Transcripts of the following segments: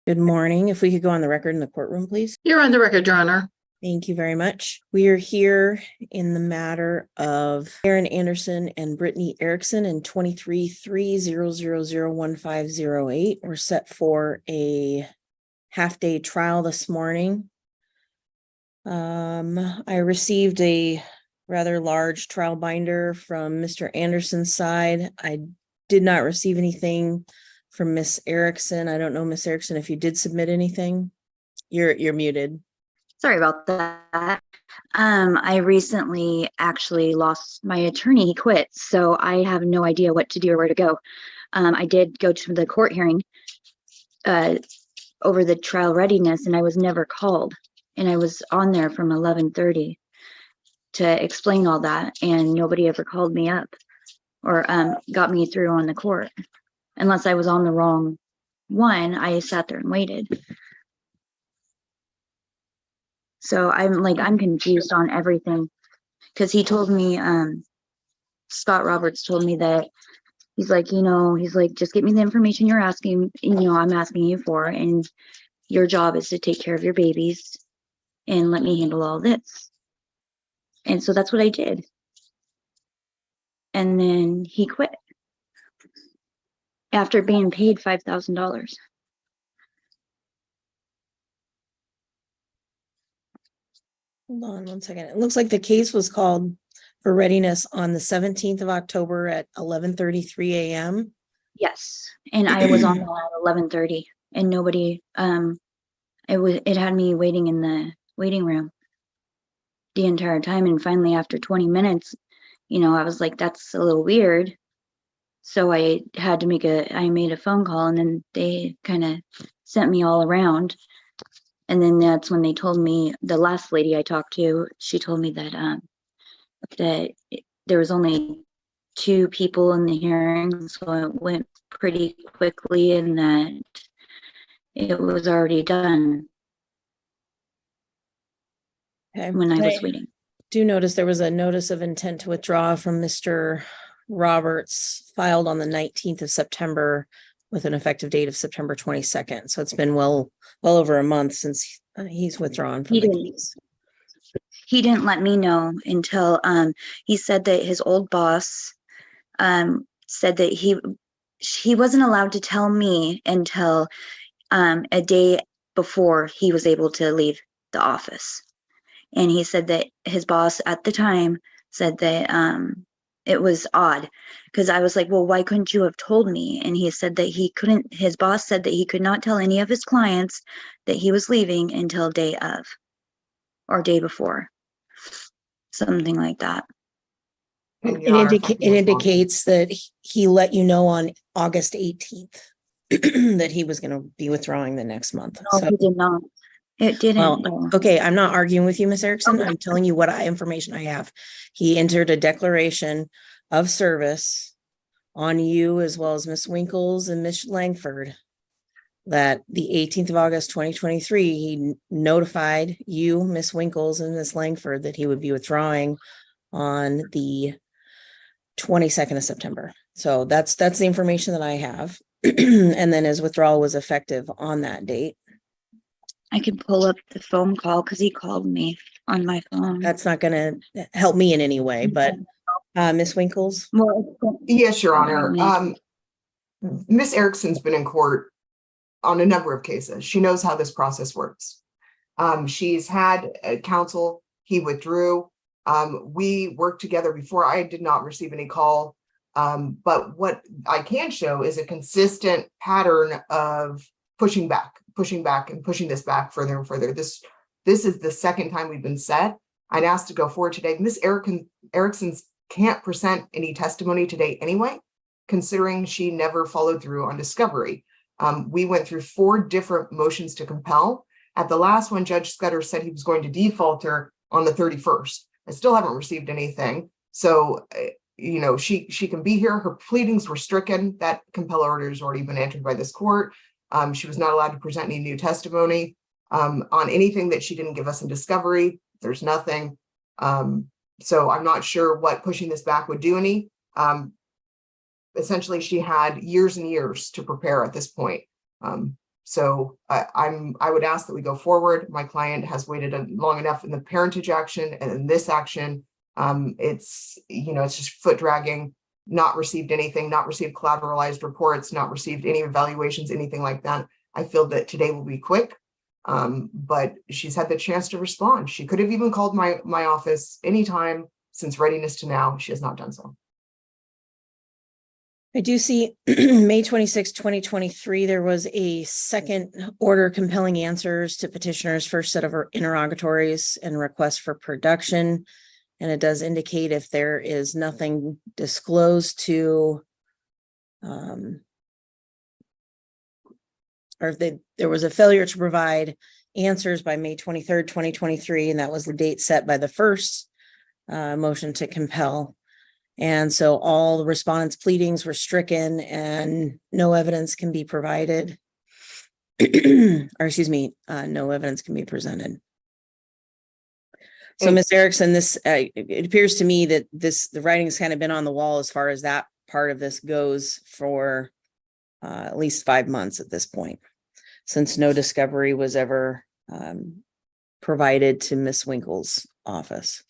Good morning. If we could go on the record in the courtroom, please. You're on the record, Your Honor. Thank you very much. We are here in the matter of Aaron Anderson and Brittany Erickson in 23-30001-508. We're set for a half-day trial this morning. I received a rather large trial binder from Mr. Anderson's side. I did not receive anything from Miss Erickson. I don't know, Miss Erickson, if you did submit anything. You're muted. Sorry about that. I recently actually lost my attorney. He quit, so I have no idea what to do or where to go. I did go to the court hearing over the trial readiness, and I was never called. And I was on there from 11:30 to explain all that, and nobody ever called me up or got me through on the court. Unless I was on the wrong one, I sat there and waited. So I'm confused on everything, because he told me, Scott Roberts told me that he's like, just get me the information you're asking, I'm asking you for, and your job is to take care of your babies and let me handle all this. And so that's what I did. And then he quit after being paid $5,000. Hold on one second. It looks like the case was called for readiness on the 17th of October at 11:33 a.m. Yes, and I was on there at 11:30, and nobody. It had me waiting in the waiting room the entire time, and finally, after 20 minutes, I was like, "That's a little weird." So I had to I made a phone call, and then they kind of sent me all around. And then that's when they told me, the last lady I talked to, she told me that that there was only 2 people in the hearing, so it went pretty quickly, and that it was already done. Okay. When I was waiting. Do notice there was a notice of intent to withdraw from Mr. Roberts filed on the 19th of September with an effective date of September 22nd. So it's been well over a month since he's withdrawn from the case. He didn't let me know until he said that his old boss said that he wasn't allowed to tell me until a day before he was able to leave the office. And he said that his boss at the time said that it was odd, because I was like, well, why couldn't you have told me? And he said that he couldn't, his boss said that he could not tell any of his clients that he was leaving until day of or day before, something like that. It indicates that he let you know on August 18th that he was going to be withdrawing the next month. No, he did not. It didn't. Well, okay, I'm not arguing with you, Miss Erickson. I'm telling you what information I have. He entered a declaration of service on you, as well as Miss Winkles and Miss Langford, that the 18th of August 2023 he notified you, Miss Winkles and Miss Langford, that he would be withdrawing on the 22nd of September. So that's the information that I have. And then his withdrawal was effective on that date. I can pull up the phone call because he called me on my phone. That's not going to help me in any way, but Miss Winkles? Well, yes, Your Honor. Miss Erickson's been in court on a number of cases. She knows how this process works. She's had counsel. He withdrew. We worked together before. I did not receive any call. But what I can show is a consistent pattern of pushing back and pushing this back further and further. This is the second time we've been set. I'd asked to go forward today. Miss Erickson's can't present any testimony today anyway, considering she never followed through on discovery. We went through 4 different motions to compel. At the last one, Judge Scudder said he was going to default her on the 31st. I still haven't received anything. So, she can be here. Her pleadings were stricken. That compel order has already been entered by this court. She was not allowed to present any new testimony on anything that she didn't give us in discovery. There's nothing. So I'm not sure what pushing this back would do any. Essentially, she had years and years to prepare at this point. So I would ask that we go forward. My client has waited long enough in the parentage action and in this action. It's just foot dragging, not received anything, not received collateralized reports, not received any evaluations, anything like that. I feel that today will be quick, but she's had the chance to respond. She could have even called my office anytime since readiness to now. She has not done so. I do see May 26, 2023, there was a second order compelling answers to petitioner's first set of interrogatories and requests for production. And it does indicate if there is nothing disclosed to, or if there was a failure to provide answers by May 23rd, 2023, and that was the date set by the first motion to compel. And so all the respondents' pleadings were stricken and no evidence can be provided, or excuse me, no evidence can be presented. So Ms. Erickson, this it appears to me that the writing's kind of been on the wall as far as that part of this goes for at least 5 months at this point, since no discovery was ever provided to Ms. Winkle's office.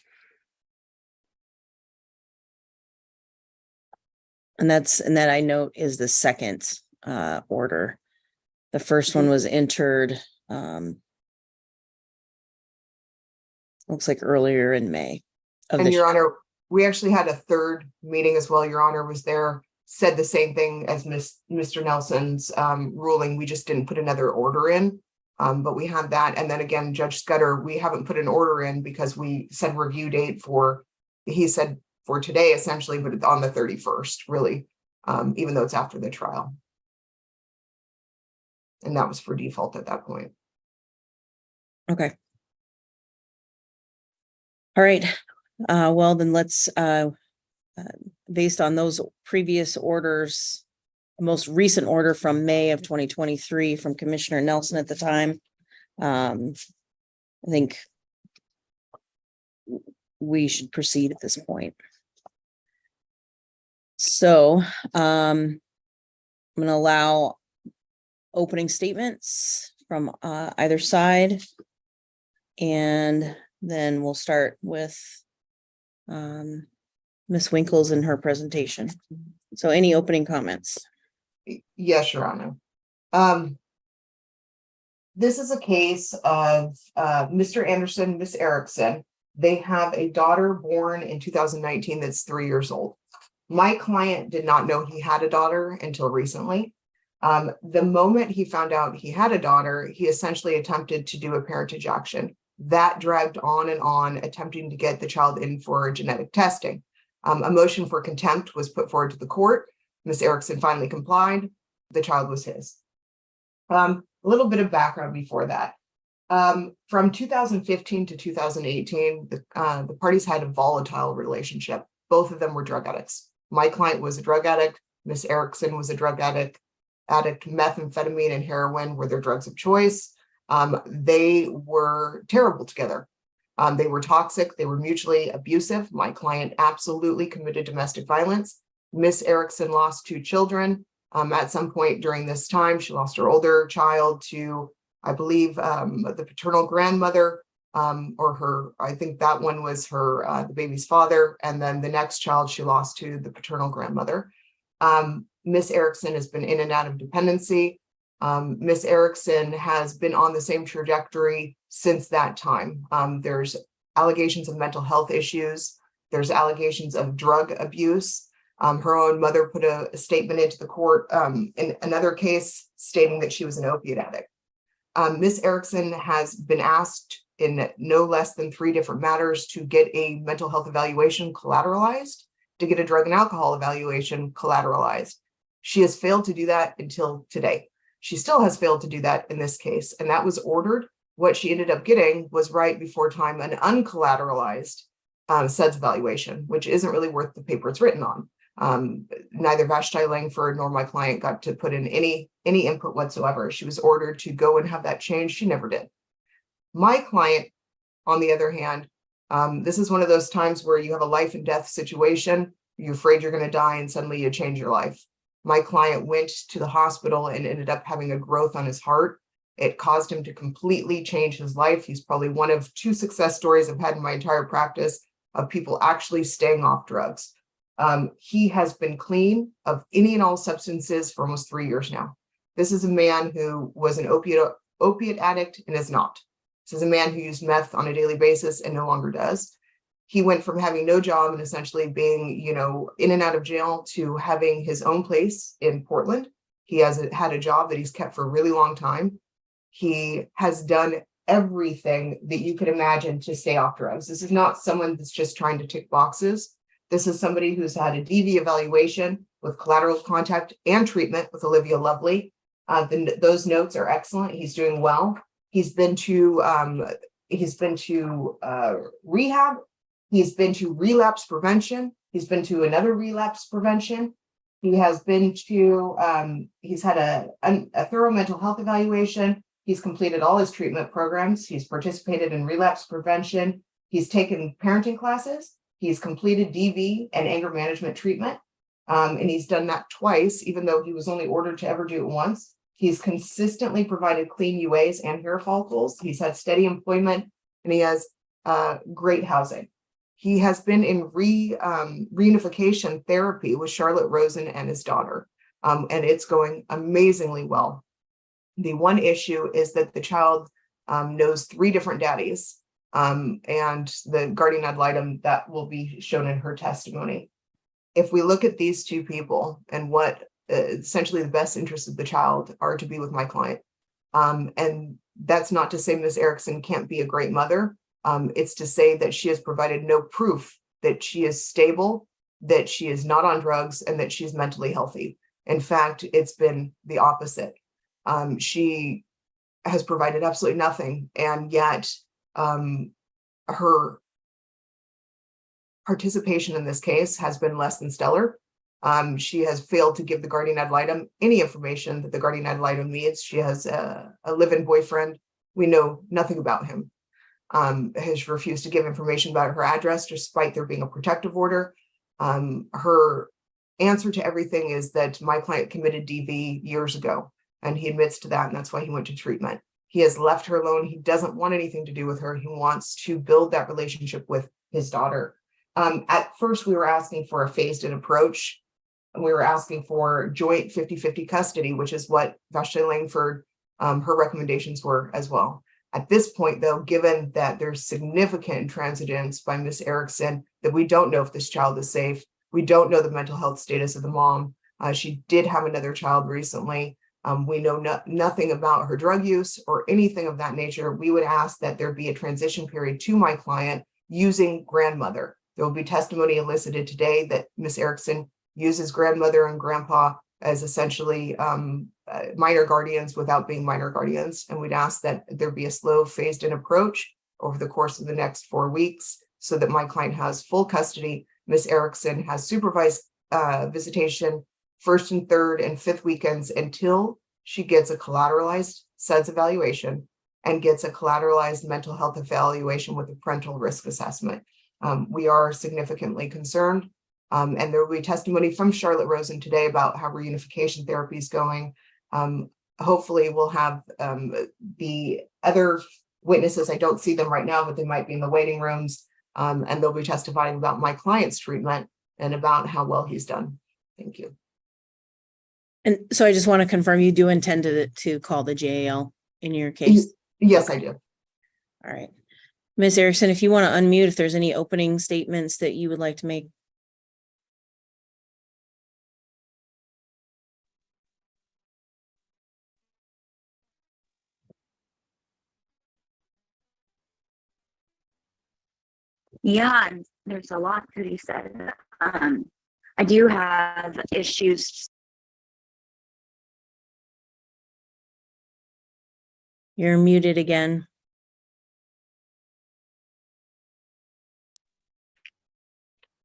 And that I note is the second order. The first one was entered, looks like earlier in May. And Your Honor, we actually had a third meeting as well. Your Honor was there, said the same thing as Mr. Nelson's ruling. We just didn't put another order in, but we had that. And then again, Judge Scudder, we haven't put an order in because we said review date he said for today, essentially, but on the 31st, really, even though it's after the trial. And that was for default at that point. Okay. All right. Well, then let's, based on those previous orders, the most recent order from May of 2023 from Commissioner Nelson at the time, I think we should proceed at this point. So I'm going to allow opening statements from either side, and then we'll start with Ms. Winkles in her presentation. So any opening comments? Yes, Your Honor. This is a case of Mr. Anderson, Ms. Erickson. They have a daughter born in 2019 that's 3 years old. My client did not know he had a daughter until recently. The moment he found out he had a daughter, he essentially attempted to do a parentage action. That dragged on and on, attempting to get the child in for genetic testing. A motion for contempt was put forward to the court. Ms. Erickson finally complied. The child was his. A little bit of background before that. From 2015 to 2018, the parties had a volatile relationship. Both of them were drug addicts. My client was a drug addict. Ms. Erickson was a drug addict. Methamphetamine and heroin were their drugs of choice. They were terrible together. They were toxic. They were mutually abusive. My client absolutely committed domestic violence. Ms. Erickson lost 2 children. At some point during this time, she lost her older child to, I believe, the paternal grandmother, I think that one was the baby's father. And then the next child she lost to the paternal grandmother. Ms. Erickson has been in and out of dependency. Ms. Erickson has been on the same trajectory since that time. There's allegations of mental health issues. There's allegations of drug abuse. Her own mother put a statement into the court in another case stating that she was an opiate addict. Ms. Erickson has been asked in no less than 3 different matters to get a mental health evaluation collateralized, to get a drug and alcohol evaluation collateralized. She has failed to do that until today. She still has failed to do that in this case, and that was ordered. What she ended up getting was right before time an uncollateralized SEDS evaluation, which isn't really worth the paper it's written on. Neither Vashti Langford nor my client got to put in any input whatsoever. She was ordered to go and have that changed. She never did. My client, on the other hand, this is one of those times where you have a life and death situation. You're afraid you're going to die and suddenly you change your life. My client went to the hospital and ended up having a growth on his heart. It caused him to completely change his life. He's probably one of 2 success stories I've had in my entire practice of people actually staying off drugs. He has been clean of any and all substances for almost 3 years now. This is a man who was an opiate addict and is not. This is a man who used meth on a daily basis and no longer does. He went from having no job and essentially being, in and out of jail to having his own place in Portland. He has had a job that he's kept for a really long time. He has done everything that you could imagine to stay off drugs. This is not someone that's just trying to tick boxes. This is somebody who's had a DV evaluation with collateral contact and treatment with Olivia Lovely. Those notes are excellent. He's doing well. He's been to rehab. He's been to relapse prevention. He's been to another relapse prevention. He has been to, he's had a thorough mental health evaluation. He's completed all his treatment programs. He's participated in relapse prevention. He's taken parenting classes. He's completed DV and anger management treatment. And he's done that twice, even though he was only ordered to ever do it once. He's consistently provided clean UAs and hair follicles. He's had steady employment, and he has great housing. He has been in reunification therapy with Charlotte Rosen and his daughter, and it's going amazingly well. The one issue is that the child knows 3 different daddies, and the guardian ad litem that will be shown in her testimony. If we look at these 2 people and what essentially the best interests of the child are to be with my client, and that's not to say Ms. Erickson can't be a great mother. It's to say that she has provided no proof that she is stable, that she is not on drugs, and that she's mentally healthy. In fact, it's been the opposite. She has provided absolutely nothing, and yet her participation in this case has been less than stellar. She has failed to give the guardian ad litem any information that the guardian ad litem needs. She has a live-in boyfriend. We know nothing about him. Has refused to give information about her address despite there being a protective order. Her answer to everything is that my client committed DV years ago, and he admits to that, and that's why he went to treatment. He has left her alone. He doesn't want anything to do with her. He wants to build that relationship with his daughter. At first, we were asking for a phased-in approach. We were asking for joint 50-50 custody, which is what Vashti Langford, her recommendations were as well. At this point, though, given that there's significant intransigence by Ms. Erickson, that we don't know if this child is safe, we don't know the mental health status of the mom. She did have another child recently. We know nothing about her drug use or anything of that nature. We would ask that there be a transition period to my client using grandmother. There will be testimony elicited today that Ms. Erickson uses grandmother and grandpa as essentially minor guardians without being minor guardians. And we'd ask that there be a slow phased-in approach over the course of the next 4 weeks so that my client has full custody. Ms. Erickson has supervised visitation 1st and 3rd and 5th weekends until she gets a collateralized SEDS evaluation and gets a collateralized mental health evaluation with a parental risk assessment. We are significantly concerned. And there will be testimony from Charlotte Rosen today about how reunification therapy is going. Hopefully we'll have the other witnesses. I don't see them right now, but they might be in the waiting rooms. And they'll be testifying about my client's treatment and about how well he's done. Thank you. And so I just want to confirm you do intend to call the JAL in your case? Yes, I do. All right. Ms. Erickson, if you want to unmute, if there's any opening statements that you would like to make. Yeah, there's a lot to be said. I do have issues. You're muted again.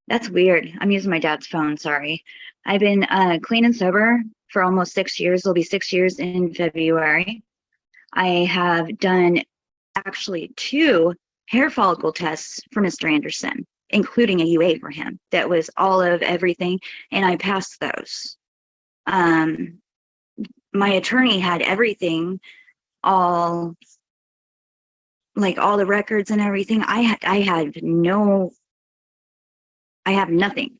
That's weird. I'm using my dad's phone, sorry. I've been clean and sober for almost 6 years. It'll be 6 years in February. I have done actually 2 hair follicle tests for Mr. Anderson, including a UA for him. That was all of everything, and I passed those. My attorney had everything, all the records and everything. I have nothing.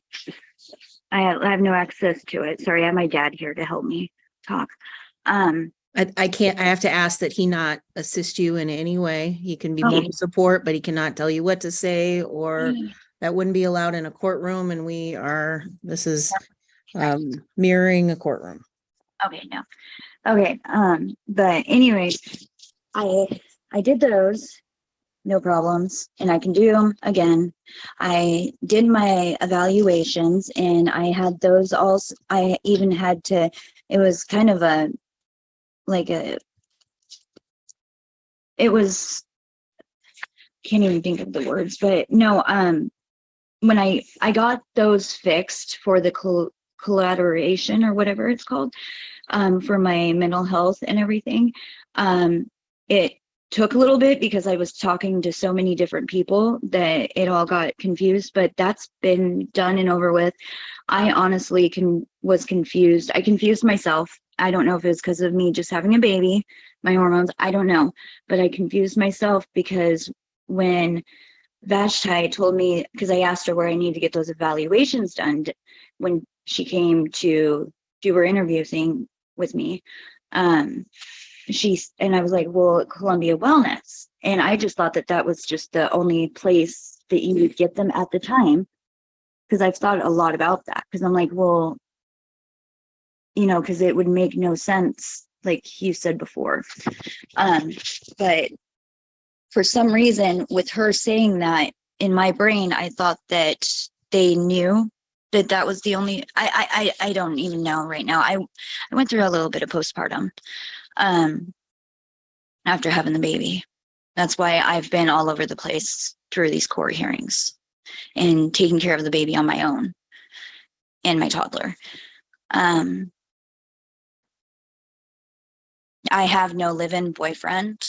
I have no access to it. Sorry, I have my dad here to help me talk. I can't, I have to ask that he not assist you in any way. He can be Okay. moral support, but he cannot tell you what to say, or that wouldn't be allowed in a courtroom. And this is mirroring a courtroom. Okay, no. Okay, but anyways, I did those, no problems, and I can do them again. I did my evaluations, and I had those also. I even had to, it was kind of it was, can't even think of the words, but no, when I got those fixed for the collateration or whatever it's called, for my mental health and everything, it took a little bit because I was talking to so many different people that it all got confused, but that's been done and over with. I honestly was confused. I confused myself. I don't know if it was because of me just having a baby, my hormones, I don't know, but I confused myself because when Vashti told me, because I asked her where I need to get those evaluations done when she came to do her interview thing with me, and I was like, well, Columbia Wellness, and I just thought that was just the only place that you would get them at the time, because I've thought a lot about that, because I'm like, well, because it would make no sense, like you said before, but for some reason, with her saying that, in my brain, I thought that they knew that was the only. I don't even know right now. I went through a little bit of postpartum after having the baby. That's why I've been all over the place through these court hearings and taking care of the baby on my own and my toddler. I have no live-in boyfriend.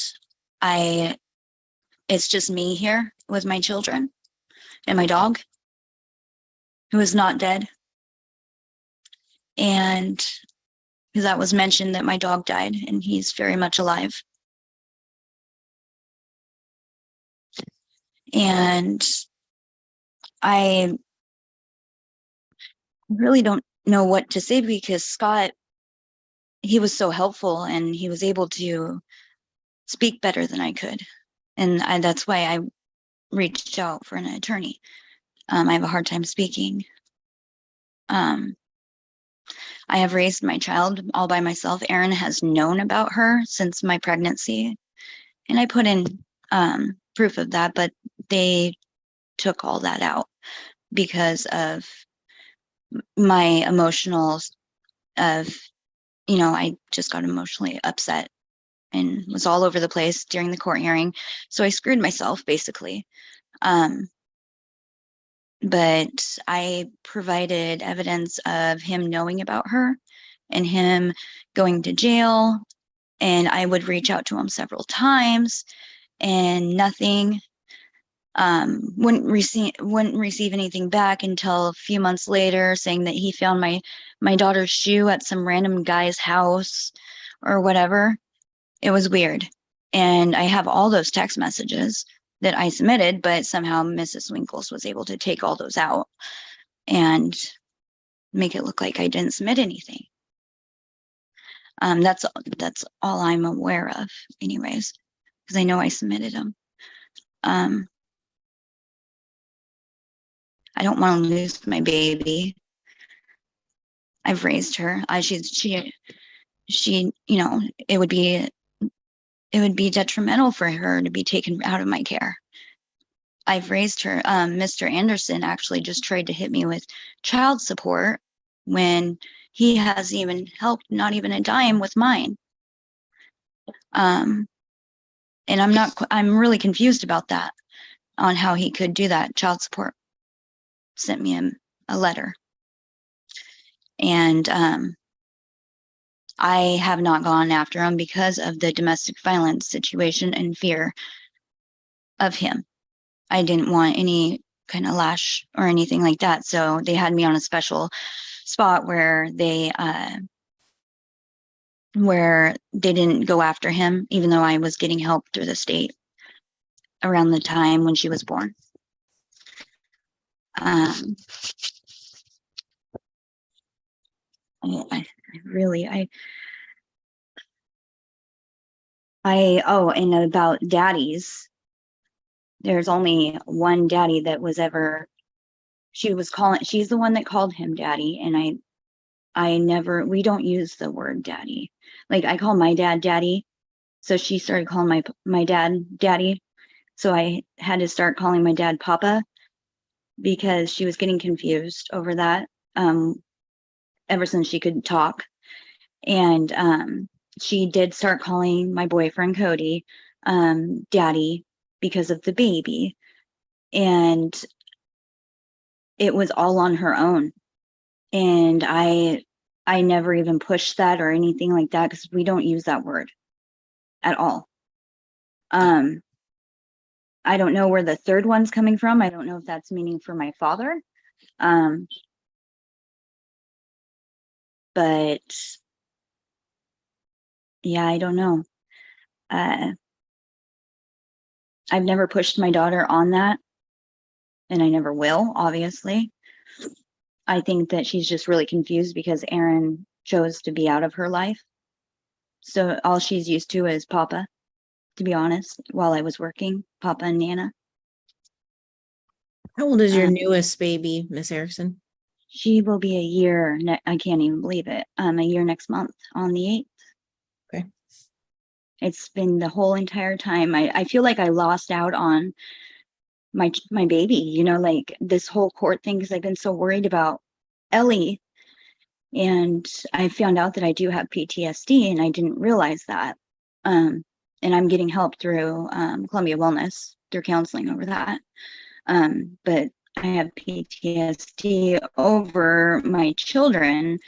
It's just me here with my children and my dog, who is not dead. And because that was mentioned that my dog died, and he's very much alive. And I really don't know what to say, because Scott, he was so helpful and he was able to speak better than I could. And that's why I reached out for an attorney. I have a hard time speaking. I have raised my child all by myself. Aaron has known about her since my pregnancy, and I put in proof of that, but they took all that out because of my emotional I just got emotionally upset and was all over the place during the court hearing. So I screwed myself, basically. But I provided evidence of him knowing about her and him going to jail. And I would reach out to him several times and nothing. Wouldn't receive anything back until a few months later, saying that he found my daughter's shoe at some random guy's house or whatever. It was weird. And I have all those text messages that I submitted, but somehow Mrs. Winkles was able to take all those out and make it look like I didn't submit anything. That's all I'm aware of, anyways, because I know I submitted them. I don't want to lose my baby. I've raised her. She, it would be detrimental for her to be taken out of my care. I've raised her. Mr. Anderson actually just tried to hit me with child support when he has even helped not even a dime with mine. And I'm really confused about that, on how he could do that. Child support sent me a letter. And I have not gone after him because of the domestic violence situation and fear of him. I didn't want any kind of lash or anything like that. So they had me on a special spot where they didn't go after him, even though I was getting help through the state around the time when she was born. And about daddies, there's only one daddy that was ever, she's the one that called him daddy. And we don't use the word daddy. Like, I call my dad daddy. So she started calling my dad daddy. So I had to start calling my dad Papa, because she was getting confused over that ever since she could talk. And she did start calling my boyfriend Cody daddy because of the baby. And it was all on her own. And I never even pushed that or anything like that, because we don't use that word at all. I don't know where the third one's coming from. I don't know if that's meaning for my father. But yeah, I don't know. I've never pushed my daughter on that, and I never will, obviously. I think that she's just really confused because Aaron chose to be out of her life. So all she's used to is Papa, to be honest, while I was working, Papa and Nana. How old is your newest baby, Miss Erickson? She will be a year. I can't even believe it. A year next month on the 8th. Okay. It's been the whole entire time. I feel like I lost out on my baby, like this whole court thing, because I've been so worried about Ellie. And I found out that I do have PTSD, and I didn't realize that. And I'm getting help through Columbia Wellness, through counseling over that. But I have PTSD over my children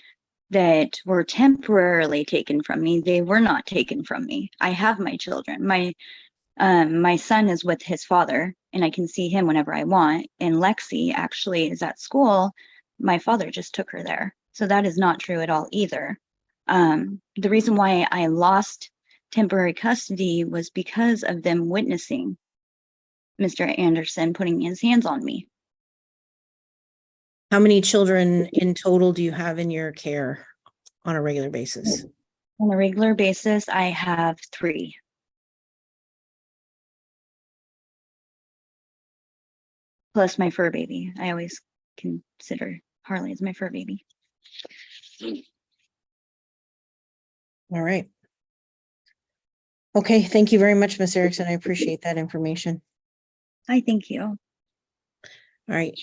that were temporarily taken from me. They were not taken from me. I have my children. My son is with his father, and I can see him whenever I want. And Lexi actually is at school. My father just took her there. So that is not true at all either. The reason why I lost temporary custody was because of them witnessing Mr. Anderson putting his hands on me. How many children in total do you have in your care on a regular basis? On a regular basis, I have 3. Plus my fur baby. I always consider Harley as my fur baby. All right. Okay, thank you very much, Miss Erickson. I appreciate that information. I thank you. All right,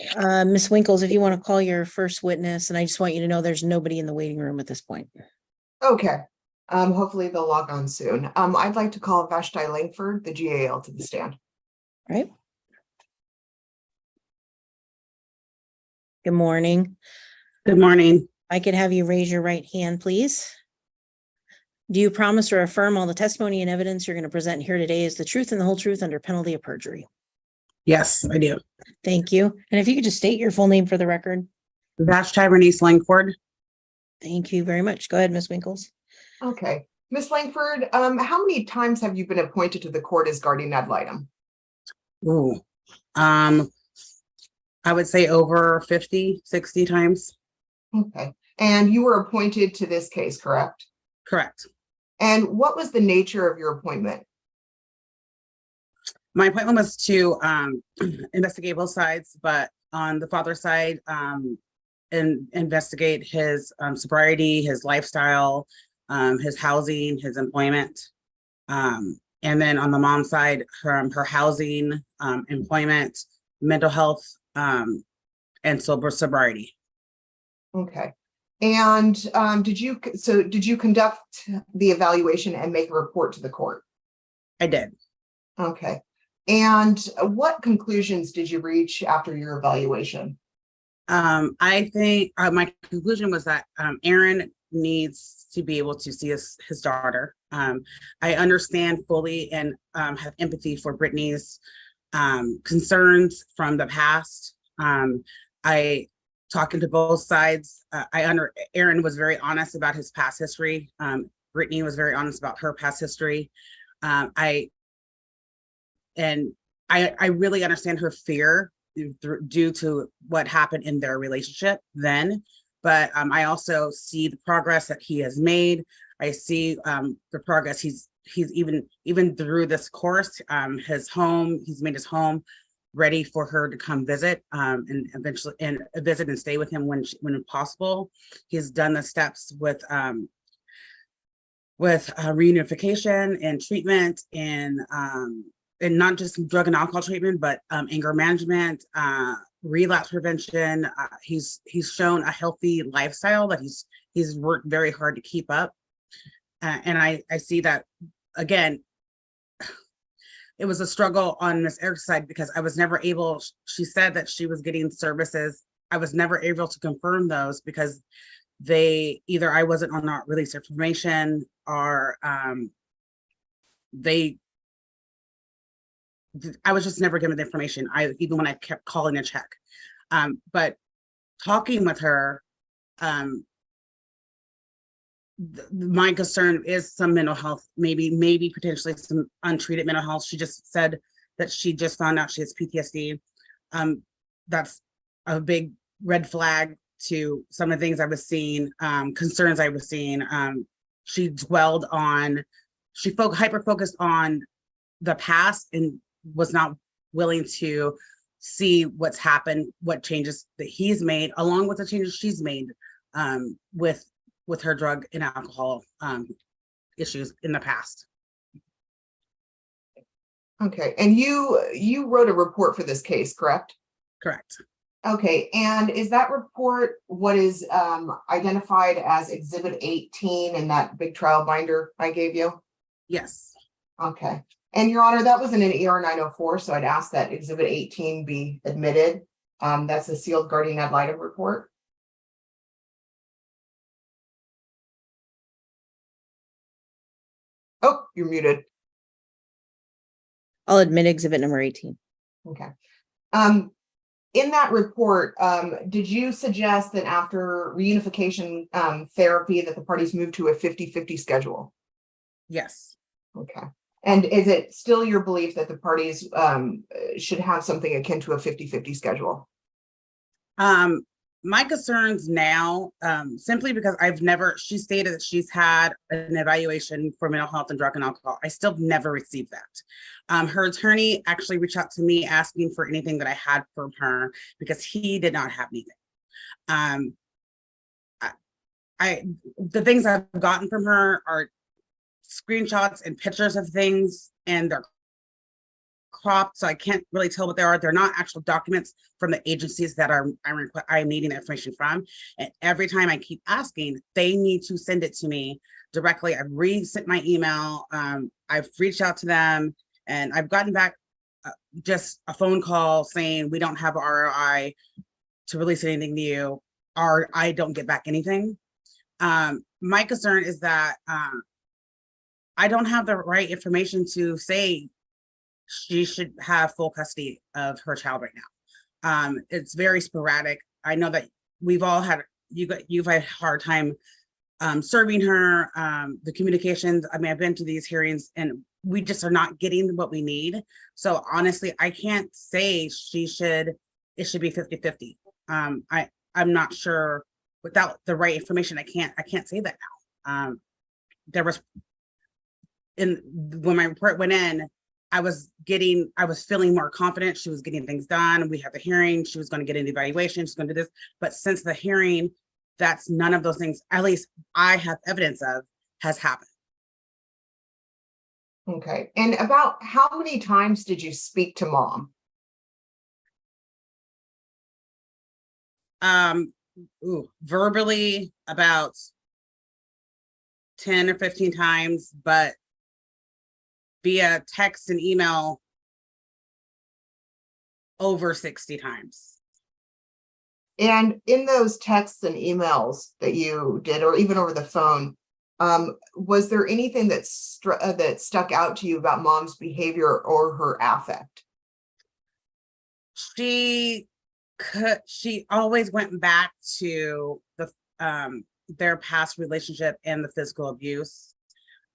Miss Winkles, if you want to call your first witness, and I just want you to know there's nobody in the waiting room at this point. Okay. Hopefully they'll log on soon. I'd like to call Vashti Langford, the GAL, to the stand. All right. Good morning. Good morning. I could have you raise your right hand, please. Do you promise or affirm all the testimony and evidence you're going to present here today is the truth and the whole truth under penalty of perjury? Yes, I do. Thank you. And if you could just state your full name for the record. Vashti Langford. Thank you very much. Go ahead, Miss Winkles. Okay. Miss Langford, how many times have you been appointed to the court as guardian ad litem? Ooh. I would say over 50, 60 times. Okay. And you were appointed to this case, correct? Correct. And what was the nature of your appointment? My appointment was to investigate both sides, but on the father's side, and investigate his sobriety, his lifestyle, his housing, his employment. And then on the mom's side, her housing, employment, mental health, and sobriety. Okay. And did you conduct the evaluation and make a report to the court? I did. Okay. And what conclusions did you reach after your evaluation? I think my conclusion was that Aaron needs to be able to see his daughter. I understand fully and have empathy for Brittany's concerns from the past. I talking to both sides. Aaron was very honest about his past history. Brittany was very honest about her past history. I really understand her fear due to what happened in their relationship then. But I also see the progress that he has made. I see the progress he's even through this course. He's made his home ready for her to come visit and eventually visit and stay with him when possible. He's done the steps with reunification and treatment and not just drug and alcohol treatment, but anger management, relapse prevention. He's shown a healthy lifestyle that he's worked very hard to keep up. And I see that, again, it was a struggle on Ms. Eric's side because I was never able, she said that she was getting services. I was never able to confirm those because either I wasn't on that release information or I was just never given the information. Even when I kept calling to check. But talking with her, my concern is some mental health, maybe potentially some untreated mental health. She just said that she just found out she has PTSD. That's a big red flag to some of the things I was seeing, concerns I was seeing. She dwelled on, hyper-focused on the past and was not willing to see what's happened, what changes that he's made, along with the changes she's made with her drug and alcohol issues in the past. Okay, and you wrote a report for this case, correct? Correct. Okay, and is that report what is identified as Exhibit 18 in that big trial binder I gave you? Yes. Okay, and Your Honor, that was in an ER 904, so I'd ask that Exhibit 18 be admitted. That's a sealed guardian ad litem report. Oh, you're muted. I'll admit exhibit number 18. Okay. In that report, did you suggest that after reunification therapy that the parties move to a 50-50 schedule? Yes. Okay. And is it still your belief that the parties should have something akin to a 50-50 schedule? My concerns now, simply because she stated that she's had an evaluation for mental health and drug and alcohol. I still never received that. Her attorney actually reached out to me asking for anything that I had from her because he did not have anything. The things I've gotten from her are screenshots and pictures of things, and they're cropped, so I can't really tell what they are. They're not actual documents from the agencies that I'm needing the information from. And every time I keep asking, they need to send it to me directly. I've resent my email. I've reached out to them, and I've gotten back just a phone call saying we don't have ROI to release anything to you, or I don't get back anything. My concern is that I don't have the right information to say she should have full custody of her child right now. It's very sporadic. I know that you've had a hard time serving her, the communications. I mean, I've been to these hearings and we just are not getting what we need. So honestly, I can't say it should be 50-50. I'm not sure without the right information. I can't say that now. When my report went in, I was feeling more confident. She was getting things done. We had the hearing. She was going to get an evaluation. She's going to do this. But since the hearing, that's none of those things, at least I have evidence of, has happened. Okay. And about how many times did you speak to mom? Verbally about 10 or 15 times, but via text and email over 60 times. And in those texts and emails that you did, or even over the phone, was there anything that stuck out to you about mom's behavior or her affect? She she always went back to their past relationship and the physical abuse.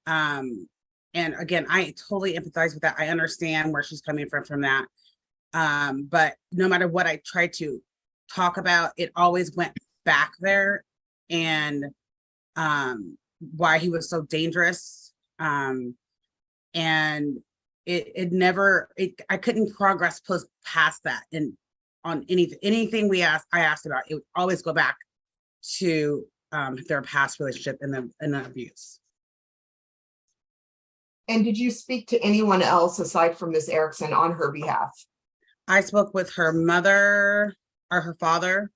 And again, I totally empathize with that. I understand where she's coming from that. But no matter what I tried to talk about, it always went back there, and why he was so dangerous. And it never, I couldn't progress past that. And on anything I asked about, it would always go back to their past relationship and the abuse. And did you speak to anyone else aside from Ms. Erickson on her behalf? I spoke with her mother or her father.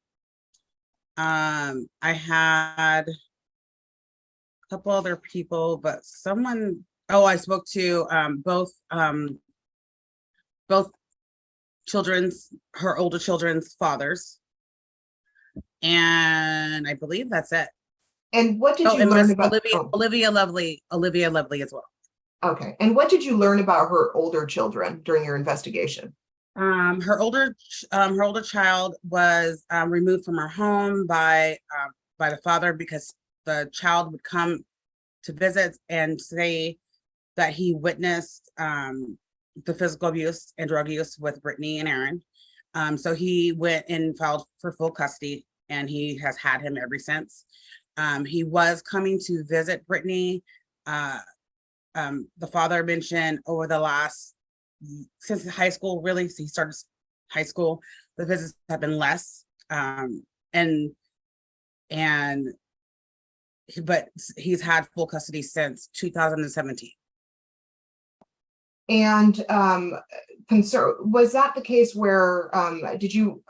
I had a couple other people, but I spoke to both her older children's fathers. And I believe that's it. And what did you learn about Olivia Lovely as well. Okay. And what did you learn about her older children during your investigation? Her older child was removed from her home by the father because the child would come to visit and say that he witnessed the physical abuse and drug use with Brittany and Aaron. So he went and filed for full custody, and he has had him ever since. He was coming to visit Brittany. The father mentioned over the last, since high school, really, so he started high school, the visits have been less. But he's had full custody since 2017. And was that the case where did you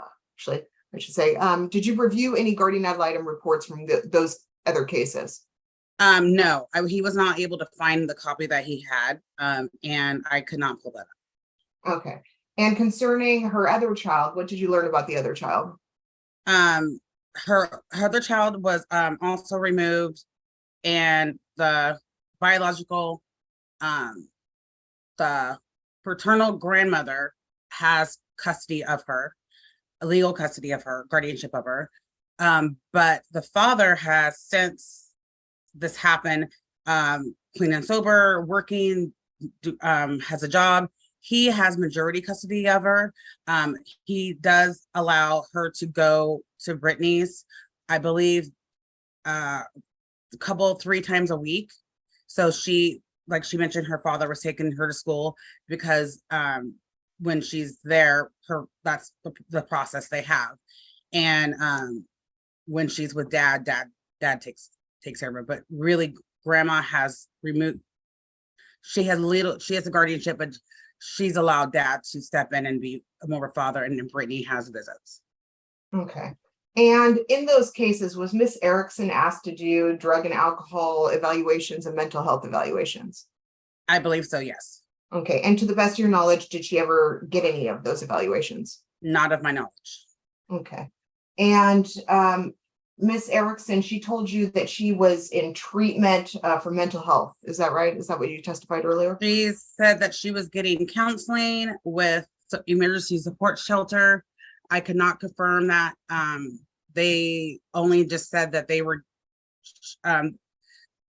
review any guardian ad litem reports from those other cases? No, he was not able to find the copy that he had, and I could not pull that up. Okay. And concerning her other child, what did you learn about the other child? Her other child was also removed, and the biological, the paternal grandmother has custody of her, legal custody of her, guardianship of her. But the father has, since this happened, clean and sober, working, has a job. He has majority custody of her. He does allow her to go to Brittany's, I believe, three times a week. So she, like she mentioned, her father was taking her to school because when she's there, that's the process they have. And when she's with dad takes care of her. But really, grandma has removed, she has a guardianship, but she's allowed dad to step in and be more of a father, and then Brittany has visits. Okay. And in those cases, was Miss Erickson asked to do drug and alcohol evaluations and mental health evaluations? I believe so, yes. Okay. And to the best of your knowledge, did she ever get any of those evaluations? Not of my knowledge. Okay. And Miss Erickson, she told you that she was in treatment for mental health. Is that right? Is that what you testified earlier? She said that she was getting counseling with emergency support shelter. I could not confirm that. They only just said that they were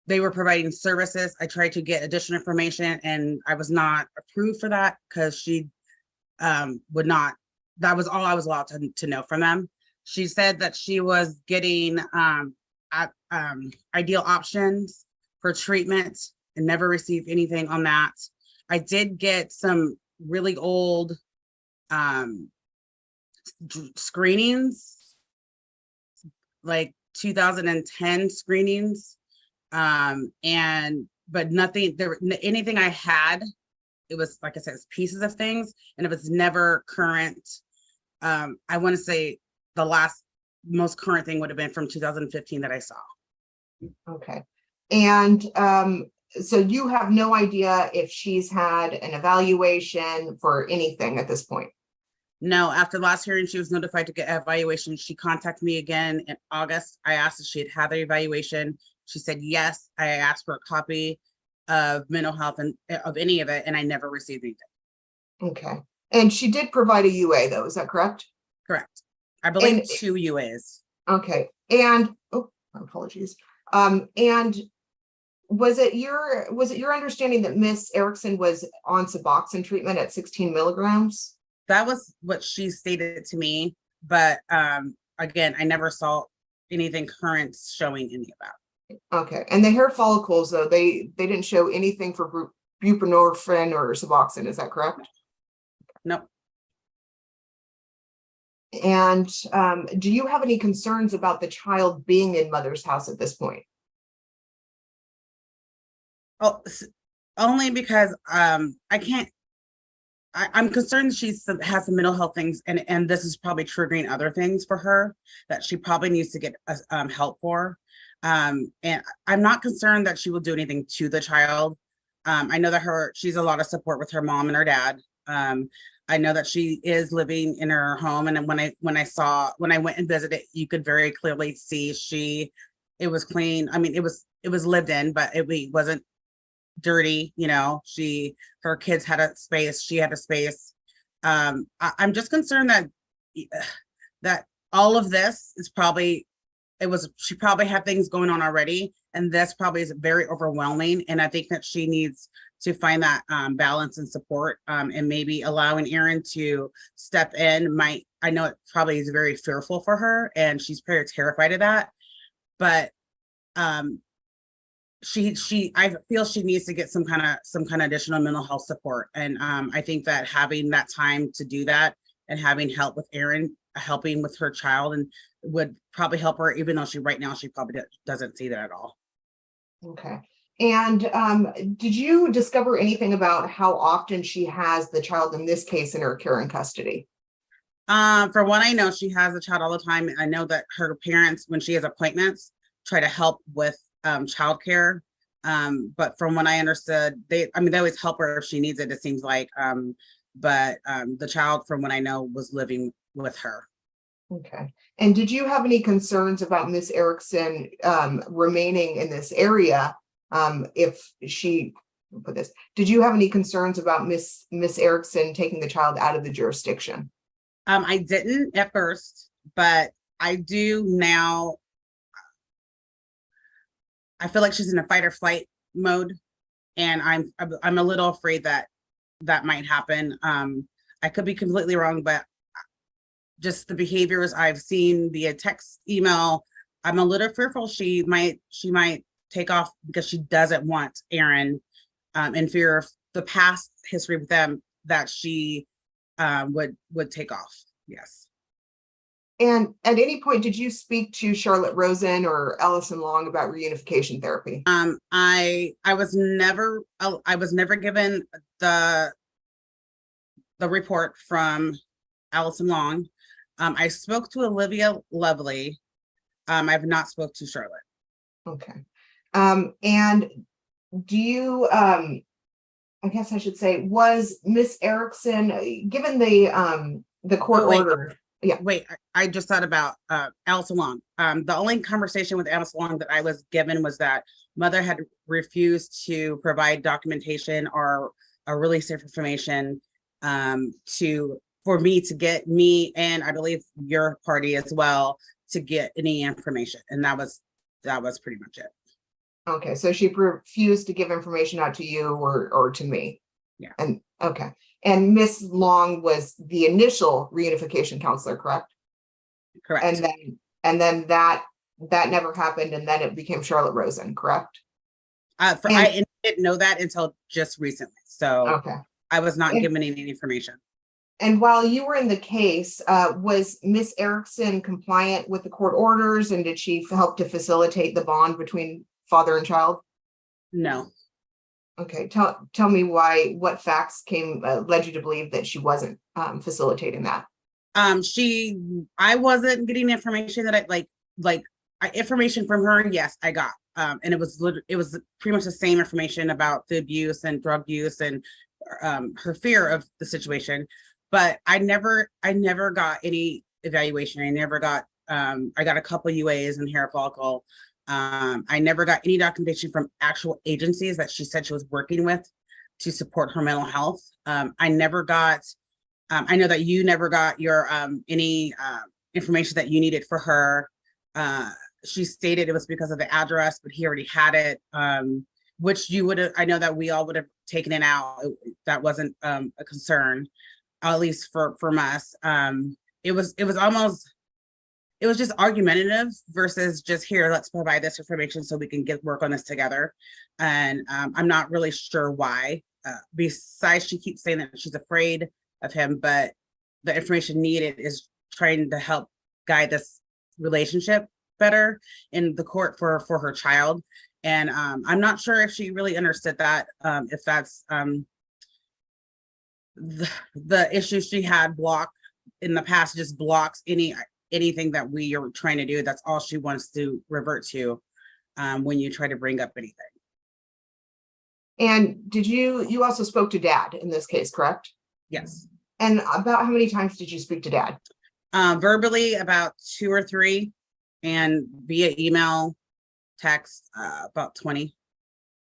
providing services. I tried to get additional information, and I was not approved for that because she would not. That was all I was allowed to know from them. She said that she was getting ideal options for treatment and never received anything on that. I did get some really old screenings, like 2010 screenings, but nothing anything I had, it was, like I said, it's pieces of things, and it was never current. I want to say the last most current thing would have been from 2015 that I saw. Okay. And so you have no idea if she's had an evaluation for anything at this point? No, after the last hearing, she was notified to get an evaluation. She contacted me again in August. I asked if she had had the evaluation. She said yes. I asked for a copy of mental health and of any of it, and I never received anything. Okay. And she did provide a UA though, is that correct? Correct. I believe And- 2 UAs. Okay, and, oh, apologies. And was it your understanding that Miss Erickson was on Suboxone treatment at 16 milligrams? That was what she stated to me, but again, I never saw anything current showing any of that. Okay, and the hair follicles, though, they didn't show anything for buprenorphine or Suboxone, is that correct? Nope. And do you have any concerns about the child being in mother's house at this point? Oh, only because I'm concerned has some mental health things, and this is probably triggering other things for her that she probably needs to get help for. And I'm not concerned that she will do anything to the child. I know that she's a lot of support with her mom and her dad. I know that she is living in her home, and when I went and visited, you could very clearly see it was clean. I mean, it was lived in, but it wasn't dirty. You know, her kids had a space, she had a space. I'm just concerned that all of this is probably she probably had things going on already, and this probably is very overwhelming. And I think that she needs to find that balance and support, and maybe allowing Aaron to step in I know it probably is very fearful for her, and she's very terrified of that, but I feel she needs to get some kind of additional mental health support. And I think that having that time to do that and having help with Aaron, helping with her child, and would probably help her, even though right now she probably doesn't see that at all. Okay. And did you discover anything about how often she has the child in this case in her care and custody? For what I know, she has the child all the time. I know that her parents, when she has appointments, try to help with childcare. But from what I understood, they always help her if she needs it, it seems like. But the child, from what I know, was living with her. Okay. And did you have any concerns about Miss Erickson remaining in this area? Did you have any concerns about Miss Erickson taking the child out of the jurisdiction? I didn't at first, but I do now. I feel like she's in a fight or flight mode, and I'm a little afraid that might happen. I could be completely wrong, but just the behaviors I've seen via text, email, I'm a little fearful she might take off because she doesn't want Aaron, in fear of the past history with them, that she would take off. Yes. And at any point, did you speak to Charlotte Rosen or Allison Long about reunification therapy? I was never given the report from Allison Long. I spoke to Olivia Lovely. I've not spoke to Charlotte. Okay. And do you, I guess I should say, was Miss Erickson, given the court order? Yeah. Wait, I just thought about Allison Long. The only conversation with Allison Long that I was given was that mother had refused to provide documentation or release information for me to get me, and I believe your party as well, to get any information. And that was pretty much it. Okay, so she refused to give information out to you or to me. Yeah. And okay. And Miss Long was the initial reunification counselor, correct? Correct. And then that never happened, and then it became Charlotte Rosen, correct? I didn't know that until just recently. So okay. I was not given any information. And while you were in the case, was Miss Erickson compliant with the court orders, and did she help to facilitate the bond between father and child? No. Okay, tell me what facts led you to believe that she wasn't facilitating that? I wasn't getting information that information from her. Yes, I got, and it was pretty much the same information about the abuse and drug use and her fear of the situation. But I never got any evaluation. I never got, I got a couple UAs and hair follicle. I never got any documentation from actual agencies that she said she was working with to support her mental health. I never got, I know that you never got your any information that you needed for her. She stated it was because of the address, but he already had it, which you would have, I know that we all would have taken it out. That wasn't a concern, at least from us. It was just argumentative versus just here, let's provide this information so we can work on this together. And I'm not really sure why. Besides, she keeps saying that she's afraid of him, but the information needed is trying to help guide this relationship better in the court for her child. And I'm not sure if she really understood that, if that's the issues she had blocked in the past, just blocks anything that we are trying to do. That's all she wants to revert to when you try to bring up anything. And did you also spoke to dad in this case, correct? Yes. And about how many times did you speak to dad? Verbally about 2 or 3, and via email, text about 20.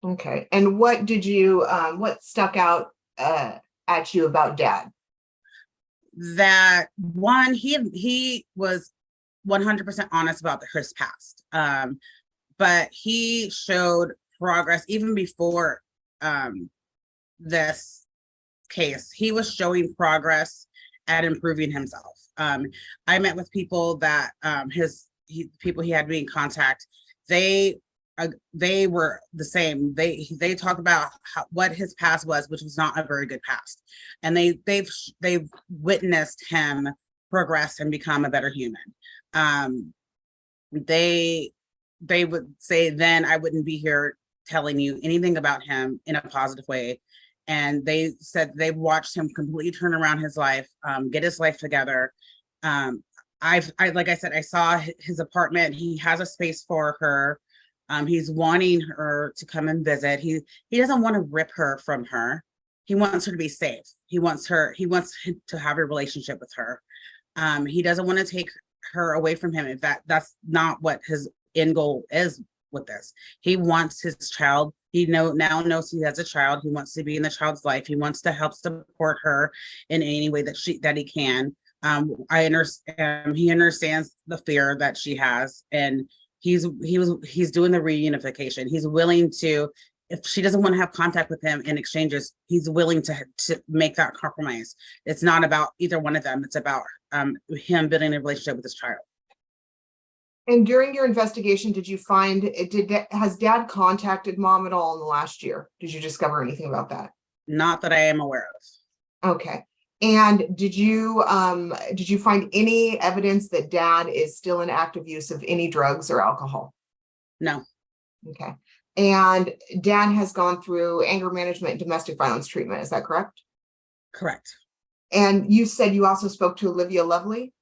Okay. And what did you what stuck out at you about dad? That one, he was 100% honest about his past, but he showed progress even before this case. He was showing progress at improving himself. I met with people that people he had me in contact. They were the same. They talk about what his past was, which was not a very good past, and they've witnessed him progress and become a better human. They would say, then I wouldn't be here telling you anything about him in a positive way. And they said they've watched him completely turn around his life, get his life together. Like I said, I saw his apartment. He has a space for her. He's wanting her to come and visit. He doesn't want to rip her from her. He wants her to be safe. He wants to have a relationship with her. He doesn't want to take her away from him. In fact, that's not what his end goal is with this. He wants his child. He now knows he has a child. He wants to be in the child's life. He wants to help support her in any way that he can. I understand. He understands the fear that she has, and he's doing the reunification. He's willing to, if she doesn't want to have contact with him in exchanges, he's willing to make that compromise. It's not about either one of them. It's about him building a relationship with his child. And during your investigation, did you find has dad contacted mom at all in the last year? Did you discover anything about that? Not that I am aware of. Okay. And did you find any evidence that dad is still in active use of any drugs or alcohol? No. Okay. And dad has gone through anger management and domestic violence treatment. Is that correct? Correct. And you said you also spoke to Olivia Lovely?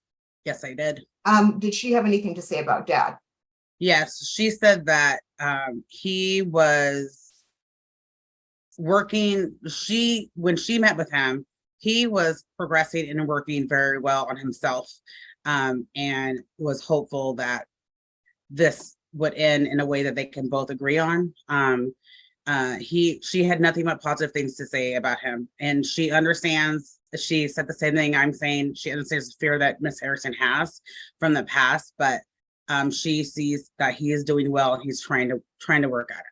Yes, I did. Did she have anything to say about dad? Yes, she said that he was working. When she met with him, he was progressing and working very well on himself, and was hopeful that this would end in a way that they can both agree on. She had nothing but positive things to say about him, and she understands. She said the same thing I'm saying. She understands the fear that Miss Harrison has from the past, but she sees that he is doing well, and he's trying to work at it.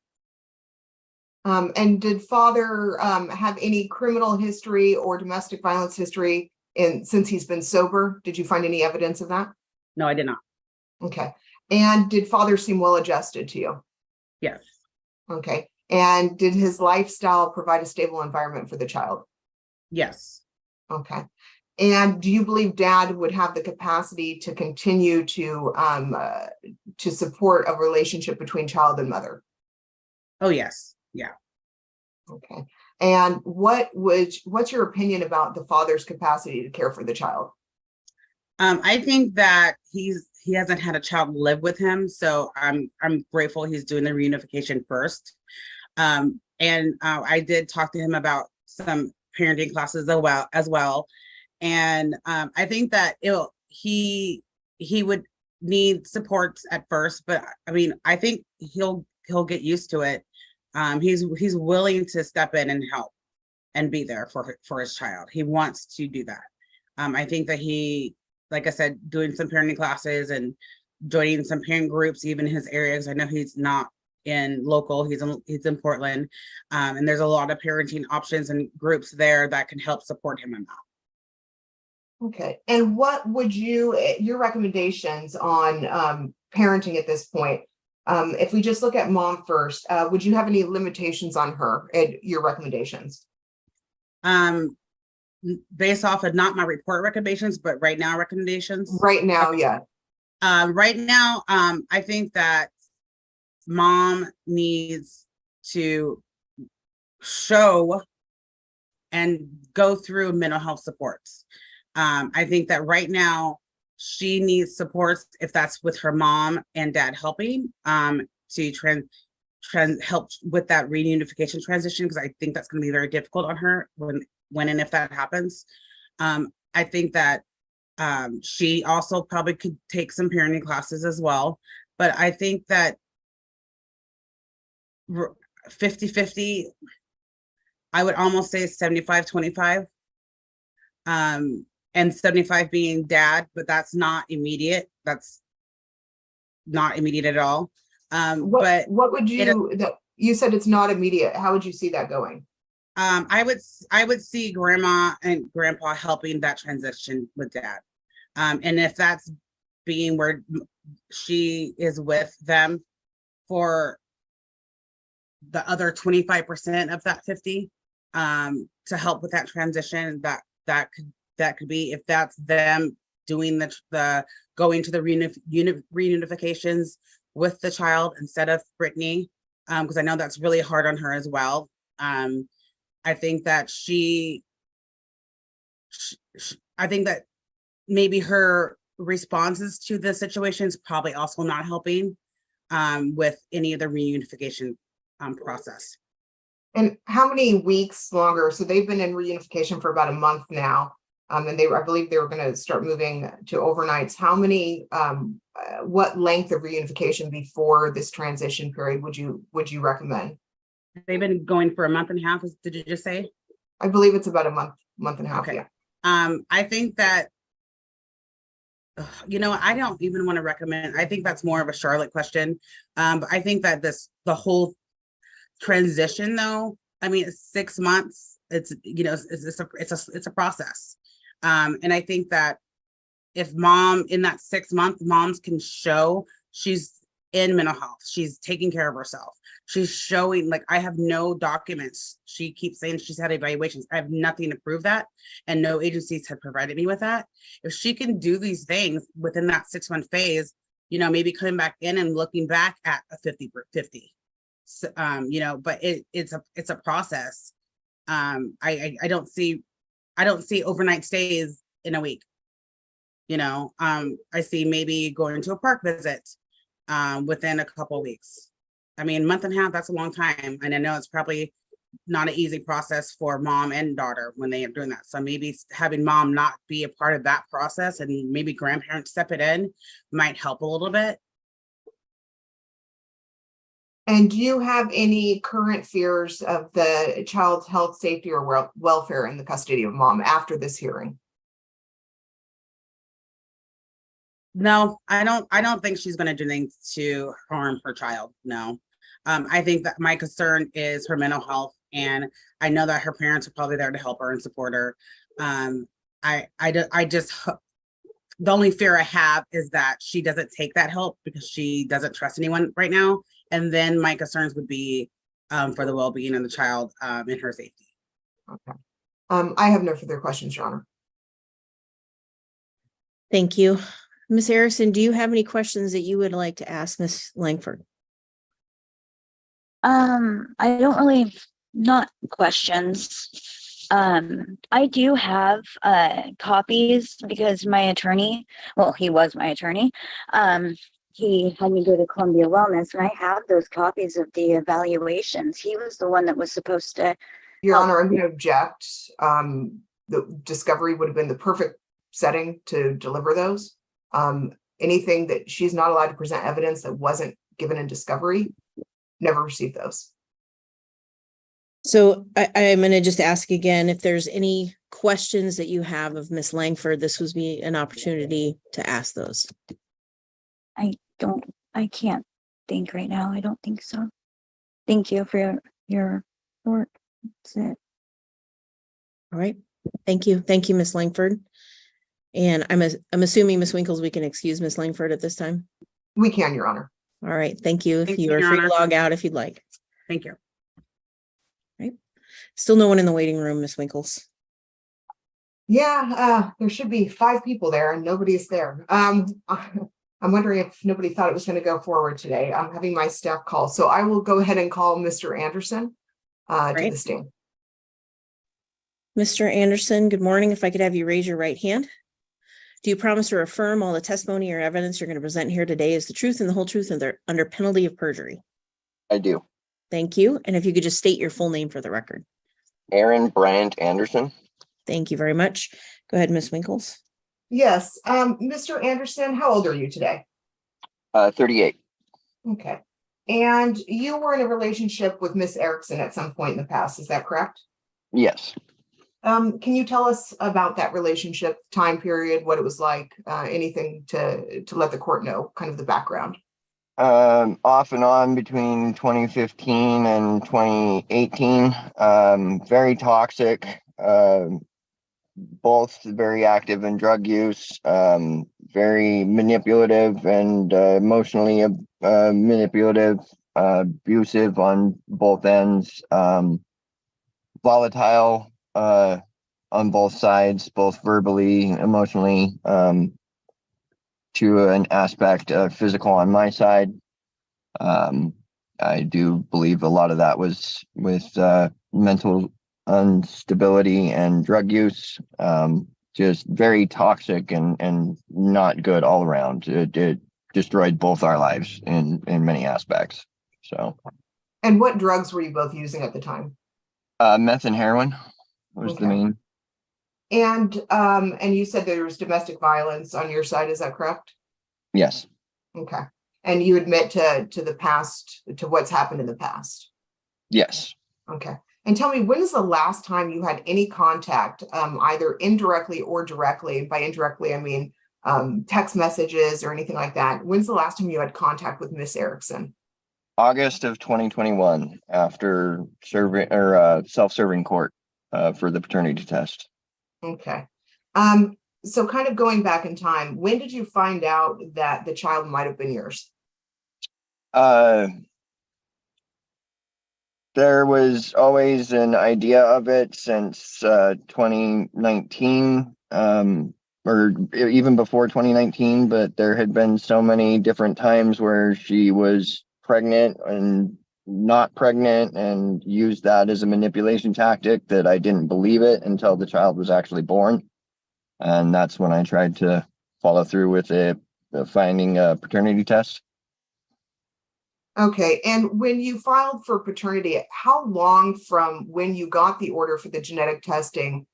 And did father have any criminal history or domestic violence history since he's been sober? Did you find any evidence of that? No, I did not. Okay. And did father seem well adjusted to you? Yes. Okay. And did his lifestyle provide a stable environment for the child? Yes. Okay. And do you believe dad would have the capacity to continue to support a relationship between child and mother? Oh, yes. Yeah. Okay. And what's your opinion about the father's capacity to care for the child? I think that he hasn't had a child live with him, so I'm grateful he's doing the reunification first. And I did talk to him about some parenting classes as well. And I think that he would need support at first, but I mean, I think he'll get used to it. He's willing to step in and help and be there for his child. He wants to do that. I think that he like I said, doing some parenting classes and joining some parent groups, even in his areas. I know he's not in local, he's in Portland. And there's a lot of parenting options and groups there that can help support him in that. Okay. And what would your recommendations on parenting at this point? If we just look at mom first, would you have any limitations on her and your recommendations? Based off of not my report recommendations, but right now recommendations. Right now, yeah. Right now, I think that mom needs to show and go through mental health supports. I think that right now she needs supports, if that's with her mom and dad helping, to help with that reunification transition, because I think that's going to be very difficult on her when and if that happens. I think that she also probably could take some parenting classes as well, but I think that 50-50, I would almost say 75-25, and 75 being dad, but that's not immediate. That's not immediate at all. But what would you said it's not immediate. How would you see that going? I would see grandma and grandpa helping that transition with dad. And if that's being where she is with them for the other 25% of that 50, to help with that transition, that could be, if that's them doing the going to the reunifications with the child instead of Brittany, because I know that's really hard on her as well. I think that I think that maybe her responses to the situation is probably also not helping with any of the reunification process. And how many weeks longer? So they've been in reunification for about a month now. And I believe they were going to start moving to overnights. How many, what length of reunification before this transition period would you recommend? They've been going for a month and a half. Did you just say? I believe it's about a month and a half. Okay. Yeah. I think that, I don't even want to recommend. I think that's more of a Charlotte question. But I think that the whole transition, though, I mean, it's 6 months. It's a process. And I think that if mom in that 6 months, moms can show she's in mental health, she's taking care of herself, she's showing, like, I have no documents. She keeps saying she's had evaluations. I have nothing to prove that, and no agencies have provided me with that. If she can do these things within that 6 month phase, maybe coming back in and looking back at a 50-50. So, but it's a process. I don't see overnight stays in a week. I see maybe going to a park visit within a couple of weeks. I mean, month and a half, that's a long time. And I know it's probably not an easy process for mom and daughter when they are doing that. So maybe having mom not be a part of that process and maybe grandparents step it in might help a little bit. And do you have any current fears of the child's health, safety, or welfare in the custody of mom after this hearing? No, I don't think she's going to do anything to harm her child. No. I think that my concern is her mental health, and I know that her parents are probably there to help her and support her. I just, the only fear I have is that she doesn't take that help because she doesn't trust anyone right now. And then my concerns would be for the well-being of the child and her safety. Okay. I have no further questions, Your Honor. Thank you. Ms. Harrison, do you have any questions that you would like to ask Ms. Langford? I don't really, not questions. I do have copies because my attorney, well, he was my attorney. He had me go to Columbia Wellness, and I have those copies of the evaluations. He was the one that was supposed to. Your Honor, I'm going to object. The discovery would have been the perfect setting to deliver those. Anything that she's not allowed to present evidence that wasn't given in discovery, never received those. So I'm going to just ask again if there's any questions that you have of Miss Langford, this would be an opportunity to ask those. I can't think right now. I don't think so. Thank you for your work. That's it. All right. Thank you. Thank you, Miss Langford. And I'm assuming, Miss Winkles, we can excuse Miss Langford at this time. We can, Your Honor. All right. Thank you. Thank You you, are Your free to Honor. log out if you'd like. Thank you. Still no one in the waiting room, Miss Winkles. Yeah, there should be 5 people there and nobody's there. I'm wondering if nobody thought it was going to go forward today. I'm having my staff call, so I will go ahead and call Mr. Anderson to Right. the stand. Mr. Anderson, good morning. If I could have you raise your right hand. Do you promise to affirm all the testimony or evidence you're going to present here today is the truth and the whole truth and under penalty of perjury? I do. Thank you. And if you could just state your full name for the record. Aaron Bryant Anderson. Thank you very much. Go ahead, Miss Winkles. Yes, Mr. Anderson, how old are you today? 38. Okay. And you were in a relationship with Miss Erickson at some point in the past, is that correct? Yes. Can you tell us about that relationship, time period, what it was like, anything to let the court know, kind of the background? Off and on between 2015 and 2018. Very toxic. Both very active in drug use, very manipulative and emotionally manipulative, abusive on both ends, volatile on both sides, both verbally, emotionally, to an aspect of physical on my side. I do believe a lot of that was with mental instability and drug use, just very toxic and not good all around. It destroyed both our lives in many aspects. So. And what drugs were you both using at the time? Meth and heroin was the Okay. main. And you said there was domestic violence on your side, is that correct? Yes. Okay. And you admit to the past, to what's happened in the past? Yes. Okay. And tell me, when is the last time you had any contact, either indirectly or directly? By indirectly, I mean text messages or anything like that. When's the last time you had contact with Miss Erickson? August of 2021, after serving or self-serving court for the paternity test. Okay. So kind of going back in time, when did you find out that the child might have been yours? There was always an idea of it since 2019, or even before 2019, but there had been so many different times where she was pregnant and not pregnant and used that as a manipulation tactic that I didn't believe it until the child was actually born. And that's when I tried to follow through with finding a paternity test. Okay. And when you filed for paternity, how long from when you got the order for the genetic testing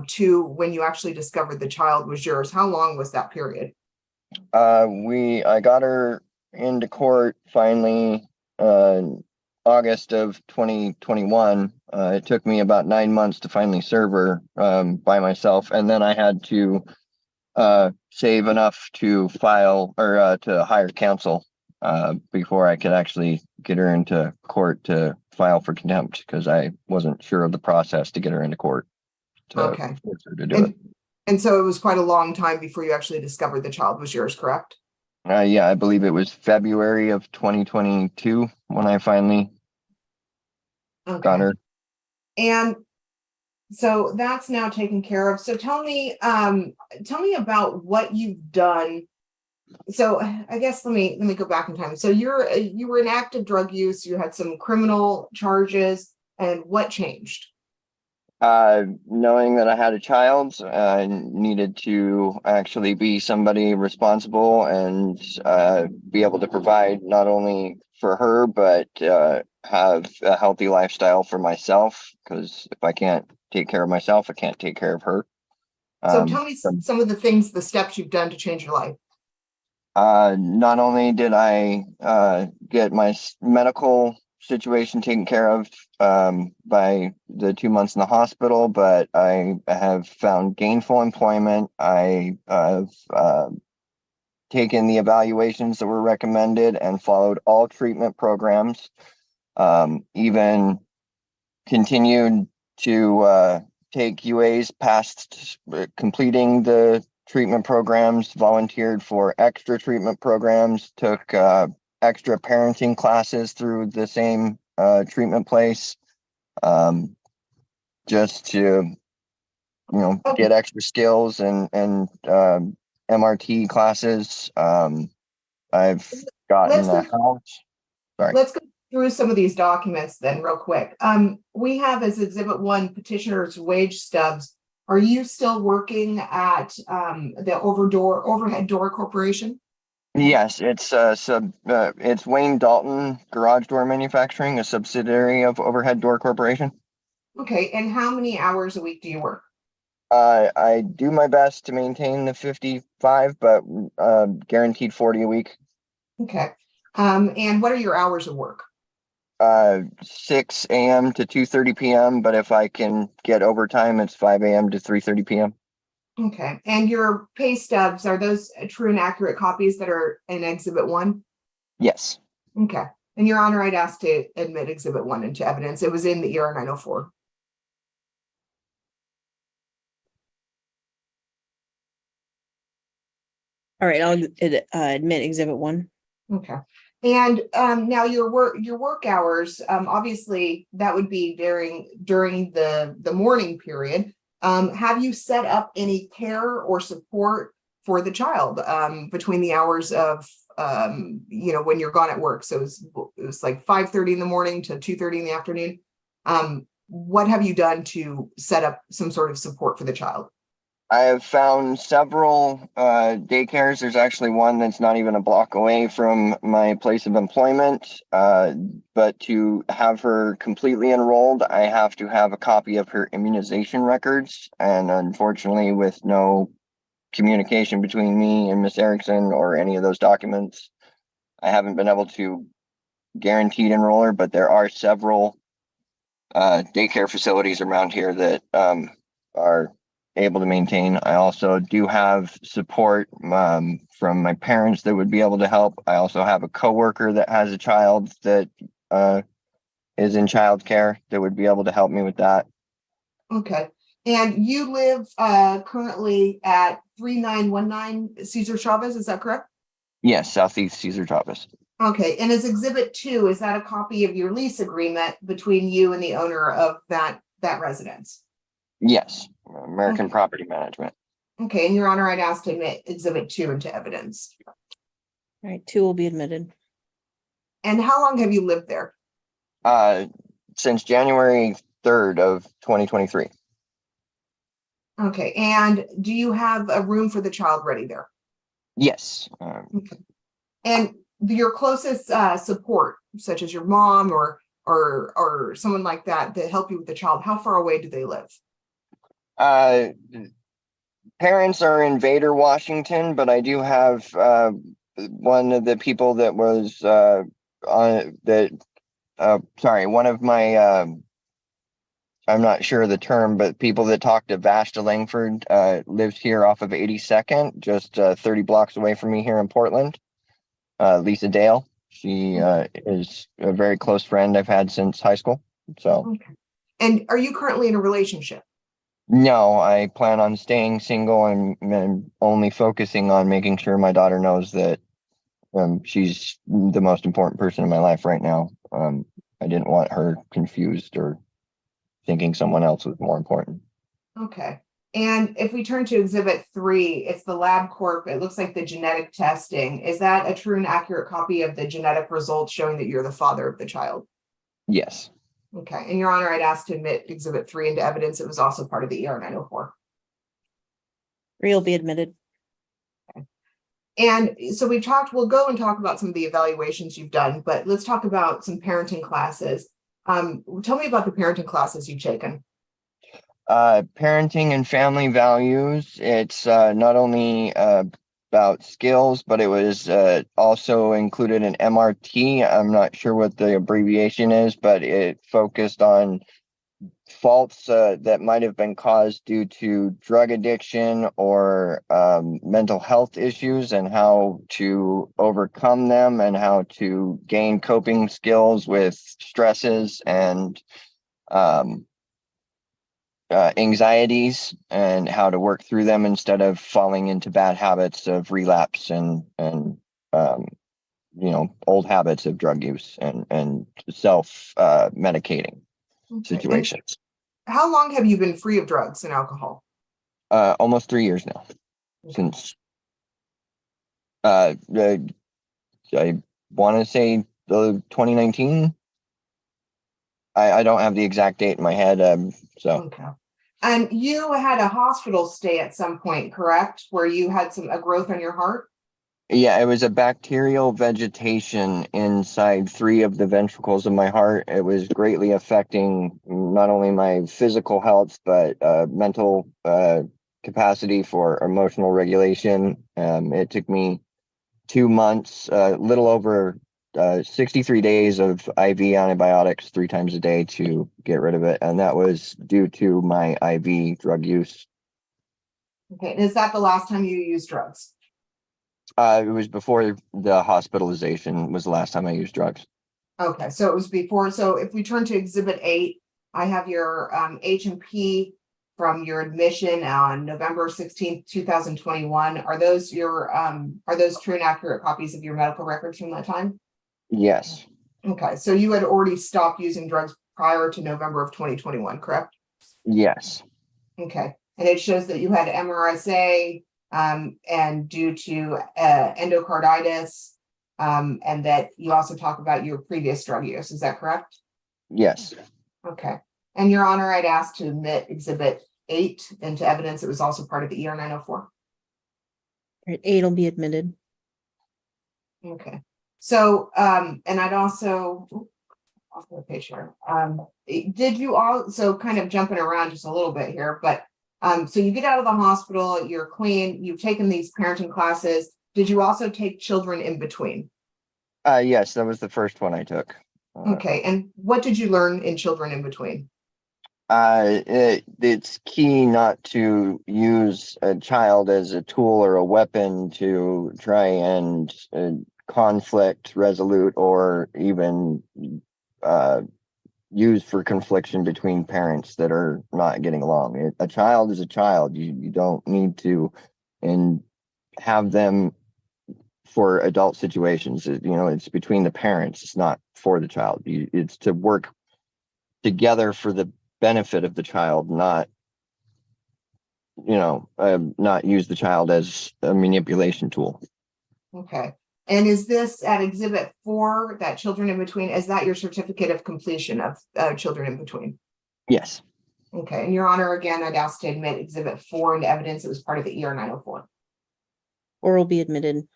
to when you actually discovered the child was yours? How long was that period? I got her into court finally August of 2021. It took me about 9 months to finally serve her by myself, and then I had to save enough to file or to hire counsel before I could actually get her into court to file for contempt, because I wasn't sure of the process to get her into court to force her to do it. And so it was quite a long time before you actually discovered the child was yours, correct? Yeah, I believe it was February of 2022 when I finally got her. And so that's now taken care of. So tell me about what you've done. So I guess let me go back in time. So you were in active drug use, you had some criminal charges, and what changed? Knowing that I had a child, I needed to actually be somebody responsible and be able to provide not only for her, but have a healthy lifestyle for myself. Because if I can't take care of myself, I can't take care of her. So tell me some of the steps you've done to change your life. Not only did I get my medical situation taken care of by the 2 months in the hospital, but I have found gainful employment. I have taken the evaluations that were recommended and followed all treatment programs, even continued to take UAs past completing the treatment programs, volunteered for extra treatment programs, took extra parenting classes through the same treatment place, just to, get extra skills and MRT classes. I've gotten a house. Sorry. Let's go through some of these documents then real quick. We have as Exhibit 1 petitioner's wage stubs. Are you still working at the Overhead Door Corporation? Yes, it's Wayne Dalton Garage Door Manufacturing, a subsidiary of Overhead Door Corporation. Okay, and how many hours a week do you work? I do my best to maintain the 55, but guaranteed 40 a week. Okay. And what are your hours of work? 6 a.m. to 2:30 p.m. But if I can get overtime, it's 5 a.m. to 3:30 p.m. Okay. And your pay stubs, are those true and accurate copies that are in Exhibit 1? Yes. Okay. And Your Honor, I'd ask to admit Exhibit 1 into evidence. It was in the ER 904. All right, I'll admit Exhibit 1. Okay. And now your work hours, obviously that would be during the morning period. Have you set up any care or support for the child between the hours of when you're gone at work? So it was like 5:30 in the morning to 2:30 in the afternoon. What have you done to set up some sort of support for the child? I have found several daycares. There's actually one that's not even a block away from my place of employment. But to have her completely enrolled, I have to have a copy of her immunization records. And unfortunately, with no communication between me and Miss Erickson or any of those documents, I haven't been able to guaranteed enroll her. But there are several daycare facilities around here that are able to maintain. I also do have support from my parents that would be able to help. I also have a coworker that has a child that is in childcare that would be able to help me with that. Okay. And you live currently at 3919 Cesar Chavez, is that correct? Yes, Southeast Cesar Chavez. Okay. And as Exhibit 2, is that a copy of your lease agreement between you and the owner of that residence? Yes, American Property Management. Okay, and Your Honor, I'd ask to admit Exhibit 2 into evidence. All right, 2 will be admitted. And how long have you lived there? Since January 3rd of 2023. Okay, and do you have a room for the child ready there? Yes. Okay. And your closest support, such as your mom or someone like that help you with the child, how far away do they live? Parents are in Vader, Washington, but I do have one of the people that was one of my I'm not sure of the term, but people that talk to Vashta Langford lives here off of 82nd, just 30 blocks away from me here in Portland. Lisa Dale. She is a very close friend I've had since high school. So. Okay. And are you currently in a relationship? No, I plan on staying single and only focusing on making sure my daughter knows that she's the most important person in my life right now. I didn't want her confused or thinking someone else was more important. Okay. And if we turn to Exhibit 3, it's the LabCorp. It looks like the genetic testing. Is that a true and accurate copy of the genetic results showing that you're the father of the child? Yes. Okay. And Your Honor, I'd ask to admit Exhibit 3 into evidence. It was also part of the ER 904. 3 will be admitted. Okay. And so we'll go and talk about some of the evaluations you've done, but let's talk about some parenting classes. Tell me about the parenting classes you've taken. Parenting and family values. It's not only about skills, but it was also included an MRT. I'm not sure what the abbreviation is, but it focused on faults that might have been caused due to drug addiction or mental health issues, and how to overcome them, and how to gain coping skills with stresses and anxieties, and how to work through them instead of falling into bad habits of relapse and old habits of drug use and self medicating situations. And how long have you been free of drugs and alcohol? Almost 3 years now, since I want to say the 2019. I don't have the exact date in my head. Okay. And you had a hospital stay at some point, correct? Where you had a growth on your heart? Yeah, it was a bacterial vegetation inside 3 of the ventricles of my heart. It was greatly affecting not only my physical health, but mental capacity for emotional regulation. It took me 2 months, a little over 63 days of IV antibiotics 3 times a day to get rid of it. And that was due to my IV drug use. Okay. And is that the last time you used drugs? It was before the hospitalization was the last time I used drugs. Okay. So it was before. So if we turn to Exhibit 8, I have your H&P from your admission on November 16th, 2021. Are those true and accurate copies of your medical records from that time? Yes. Okay, so you had already stopped using drugs prior to November of 2021, correct? Yes. Okay, and it shows that you had MRSA and due to endocarditis, and that you also talk about your previous drug use. Is that correct? Yes. Okay, and Your Honor, I'd ask to admit Exhibit 8 into evidence. It was also part of the ER 904. Right, 8 will be admitted. Okay. So, and I'd also, off the page here. Did you all, so kind of jumping around just a little bit here, but so you get out of the hospital, you're clean, you've taken these parenting classes. Did you also take children in between? Yes, that was the first one I took. Okay, and what did you learn in children in between? It's key not to use a child as a tool or a weapon to try and conflict resolute, or even used for confliction between parents that are not getting along. A child is a child. You don't need to have them for adult situations. It's between the parents. It's not for the child. It's to work together for the benefit of the child, not use the child as a manipulation tool. Okay. And is this at Exhibit 4, that children in between, is that your certificate of completion of children in between? Yes. Okay. And Your Honor, again, I'd ask to admit Exhibit 4 into evidence. It was part of the ER 904. Or will be admitted.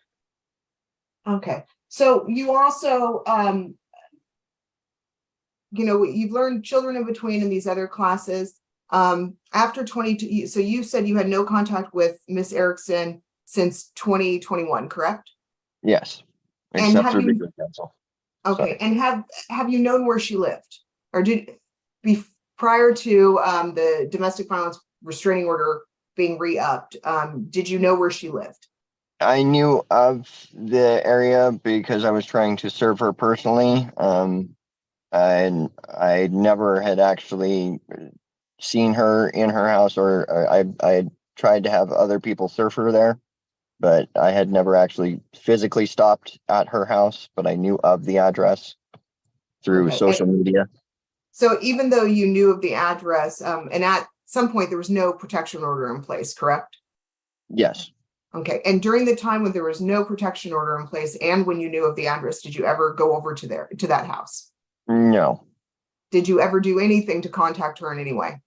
Okay. So you also, you've learned children in between in these other classes. After 22, so you said you had no contact with Miss Erickson since 2021, correct? Yes. And Except for legal counsel. Okay. Sorry. And have you known where she lived, or prior to the domestic violence restraining order being re-upped, did you know where she lived? I knew of the area because I was trying to serve her personally. And I never had actually seen her in her house, or I tried to have other people serve her there, but I had never actually physically stopped at her house, but I knew of the address through social media. So even though you knew of the address, and at some point there was no protection order in place, correct? Yes. Okay. And during the time when there was no protection order in place and when you knew of the address, did you ever go over to that house? No. Did you ever do anything to contact her in any way?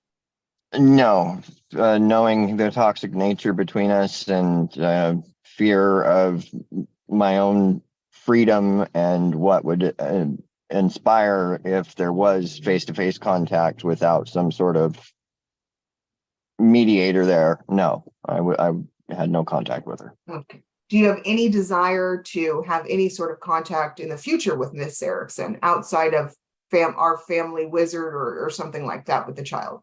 No. Knowing the toxic nature between us and fear of my own freedom and what would inspire if there was face-to-face contact without some sort of mediator there, no, I had no contact with her. Okay. Do you have any desire to have any sort of contact in the future with Miss Erickson outside of our family wizard or something like that with the child?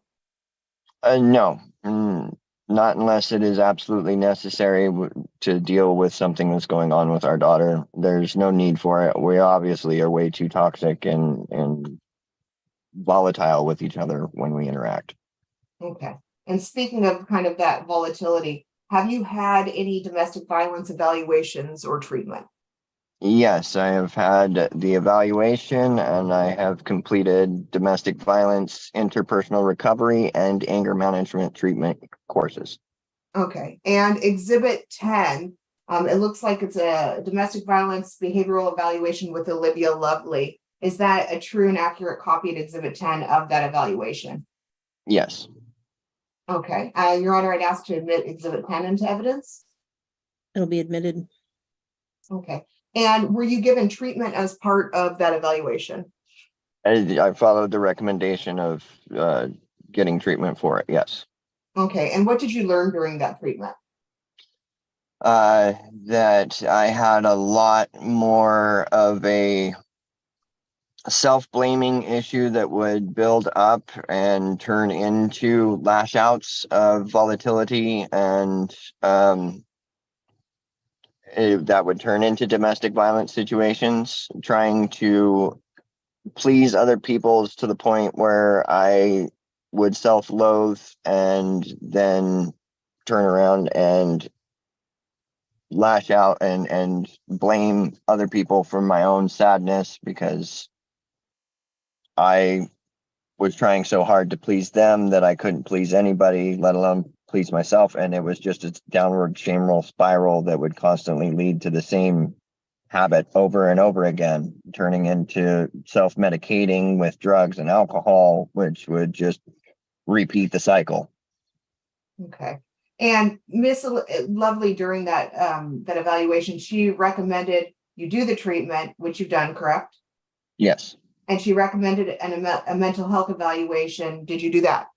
No, not unless it is absolutely necessary to deal with something that's going on with our daughter. There's no need for it. We obviously are way too toxic and volatile with each other when we interact. Okay. And speaking of kind of that volatility, have you had any domestic violence evaluations or treatment? Yes, I have had the evaluation and I have completed domestic violence, interpersonal recovery, and anger management treatment courses. Okay. And Exhibit 10, it looks like it's a domestic violence behavioral evaluation with Olivia Lovely. Is that a true and accurate copy of Exhibit 10 of that evaluation? Yes. Okay. Your Honor, I'd ask to admit Exhibit 10 into evidence. It'll be admitted. Okay. And were you given treatment as part of that evaluation? I followed the recommendation of getting treatment for it. Yes. Okay. And what did you learn during that treatment? That I had a lot more of a self-blaming issue that would build up and turn into lash outs of volatility, and that would turn into domestic violence situations, trying to please other people to the point where I would self-loathe and then turn around and lash out and blame other people for my own sadness because I was trying so hard to please them that I couldn't please anybody, let alone please myself. And it was just a downward shame spiral that would constantly lead to the same habit over and over again, turning into self-medicating with drugs and alcohol, which would just repeat the cycle. Okay. And Miss Lovely, during that that evaluation, she recommended you do the treatment, which you've done, correct? Yes. And she recommended a mental health evaluation. Did you do that?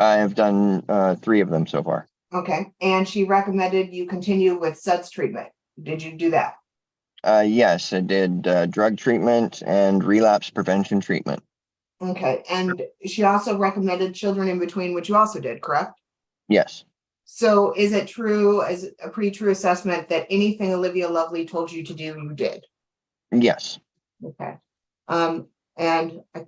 I have done 3 of them so far. Okay. And she recommended you continue with SUDS treatment. Did you do that? Yes, I did drug treatment and relapse prevention treatment. Okay. And she also recommended children in between, which you also did, correct? Yes. So is it true, as a pretty true assessment, that anything Olivia Lovely told you to do, you did? Yes. Okay. And I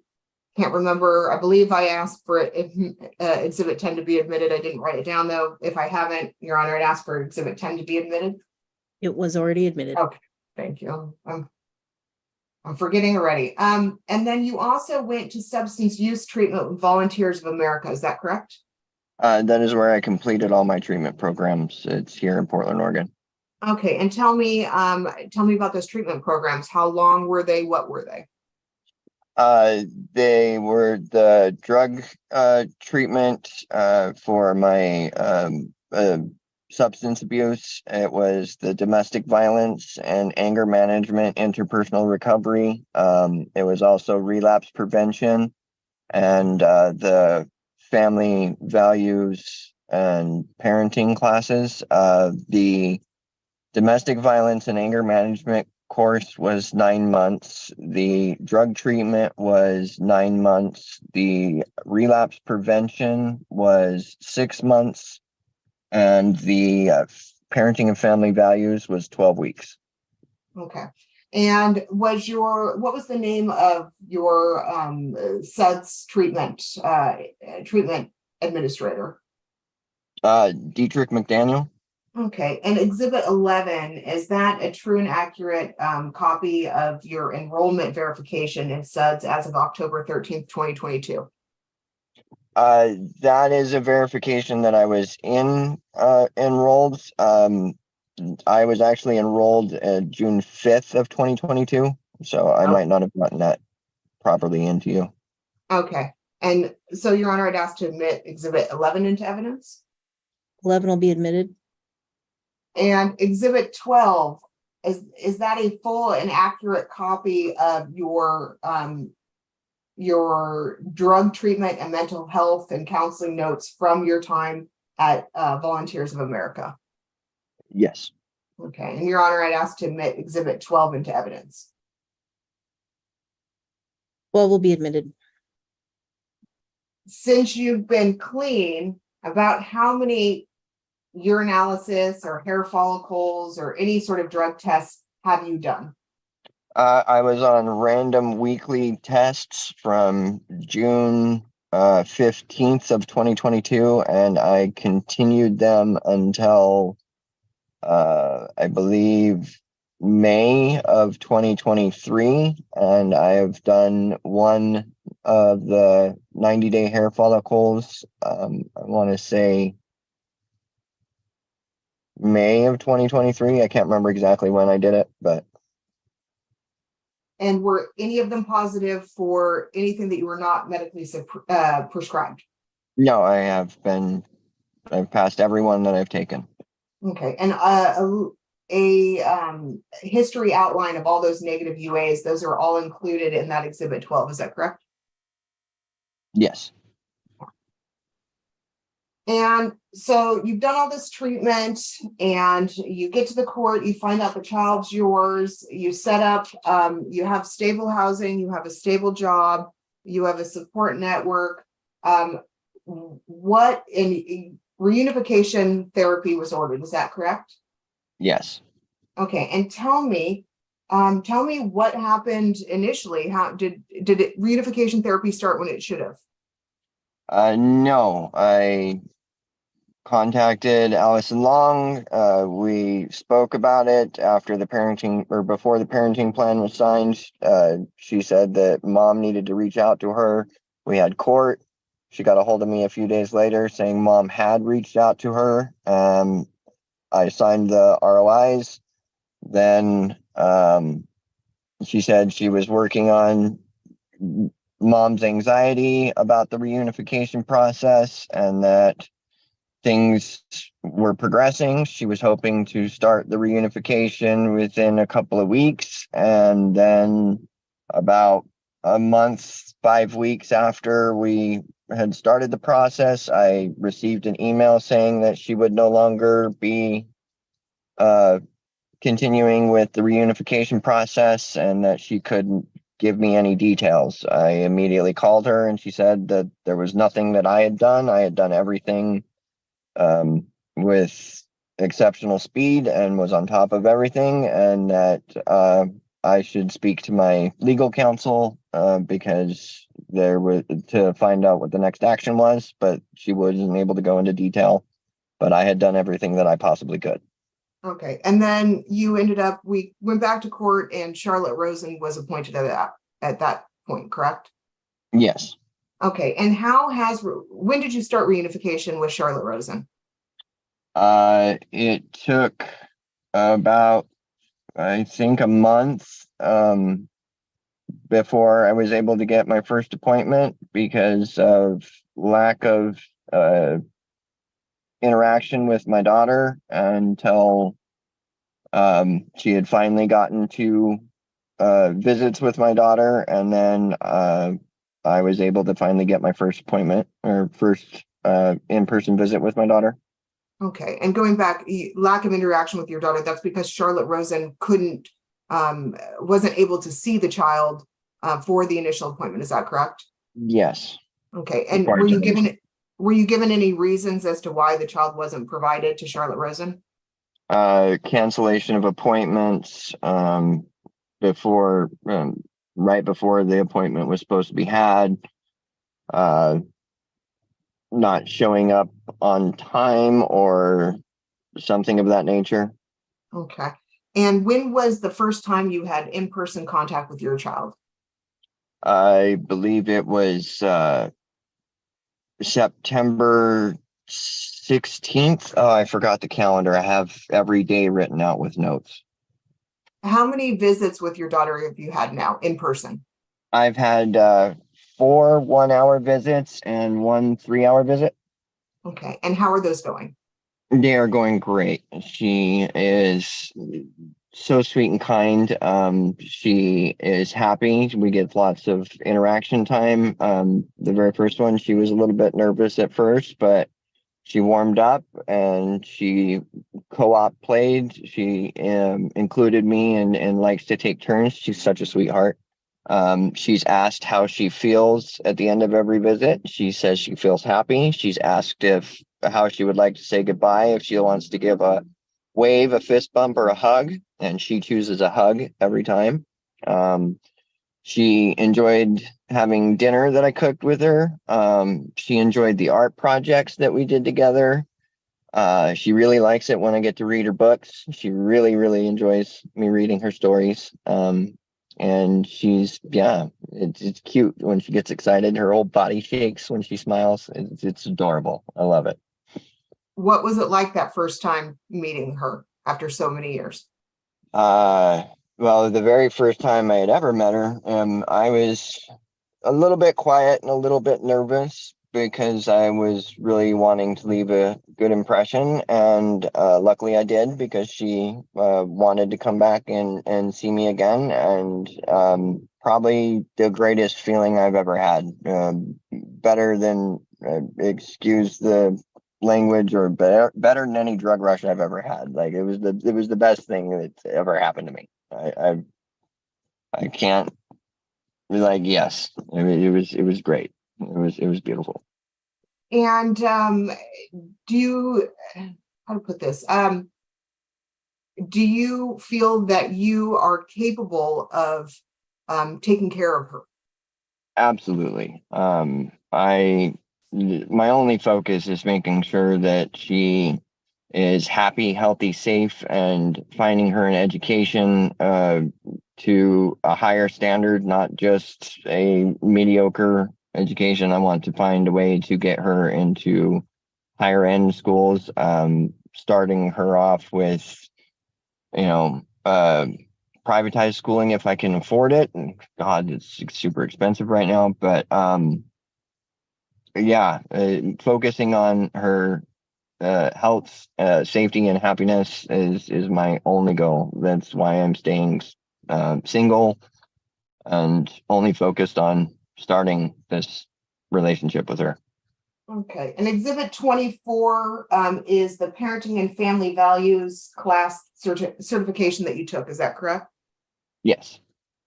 can't remember, I believe I asked for Exhibit 10 to be admitted. I didn't write it down though. If I haven't, Your Honor, I'd ask for Exhibit 10 to be admitted. It was already admitted. Okay, thank you. I'm forgetting already. And then you also went to substance use treatment with Volunteers of America. Is that correct? That is where I completed all my treatment programs. It's here in Portland, Oregon. Okay, and tell me about those treatment programs. How long were they? What were they? They were the drug treatment for my substance abuse. It was the domestic violence and anger management, interpersonal recovery. It was also relapse prevention and the family values and parenting classes. The domestic violence and anger management course was 9 months. The drug treatment was 9 months. The relapse prevention was 6 months. And the parenting and family values was 12 weeks. Okay. And what was the name of your SUDS treatment administrator? Dietrich McDaniel. Okay. And Exhibit 11, is that a true and accurate copy of your enrollment verification in SUDS as of October 13th, 2022? That is a verification that I was enrolled. I was actually enrolled June 5th of 2022. So I might not have gotten that properly into you. Okay. And so, Your Honor, I'd ask to admit Exhibit 11 into evidence. 11 will be admitted. And Exhibit 12, is that a full and accurate copy of your drug treatment and mental health and counseling notes from your time at Volunteers of America? Yes. Okay, and Your Honor, I'd ask to admit Exhibit 12 into evidence. Well, will be admitted. Since you've been clean, about how many urinalysis or hair follicles or any sort of drug tests have you done? I was on random weekly tests from June 15th of 2022, and I continued them until I believe May of 2023, and I have done one of the 90-day hair follicles. I want to say May of 2023. I can't remember exactly when I did it, but And were any of them positive for anything that you were not medically prescribed? no, I've passed every one that I've taken. Okay, and a history outline of all those negative UAs, those are all included in that Exhibit 12, is that correct? Yes. And so you've done all this treatment and you get to the court, you find out the child's yours, you set up, you have stable housing, you have a stable job, you have a support network. What in reunification therapy was ordered, is that correct? Yes. Okay, and tell me what happened initially. How did reunification therapy start when it should have? No, I contacted Allison Long. We spoke about it after the parenting or before the parenting plan was signed. She said that mom needed to reach out to her. We had court. She got a hold of me a few days later saying mom had reached out to her. I signed the ROIs. Then she said she was working on mom's anxiety about the reunification process and that things were progressing. She was hoping to start the reunification within a couple of weeks. And then about a month, 5 weeks after we had started the process, I received an email saying that she would no longer be continuing with the reunification process and that she couldn't give me any details. I immediately called her and she said that there was nothing that I had done. I had done everything with exceptional speed and was on top of everything, and that I should speak to my legal counsel because there was to find out what the next action was, but she wasn't able to go into detail. But I had done everything that I possibly could. Okay, and then we went back to court and Charlotte Rosen was appointed at that point, correct? Yes. Okay, and when did you start reunification with Charlotte Rosen? It took about, I think, a month before I was able to get my first appointment because of lack of interaction with my daughter until she had finally gotten to visits with my daughter, and then I was able to finally get my first appointment or first in-person visit with my daughter. Okay, and going back, lack of interaction with your daughter, that's because Charlotte Rosen wasn't able to see the child for the initial appointment, is that correct? Yes. Okay, and were you given any reasons as to why the child wasn't provided to Charlotte Rosen? Cancellation of appointments before right before the appointment was supposed to be had, not showing up on time or something of that nature. Okay, and when was the first time you had in-person contact with your child? I believe it was September 16th. Oh, I forgot the calendar. I have every day written out with notes. How many visits with your daughter have you had now in person? I've had 4 1-hour visits and 1 3-hour visit. Okay, and how are those going? They are going great. She is so sweet and kind. She is happy. We get lots of interaction time. The very first one, she was a little bit nervous at first, but she warmed up and she co-op played. She included me and likes to take turns. She's such a sweetheart. She's asked how she feels at the end of every visit. She says she feels happy. She's asked how she would like to say goodbye, if she wants to give a wave, a fist bump, or a hug, and she chooses a hug every time. She enjoyed having dinner that I cooked with her. She enjoyed the art projects that we did together. She really likes it when I get to read her books. She really, really enjoys me reading her stories. And it's cute when she gets excited. Her whole body shakes when she smiles. It's adorable. I love it. What was it like that first time meeting her after so many years? Well, the very first time I had ever met her, I was a little bit quiet and a little bit nervous because I was really wanting to leave a good impression. And luckily I did, because she wanted to come back and see me again. And probably the greatest feeling I've ever had. Better than, excuse the language, or better than any drug rush I've ever had. Like, it was the best thing that's ever happened to me. I can't be like, yes, it was great. It was beautiful. And do you, how to put this? Do you feel that you are capable of taking care of her? Absolutely. My only focus is making sure that she is happy, healthy, safe, and finding her an education to a higher standard, not just a mediocre education. I want to find a way to get her into higher end schools, starting her off with, privatized schooling if I can afford it. And God, it's super expensive right now. But focusing on her health, safety, and happiness is my only goal. That's why I'm staying single and only focused on starting this relationship with her. Okay. And Exhibit 24 is the Parenting and Family Values class certification that you took. Is that correct? Yes.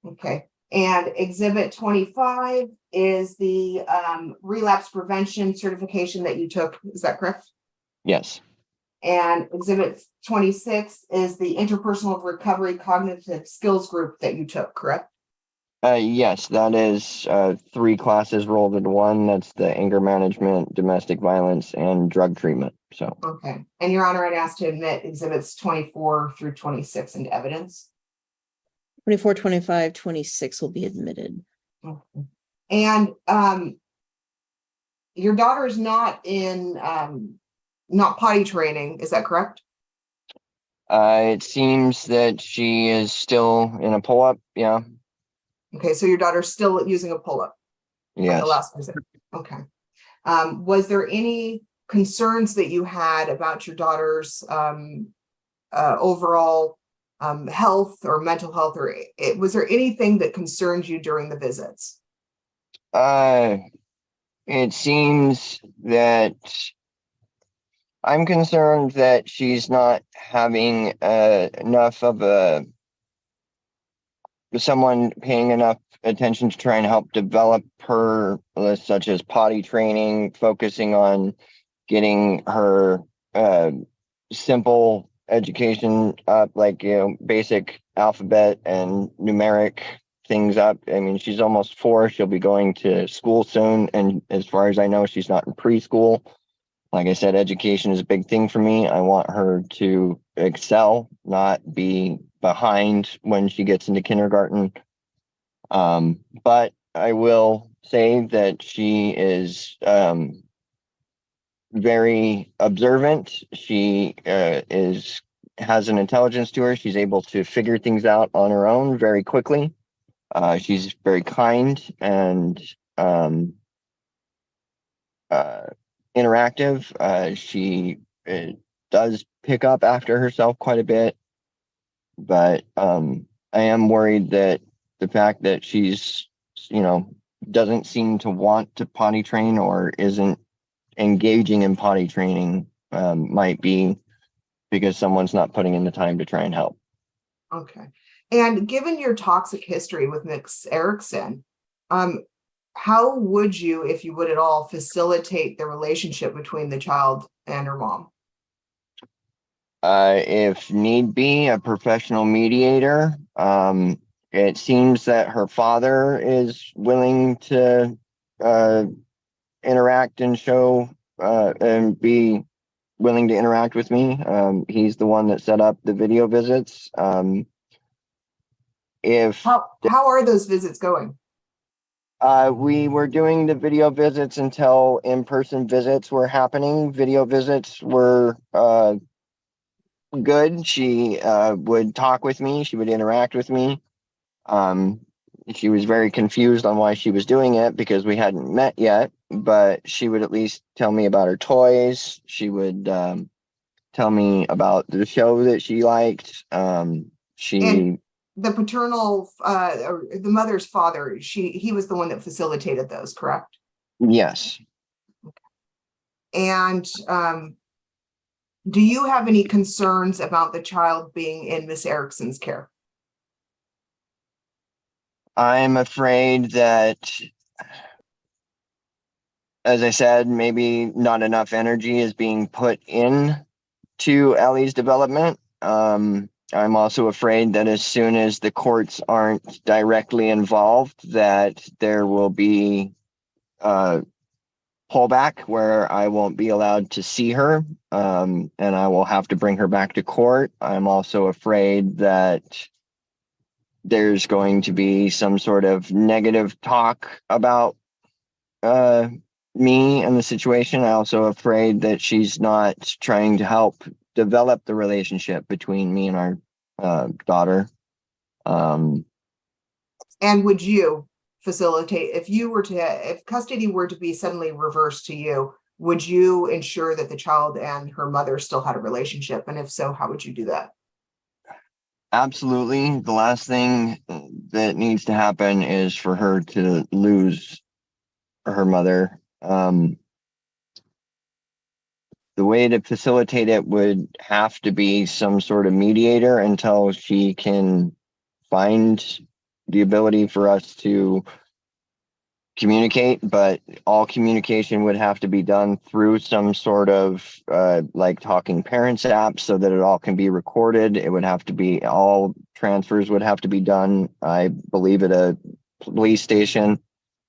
Okay. And Exhibit 25 is the relapse prevention certification that you took. Is that correct? Yes. And Exhibit 26 is the interpersonal recovery cognitive skills group that you took, correct? Yes, that is 3 classes rolled into one. That's the anger management, domestic violence, and drug treatment. So. Okay. And Your Honor, I'd ask to admit Exhibits 24 through 26 into evidence. 24, 25, 26 will be admitted. Okay. And your daughter is not in not potty training, is that correct? It seems that she is still in a pull-up. Yeah. Okay, so your daughter's still using a pull-up. Yes. The last visit. Okay. Was there any concerns that you had about your daughter's overall health or mental health, or was there anything that concerned you during the visits? It seems that I'm concerned that she's not having enough of someone paying enough attention to try and help develop her, such as potty training, focusing on getting her simple education up, like, basic alphabet and numeric things up. I mean, she's almost 4. She'll be going to school soon. And as far as I know, she's not in preschool. Like I said, education is a big thing for me. I want her to excel, not be behind when she gets into kindergarten. But I will say that she is very observant. She has an intelligence to her. She's able to figure things out on her own very quickly. She's very kind and interactive. She does pick up after herself quite a bit, but I am worried that the fact that she's, doesn't seem to want to potty train or isn't engaging in potty training might be because someone's not putting in the time to try and help. Okay. And given your toxic history with Ms. Erickson, how would you, if you would at all, facilitate the relationship between the child and her mom? If need be, a professional mediator. It seems that her father is willing to interact and show and be willing to interact with me. He's the one that set up the video visits. How are those visits going? We were doing the video visits until in-person visits were happening. Video visits were good. She would talk with me. She would interact with me. She was very confused on why she was doing it because we hadn't met yet, but she would at least tell me about her toys. She would tell me about the show that she liked. And the paternal, or the mother's father, he was the one that facilitated those, correct? Yes. And do you have any concerns about the child being in Miss Erickson's care? I'm afraid that, as I said, maybe not enough energy is being put in to Ellie's development. I'm also afraid that as soon as the courts aren't directly involved, that there will be pullback where I won't be allowed to see her, and I will have to bring her back to court. I'm also afraid that there's going to be some sort of negative talk about me and the situation. I'm also afraid that she's not trying to help develop the relationship between me and our daughter. And would you facilitate, if custody were to be suddenly reversed to you, would you ensure that the child and her mother still had a relationship? And if so, how would you do that? Absolutely. The last thing that needs to happen is for her to lose her mother. The way to facilitate it would have to be some sort of mediator until she can find the ability for us to communicate, but all communication would have to be done through some sort of like Talking Parents app so that it all can be recorded. It would have to be, all transfers would have to be done, I believe, at a police station,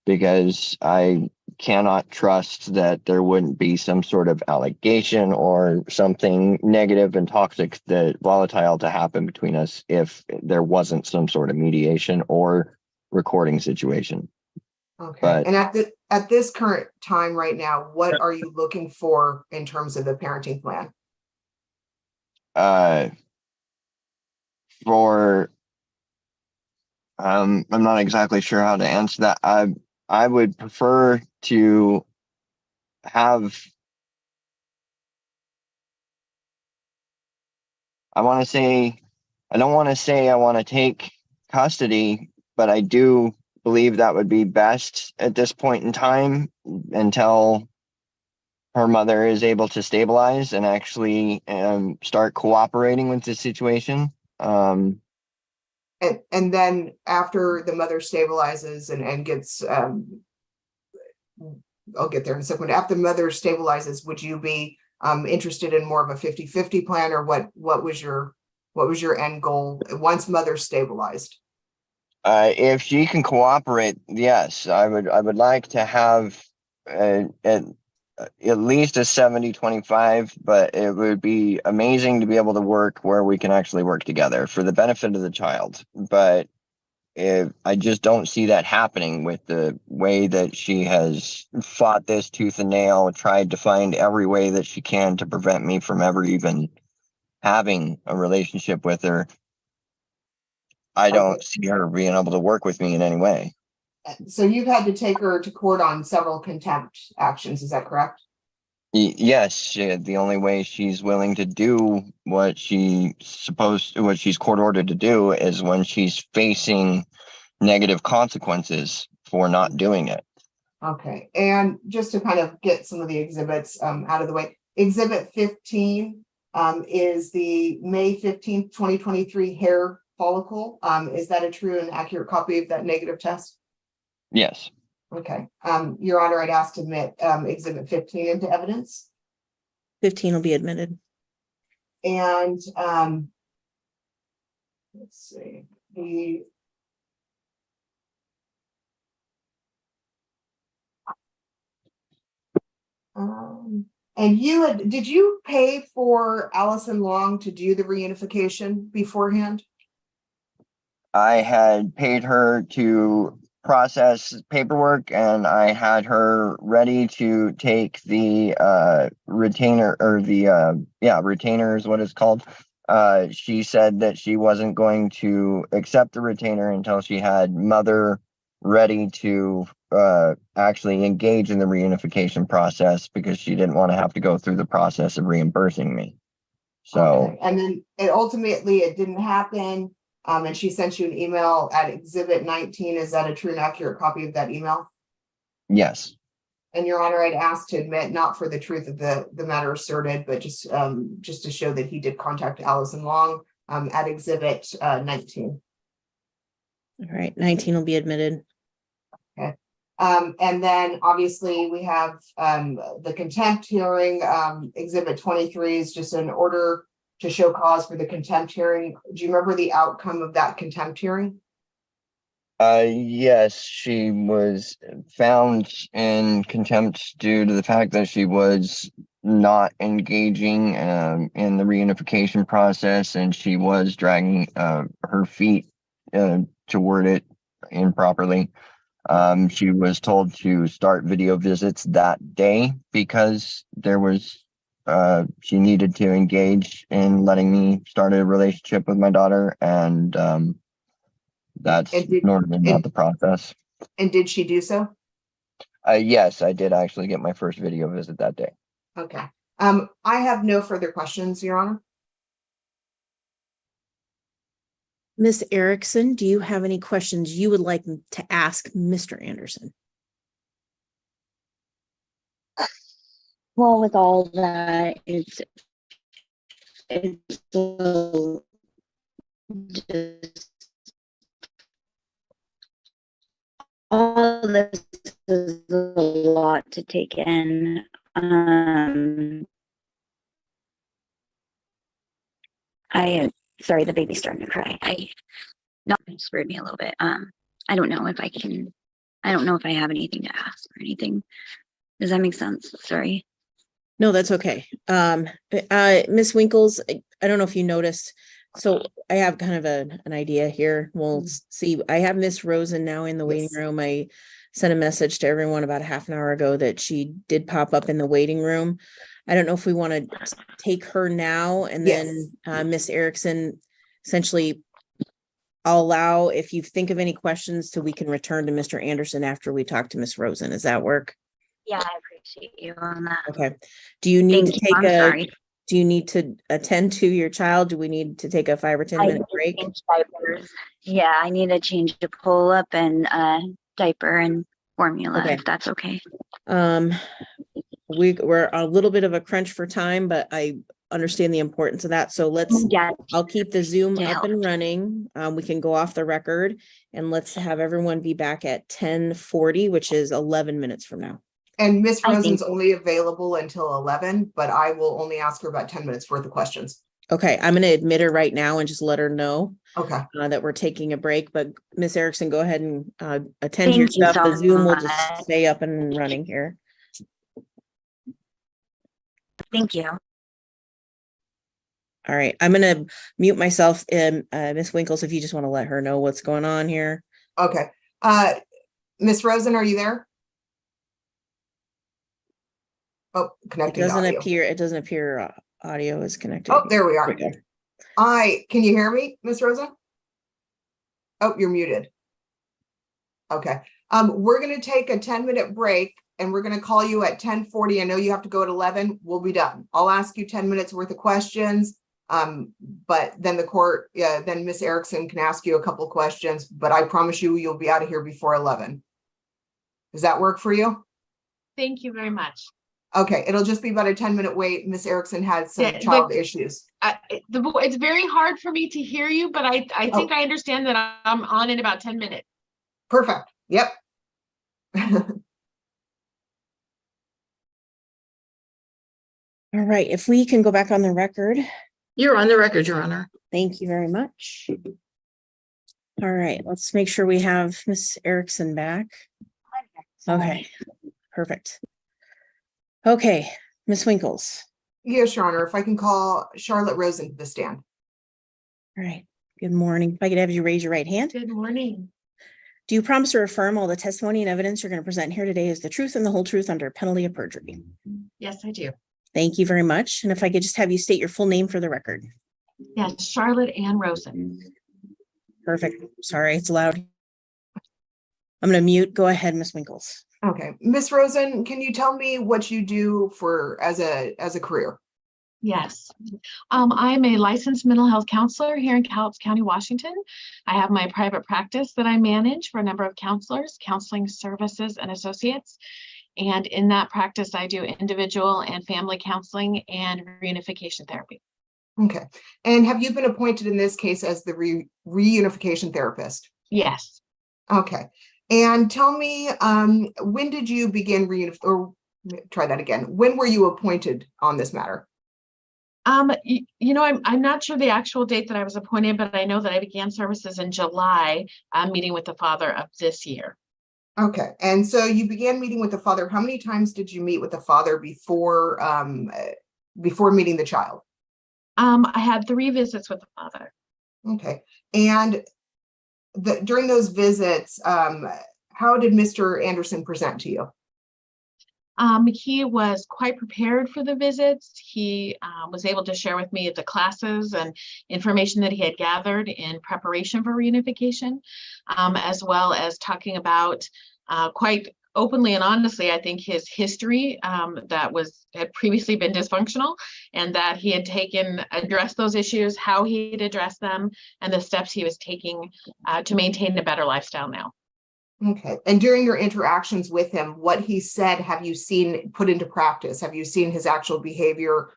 because I cannot trust that there wouldn't be some sort of allegation or something negative and toxic, that volatile, to happen between us if there wasn't some sort of mediation or recording situation. Okay. But, and at this current time right now, what are you looking for in terms of the parenting plan? I'm not exactly sure how to answer that. I would prefer to have, I don't want to say I want to take custody, but I do believe that would be best at this point in time until her mother is able to stabilize and actually start cooperating with the situation. And then after the mother stabilizes and gets, I'll get there in a second. After the mother stabilizes, would you be interested in more of a 50-50 plan, or what was your end goal once mother stabilized? If she can cooperate, yes, I would like to have at least a 70-25, but it would be amazing to be able to work where we can actually work together for the benefit of the child. But I just don't see that happening with the way that she has fought this tooth and nail, tried to find every way that she can to prevent me from ever even having a relationship with her. I don't see her being able to work with me in any way. So you've had to take her to court on several contempt actions, is that correct? Yes, the only way she's willing to do what she's court ordered to do is when she's facing negative consequences for not doing it. Okay, and just to kind of get some of the exhibits out of the way, Exhibit 15 is the May 15th, 2023 hair follicle. Is that a true and accurate copy of that negative test? Yes. Okay, Your Honor, I'd ask to admit Exhibit 15 into evidence. 15 will be admitted. And let's see, the and did you pay for Allison Long to do the reunification beforehand? I had paid her to process paperwork, and I had her ready to take the retainer, or the retainer is what it's called. She said that she wasn't going to accept the retainer until she had mother ready to actually engage in the reunification process, because she didn't want to have to go through the process of reimbursing me. So Okay. And then it didn't happen. And she sent you an email at Exhibit 19. Is that a true and accurate copy of that email? yes. And Your Honor, I'd ask to admit, not for the truth of the matter asserted, but just to show that he did contact Allison Long at Exhibit 19. All right, 19 will be admitted. And then obviously we have the contempt hearing. Exhibit 23 is just an order to show cause for the contempt hearing. Do you remember the outcome of that contempt hearing? Yes, she was found in contempt due to the fact that she was not engaging in the reunification process, and she was dragging her feet toward it improperly. She was told to start video visits that day because there was she needed to engage in letting me start a relationship with my daughter, and that's normally not the process. And did she do so? Yes, I did actually get my first video visit that day. Okay. I have no further questions, Your Honor. Ms. Erickson, do you have any questions you would like to ask Mr. Anderson? Well, with all that, it's just all this is a lot to take in. Sorry, the baby's starting to cry. It scared me a little bit. I don't know if I have anything to ask or anything. Does that make sense? Sorry. No, that's okay. Ms. Winkles, I don't know if you noticed. So I have kind of an idea here. We'll see. I have Miss Rosen now in the waiting room. I sent a message to everyone about a half an hour ago that she did pop up in the waiting room. I don't know if we want to take her now, and then Miss Erickson, essentially, I'll allow, if you think of any questions, we can return to Mr. Anderson after we talk to Miss Rosen. Does that work? Yeah, I appreciate you on that. Okay. Do you need Thank you. Do you need to attend to your child? Do we need to take a 5 or 10 minute break? Yeah, I need to change the pull up and diaper and formula, Okay. if that's okay. We're a little bit of a crunch for time, but I understand the importance of that. So I'll keep the Zoom up and running. We can go off the record, and let's have everyone be back at 10:40, which is 11 minutes from now. And Miss Rosen's only available until 11, but I will only ask her about 10 minutes worth of questions. Okay, I'm going to admit her right now and just let her know that we're taking a break. But Miss Erickson, go ahead and attend to your stuff. The Zoom will just stay up and running here. Thank you. All right, I'm going to mute myself, and Miss Winkles, if you just want to let her know what's going on here. Okay. Miss Rosen, are you there? Oh, connecting. It doesn't appear audio is connected. Oh, there we are. Can you hear me, Miss Rosen? Oh, you're muted. Okay. We're going to take a 10-minute break, and we're going to call you at 10:40. I know you have to go at 11. We'll be done. I'll ask you 10 minutes worth of questions. But then the court, then Miss Erickson can ask you a couple questions, but I promise you'll be out of here before 11. Does that work for you? Thank you very much. Okay, it'll just be about a 10-minute wait. Miss Erickson had some Yeah, child issues. It's very hard for me to hear you, but I think I understand that I'm on in about 10 minutes. Perfect. Yep. All right, if we can go back on the record. You're on the record, Your Honor. Thank you very much. All right, let's make sure we have Miss Erickson back. Okay, perfect. Okay, Miss Winkles. Yes, Your Honor. If I can call Charlotte Rosen to the stand. All right, good morning. If I could have you raise your right hand. Good morning. Do you promise to affirm all the testimony and evidence you're going to present here today is the truth and the whole truth under penalty of perjury? Yes, I do. Thank you very much. And if I could just have you state your full name for the record. Yes, Charlotte Ann Rosen. Perfect. Sorry, it's loud. I'm going to mute. Go ahead, Miss Winkles. Okay, Miss Rosen, can you tell me what you do for as a career? Yes. I'm a licensed mental health counselor here in Cowlitz County, Washington. I have my private practice that I manage for a number of counselors, counseling services and associates. And in that practice, I do individual and family counseling and reunification therapy. Okay, and have you been appointed in this case as the reunification therapist? Yes. Okay, and tell me, when did you begin or try that again? When were you appointed on this matter? You know, I'm not sure the actual date that I was appointed, but I know that I began services in July, meeting with the father of this year. Okay, and so you began meeting with the father. How many times did you meet with the father before meeting the child? I had 3 visits with the father. Okay, and during those visits, how did Mr. Anderson present to you? He was quite prepared for the visits. He was able to share with me the classes and information that he had gathered in preparation for reunification, as well as talking about quite openly and honestly, I think, his history that had previously been dysfunctional, and that he had addressed those issues, how he'd addressed them, and the steps he was taking to maintain a better lifestyle now. Okay, and during your interactions with him, what he said, have you seen put into practice? Have you seen his actual behavior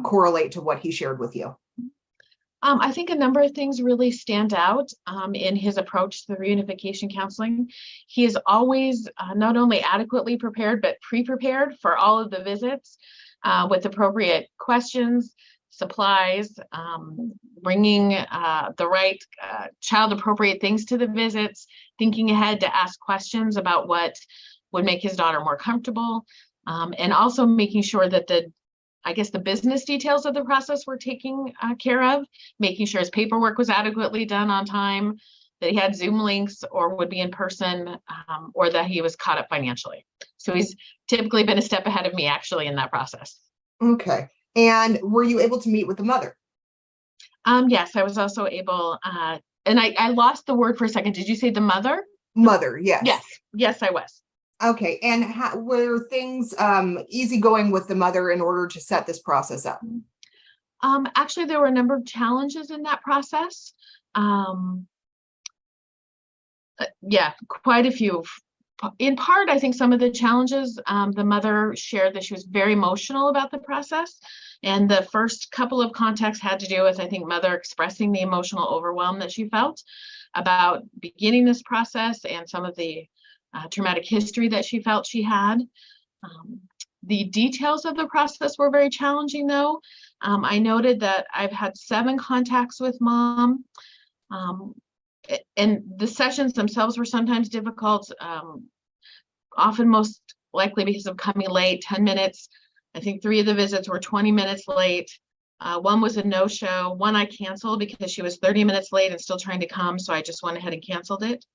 correlate to what he shared with you? I think a number of things really stand out in his approach to the reunification counseling. He is always not only adequately prepared, but pre-prepared for all of the visits with appropriate questions, supplies, bringing the right child-appropriate things to the visits, thinking ahead to ask questions about what would make his daughter more comfortable, and also making sure that the business details of the process were taken care of, making sure his paperwork was adequately done on time, that he had Zoom links or would be in person, or that he was caught up financially. So he's typically been a step ahead of me actually in that process. Okay, and were you able to meet with the mother? Yes, I was also able, and I lost the word for a second. Did you say the mother? Mother, yes. Yes, I was. Okay, and were things easygoing with the mother in order to set this process up? Actually, there were a number of challenges in that process. Yeah, quite a few. In part, I think some of the challenges, the mother shared that she was very emotional about the process. And the first couple of contacts had to do with, I think, mother expressing the emotional overwhelm that she felt about beginning this process and some of the traumatic history that she felt she had. The details of the process were very challenging, though. I noted that I've had 7 contacts with mom. And the sessions themselves were sometimes difficult, often most likely because of coming late, 10 minutes. I think 3 of the visits were 20 minutes late. 1 was a no-show. 1 I canceled because she was 30 minutes late and still trying to come, so I just went ahead and canceled it.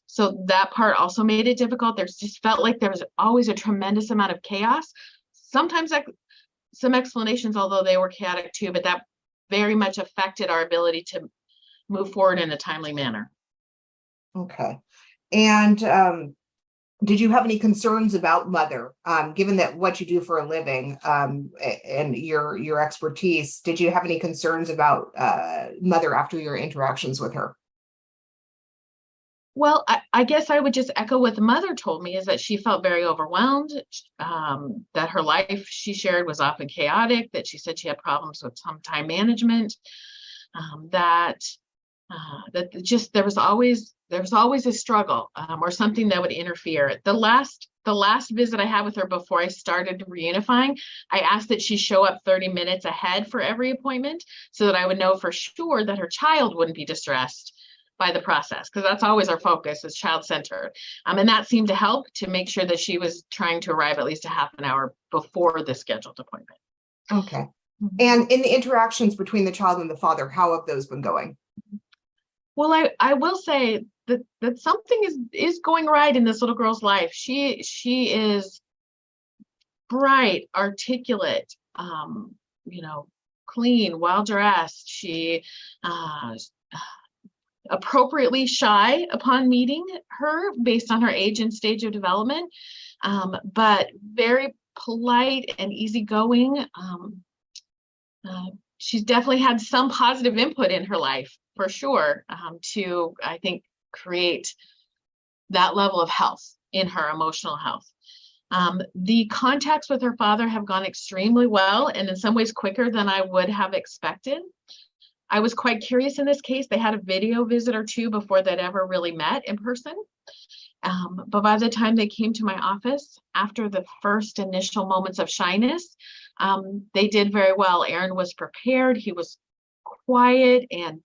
So that part also made it difficult. There's just felt like there was always a tremendous amount of chaos. Sometimes some explanations, although they were chaotic too, but that very much affected our ability to move forward in a timely manner. Okay. And did you have any concerns about mother, given that what you do for a living and your expertise? Did you have any concerns about mother after your interactions with her? Well, I guess I would just echo what the mother told me, is that she felt very overwhelmed, that her life she shared was often chaotic, that she said she had problems with some time management, that just there was always a struggle, or something that would interfere. The last visit I had with her before I started reunifying, I asked that she show up 30 minutes ahead for every appointment so that I would know for sure that her child wouldn't be distressed by the process, because that's always our focus, is child-centered. And that seemed to help to make sure that she was trying to arrive at least a half an hour before the scheduled appointment. Okay. And in the interactions between the child and the father, how have those been going? Well, I will say that something is going right in this little girl's life. She is bright, articulate, clean, well-dressed. She appropriately shy upon meeting her based on her age and stage of development, but very polite and easygoing. She's definitely had some positive input in her life, for sure, to, I think, create that level of health in her emotional health. The contacts with her father have gone extremely well, and in some ways quicker than I would have expected. I was quite curious in this case. They had a video visit or two before they'd ever really met in person. But by the time they came to my office, after the first initial moments of shyness, they did very well. Aaron was prepared. He was quiet and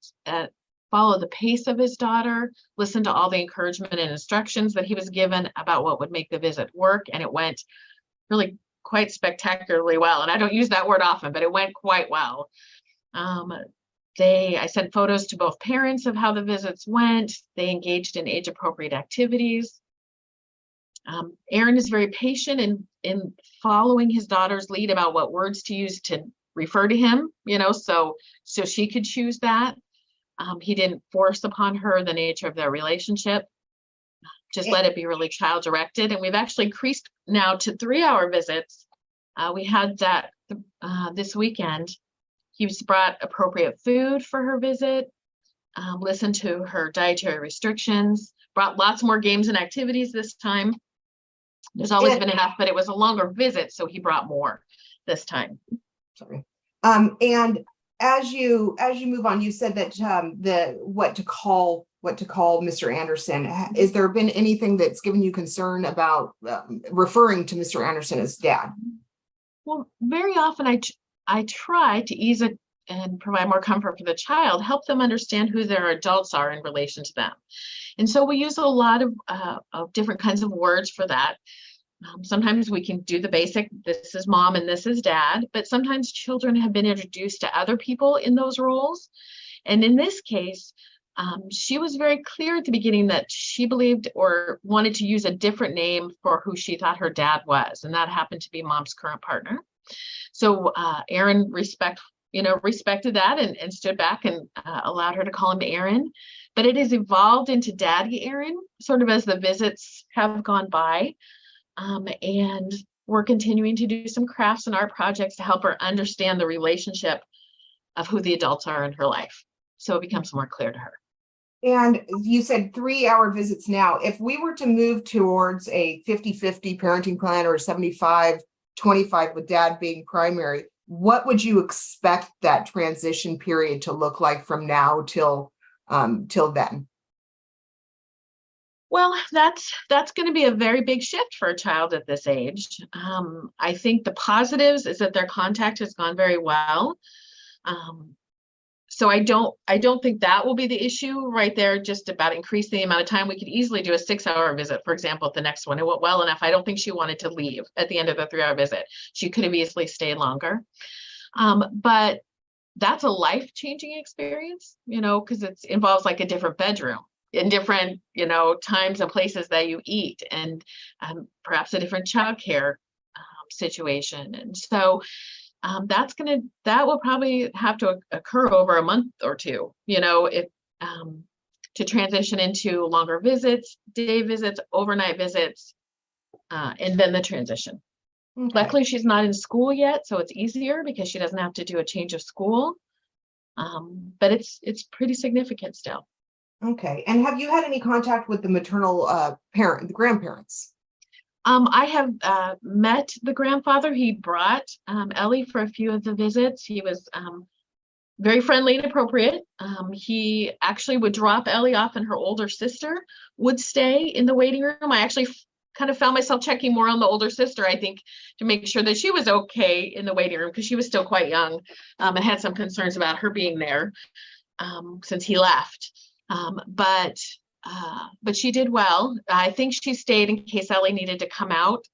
followed the pace of his daughter, listened to all the encouragement and instructions that he was given about what would make the visit work. And it went really quite spectacularly well. And I don't use that word often, but it went quite well. I sent photos to both parents of how the visits went. They engaged in age-appropriate activities. Aaron is very patient in following his daughter's lead about what words to use to refer to him, so she could choose that. He didn't force upon her the nature of their relationship, just let it be really child-directed. And we've actually increased now to 3-hour visits. We had that this weekend. He's brought appropriate food for her visit, listened to her dietary restrictions, brought lots more games and activities this time. There's always been enough, but it was a longer visit, so he brought more this time. Sorry. And as you move on, you said that what to call Mr. Anderson. Has there been anything that's given you concern about referring to Mr. Anderson as dad? Well, very often I try to ease it and provide more comfort for the child, help them understand who their adults are in relation to them. And so we use a lot of different kinds of words for that. Sometimes we can do the basic, this is mom and this is dad, but sometimes children have been introduced to other people in those roles. And in this case, she was very clear at the beginning that she believed or wanted to use a different name for who she thought her dad was. And that happened to be mom's current partner. So Aaron respected that and stood back and allowed her to call him Aaron. But it has evolved into Daddy Aaron, sort of as the visits have gone by. And we're continuing to do some crafts and art projects to help her understand the relationship of who the adults are in her life, so it becomes more clear to her. And you said 3-hour visits now. If we were to move towards a 50-50 parenting plan or 75-25 with dad being primary, what would you expect that transition period to look like from now till then? Well, that's going to be a very big shift for a child at this age. I think the positives is that their contact has gone very well. So I don't think that will be the issue right there, just about increasing the amount of time. We could easily do a 6-hour visit, for example, at the next one. It went well enough. I don't think she wanted to leave at the end of the 3-hour visit. She could have easily stayed longer. But that's a life-changing experience, because it involves like a different bedroom in different, times and places that you eat, and perhaps a different childcare situation. And so that will probably have to occur over a month or two, if to transition into longer visits, day visits, overnight visits, and then the transition. Okay. Luckily, she's not in school yet, so it's easier because she doesn't have to do a change of school. But it's pretty significant still. Okay, and have you had any contact with the maternal the grandparents? I have met the grandfather. He brought Ellie for a few of the visits. He was very friendly and appropriate. He actually would drop Ellie off, and her older sister would stay in the waiting room. I actually kind of found myself checking more on the older sister, I think, to make sure that she was okay in the waiting room, because she was still quite young, and had some concerns about her being there since he left. But she did well. I think she stayed in case Ellie needed to come out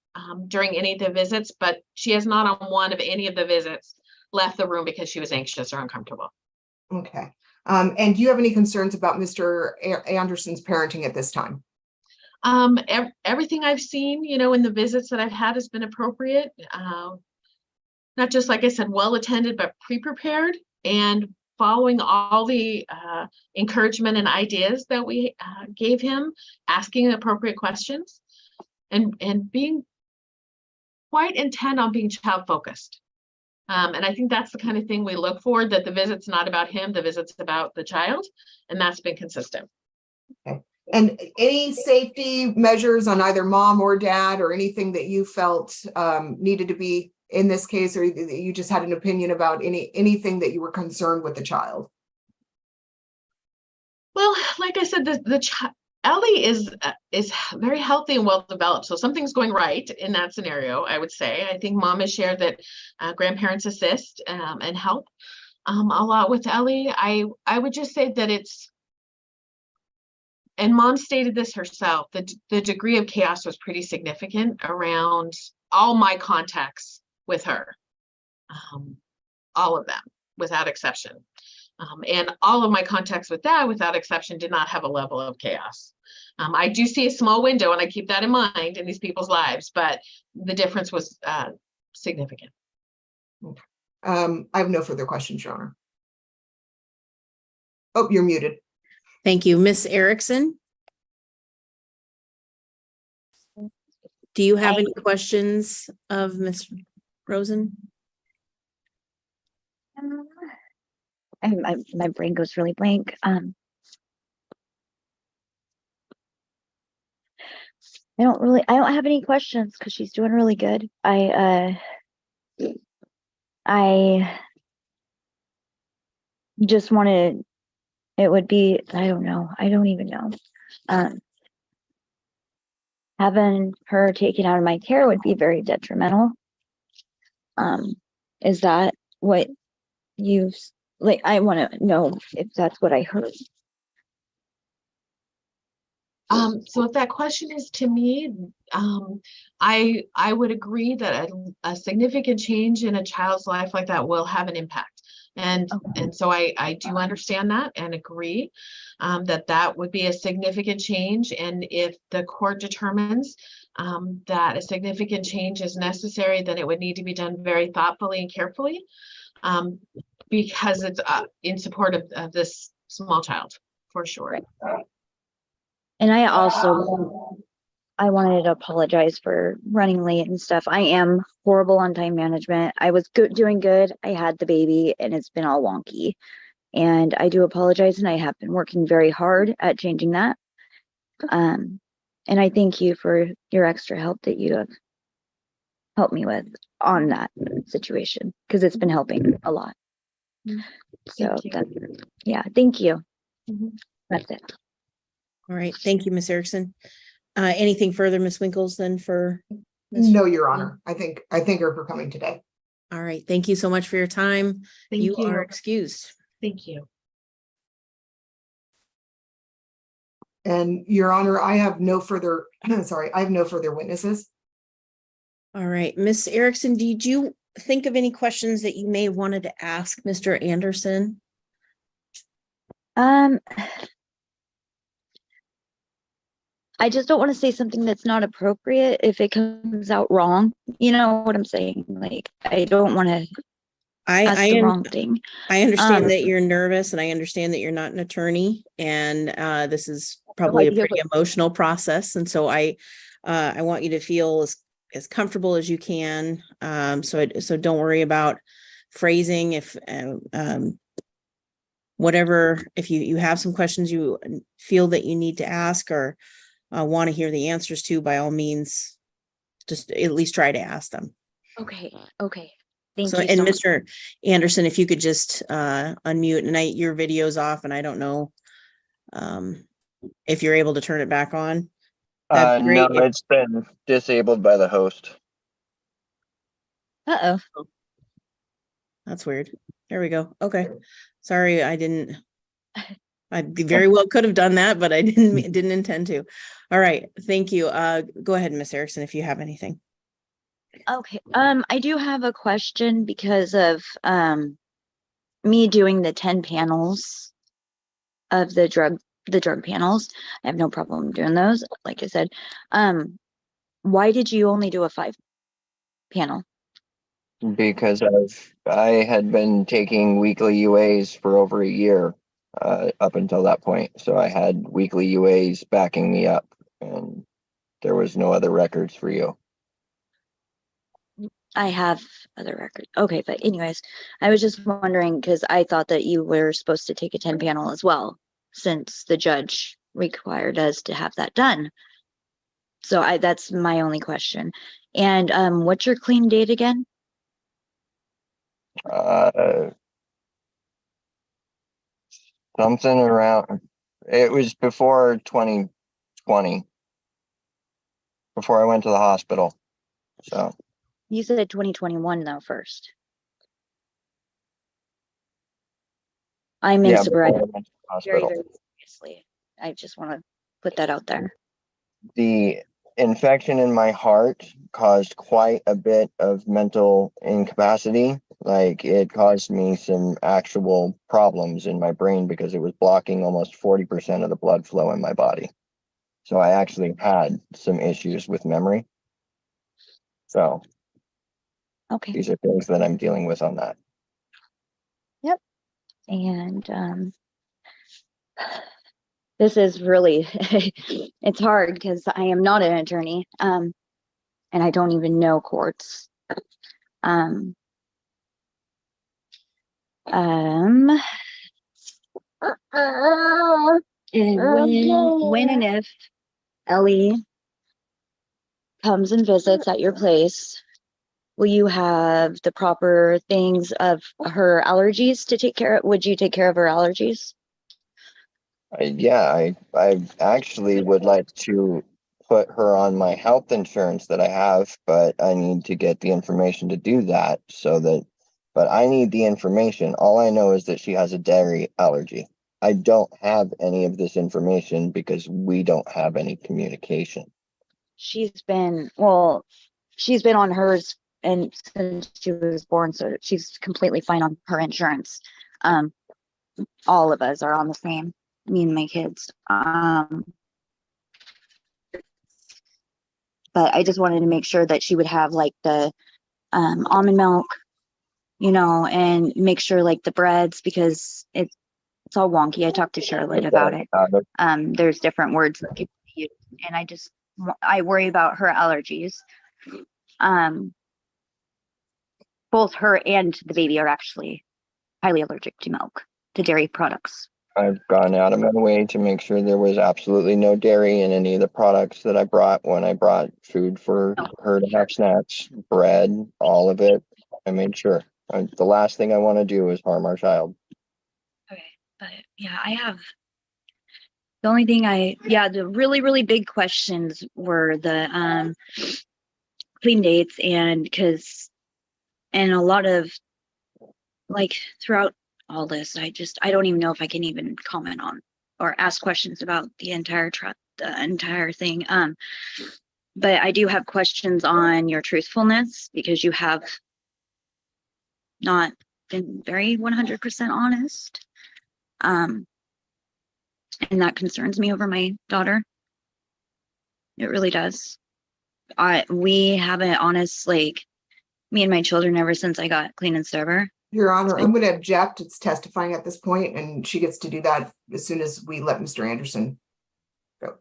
during any of the visits, but she has not on one of any of the visits left the room because she was anxious or uncomfortable. Okay. And do you have any concerns about Mr. Anderson's parenting at this time? Everything I've seen, in the visits that I've had has been appropriate. Not just, like I said, well attended, but pre-prepared and following all the encouragement and ideas that we gave him, asking appropriate questions, and being quite intent on being child focused. And I think that's the kind of thing we look for, that the visit's not about him, the visit's about the child, and that's been consistent. Okay. And any safety measures on either mom or dad, or anything that you felt needed to be in this case, or you just had an opinion about anything that you were concerned with the child? Well, like I said, Ellie is very healthy and well developed, so something's going right in that scenario, I would say. I think mom has shared that grandparents assist and help a lot with Ellie. I would just say that and mom stated this herself, the degree of chaos was pretty significant around all my contacts with her, all of them without exception. And all of my contacts with dad, without exception, did not have a level of chaos. I do see a small window, and I keep that in mind in these people's lives, but the difference was significant. I have no further questions, Your Honor. Oh, you're muted. Thank you. Ms. Erickson? Do you have any questions of Ms. Rosen? My brain goes really blank. I don't have any questions because she's doing really good. I just wanted, it would be, I don't even know. Having her taken out of my care would be very detrimental. Is that what you've, like, I want to know if that's what I heard. So if that question is to me, I would agree that a significant change in a child's life like that will have an impact. And so I do understand that and agree that would be a significant change. And if the court determines that a significant change is necessary, then it would need to be done very thoughtfully and carefully, because it's in support of this small child, for sure. And I wanted to apologize for running late and stuff. I am horrible on time management. I was doing good. I had the baby and it's been all wonky. And I do apologize, and I have been working very hard at changing that. And I thank you for your extra help that you have helped me with on that situation, because it's been helping a lot. So thank you. That's it. All right. Thank you, Ms. Erickson. Anything further, Ms. Winkles, then for? Ms. No, Your Honor. I thank her for coming today. All right. Thank you so much for your time. Thank You you. are excused. Thank you. And Your Honor, I have no further, I have no further witnesses. All right. Ms. Erickson, did you think of any questions that you may have wanted to ask Mr. Anderson? I just don't want to say something that's not appropriate if it comes out wrong. You know what I'm saying? Like, I don't want to ask the wrong thing. I understand that you're nervous, and I understand that you're not an attorney, and this is probably a pretty emotional process. And so I want you to feel as comfortable as you can. So don't worry about phrasing. If whatever, if you have some questions you feel that you need to ask or want to hear the answers to, by all means, just at least try to ask them. Okay. Okay. Thank So, you and so much. Mr. Anderson, if you could just unmute, and your video's off, and I don't know if you're able to turn it back on. That'd be No, great. it's been disabled by the host. Uh-oh. That's weird. There we go. Okay. Sorry, I very well could have done that, but I didn't intend to. All right. Thank you. Go ahead, Miss Erickson, if you have anything. Okay. I do have a question because of me doing the 10 panels of the drug panels. I have no problem doing those, like I said. Why did you only do a 5 panel? Because I had been taking weekly UAs for over a year up until that point. So I had weekly UAs backing me up, and there was no other records for you. I have other records. Okay, but anyways, I was just wondering because I thought that you were supposed to take a 10 panel as well, since the judge required us to have that done. So that's my only question. And what's your clean date again? Something around, it was before 2020, before I went to the hospital. So You said 2021 though first. I'm in yeah, sobriety before I went to the very, hospital. very seriously. I just want to put that out there. The infection in my heart caused quite a bit of mental incapacity. Like, it caused me some actual problems in my brain because it was blocking almost 40% of the blood flow in my body. So I actually had some issues with memory. So Okay. these are things that I'm dealing with on that. Yep. And this is really it's hard because I am not an attorney. And I don't even know courts. And when and if Ellie comes and visits at your place, will you have the proper things of her allergies to take care of? Would you take care of her allergies? I actually would like to put her on my health insurance that I have, but I need to get the information to do that but I need the information. All I know is that she has a dairy allergy. I don't have any of this information because we don't have any communication. She's been on hers and since she was born, so she's completely fine on her insurance. All of us are on the same, me and my kids. But I just wanted to make sure that she would have like the almond milk, and make sure like the breads, because it's all wonky. I talked to Charlotte about it. There's different words that people use, and I worry about her allergies. Both her and the baby are actually highly allergic to milk, to dairy products. I've gone out of my way to make sure there was absolutely no dairy in any of the products that I brought when I brought food for her to have snacks, bread, all of it. I made sure. The last thing I want to do is harm our child. Okay, but yeah, I have. The only thing the really, really big questions were the clean dates, and a lot of like throughout all this, I don't even know if I can even comment on or ask questions about the entire thing. But I do have questions on your truthfulness, because you have not been very 100% honest. And that concerns me over my daughter. It really does. We haven't me and my children ever since I got clean and sober. Your Honor, I'm going to object. It's testifying at this point, and she gets to do that as soon as we let Mr. Anderson go.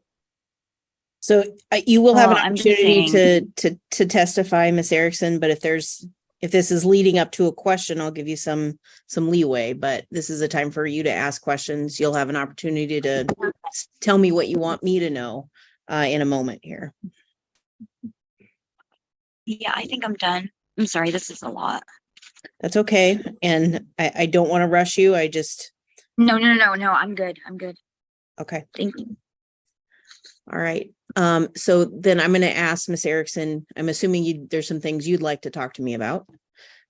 So you will have an Well, I'm just opportunity saying- to testify, Miss Erickson, but if if this is leading up to a question, I'll give you some leeway, but this is a time for you to ask questions. You'll have an opportunity to tell me what you want me to know in a moment here. Yeah, I think I'm done. I'm sorry, this is a lot. That's okay. And I don't want to rush you. I just, No, I'm good. I'm good. okay. Thank you. All right. So then I'm going to ask Miss Erickson, I'm assuming there's some things you'd like to talk to me about.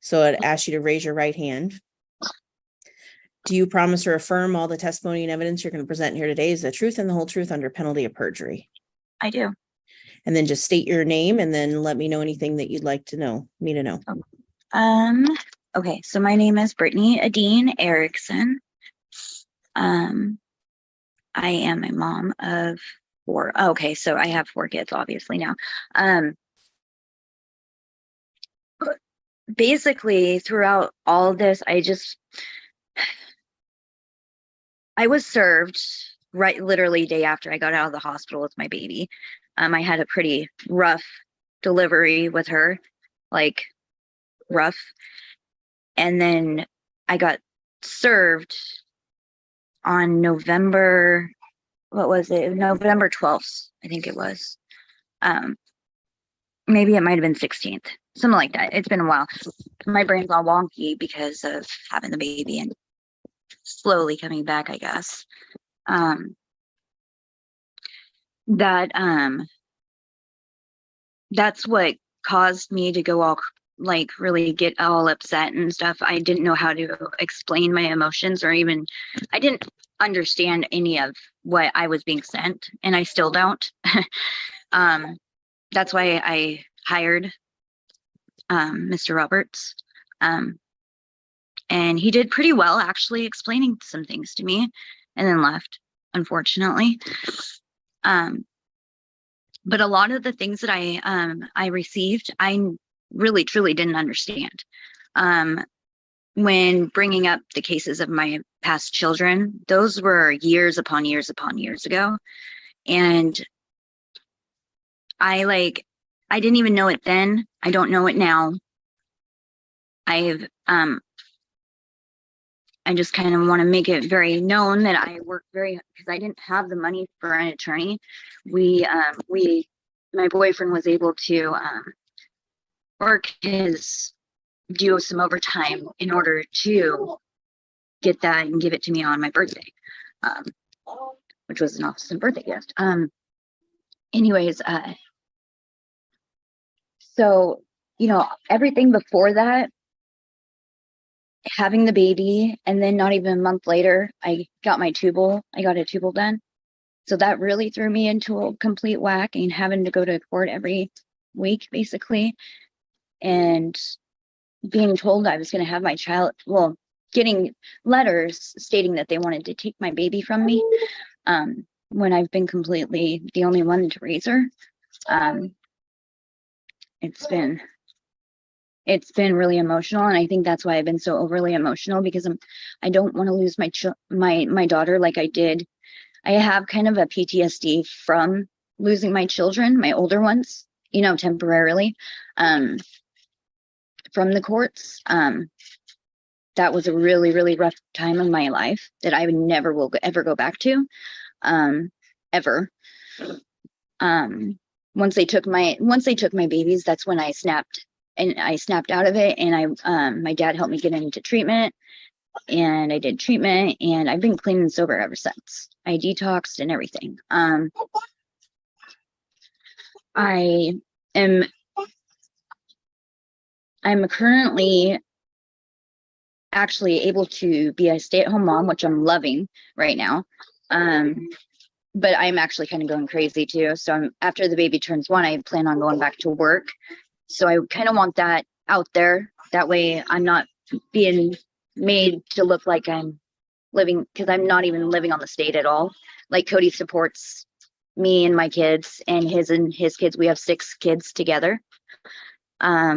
So I'd ask you to raise your right hand. Do you promise or affirm all the testimony and evidence you're going to present here today is the truth and the whole truth under penalty of perjury? I do. And then just state your name and then let me know anything that you'd like to know, me to know. Okay, so my name is Brittany Adine Erickson. I am a mom of 4. Okay, so I have 4 kids, obviously now. Basically, throughout all of this, I was served right literally day after I got out of the hospital with my baby. I had a pretty rough delivery with her, like rough. And then I got served on November, what was it? November 12th, I think it was. Maybe it might have been 16th, something like that. It's been a while. My brain's all wonky because of having the baby and slowly coming back, I guess. That's what caused me to go all like really get all upset and stuff. I didn't know how to explain my emotions, or even I didn't understand any of what I was being sent, and I still don't. That's why I hired Mr. Roberts, and he did pretty well actually explaining some things to me, and then left, unfortunately. But a lot of the things that I received, I really truly didn't understand. When bringing up the cases of my past children, those were years upon years upon years ago, and I didn't even know it then. I don't know it now. I just kind of want to make it very known that I worked because I didn't have the money for an attorney. My boyfriend was able to do some overtime in order to get that and give it to me on my birthday, which was an awesome birthday gift. Anyways, so, everything before that, having the baby, and then not even a month later, I got a tubal done. So that really threw me into a complete whack, and having to go to court every week, basically, and being told I was going to have my child, getting letters stating that they wanted to take my baby from me, when I've been completely the only one to raise her. It's been really emotional, and I think that's why I've been so overly emotional, because I don't want to lose my daughter like I did. I have kind of a PTSD from losing my children, my older ones, temporarily, from the courts. That was a really, really rough time in my life that I would never will ever go back to, ever. Once they took my babies, that's when I snapped out of it, and my dad helped me get into treatment, and I did treatment, and I've been clean and sober ever since. I detoxed and everything. I'm currently actually able to be a stay-at-home mom, which I'm loving right now. But I'm actually kind of going crazy too. So after the baby turns 1, I plan on going back to work. So I kind of want that out there. That way I'm not being made to look like I'm living, because I'm not even living on the state at all. Like, Cody supports me and my kids, and his kids. We have 6 kids together. I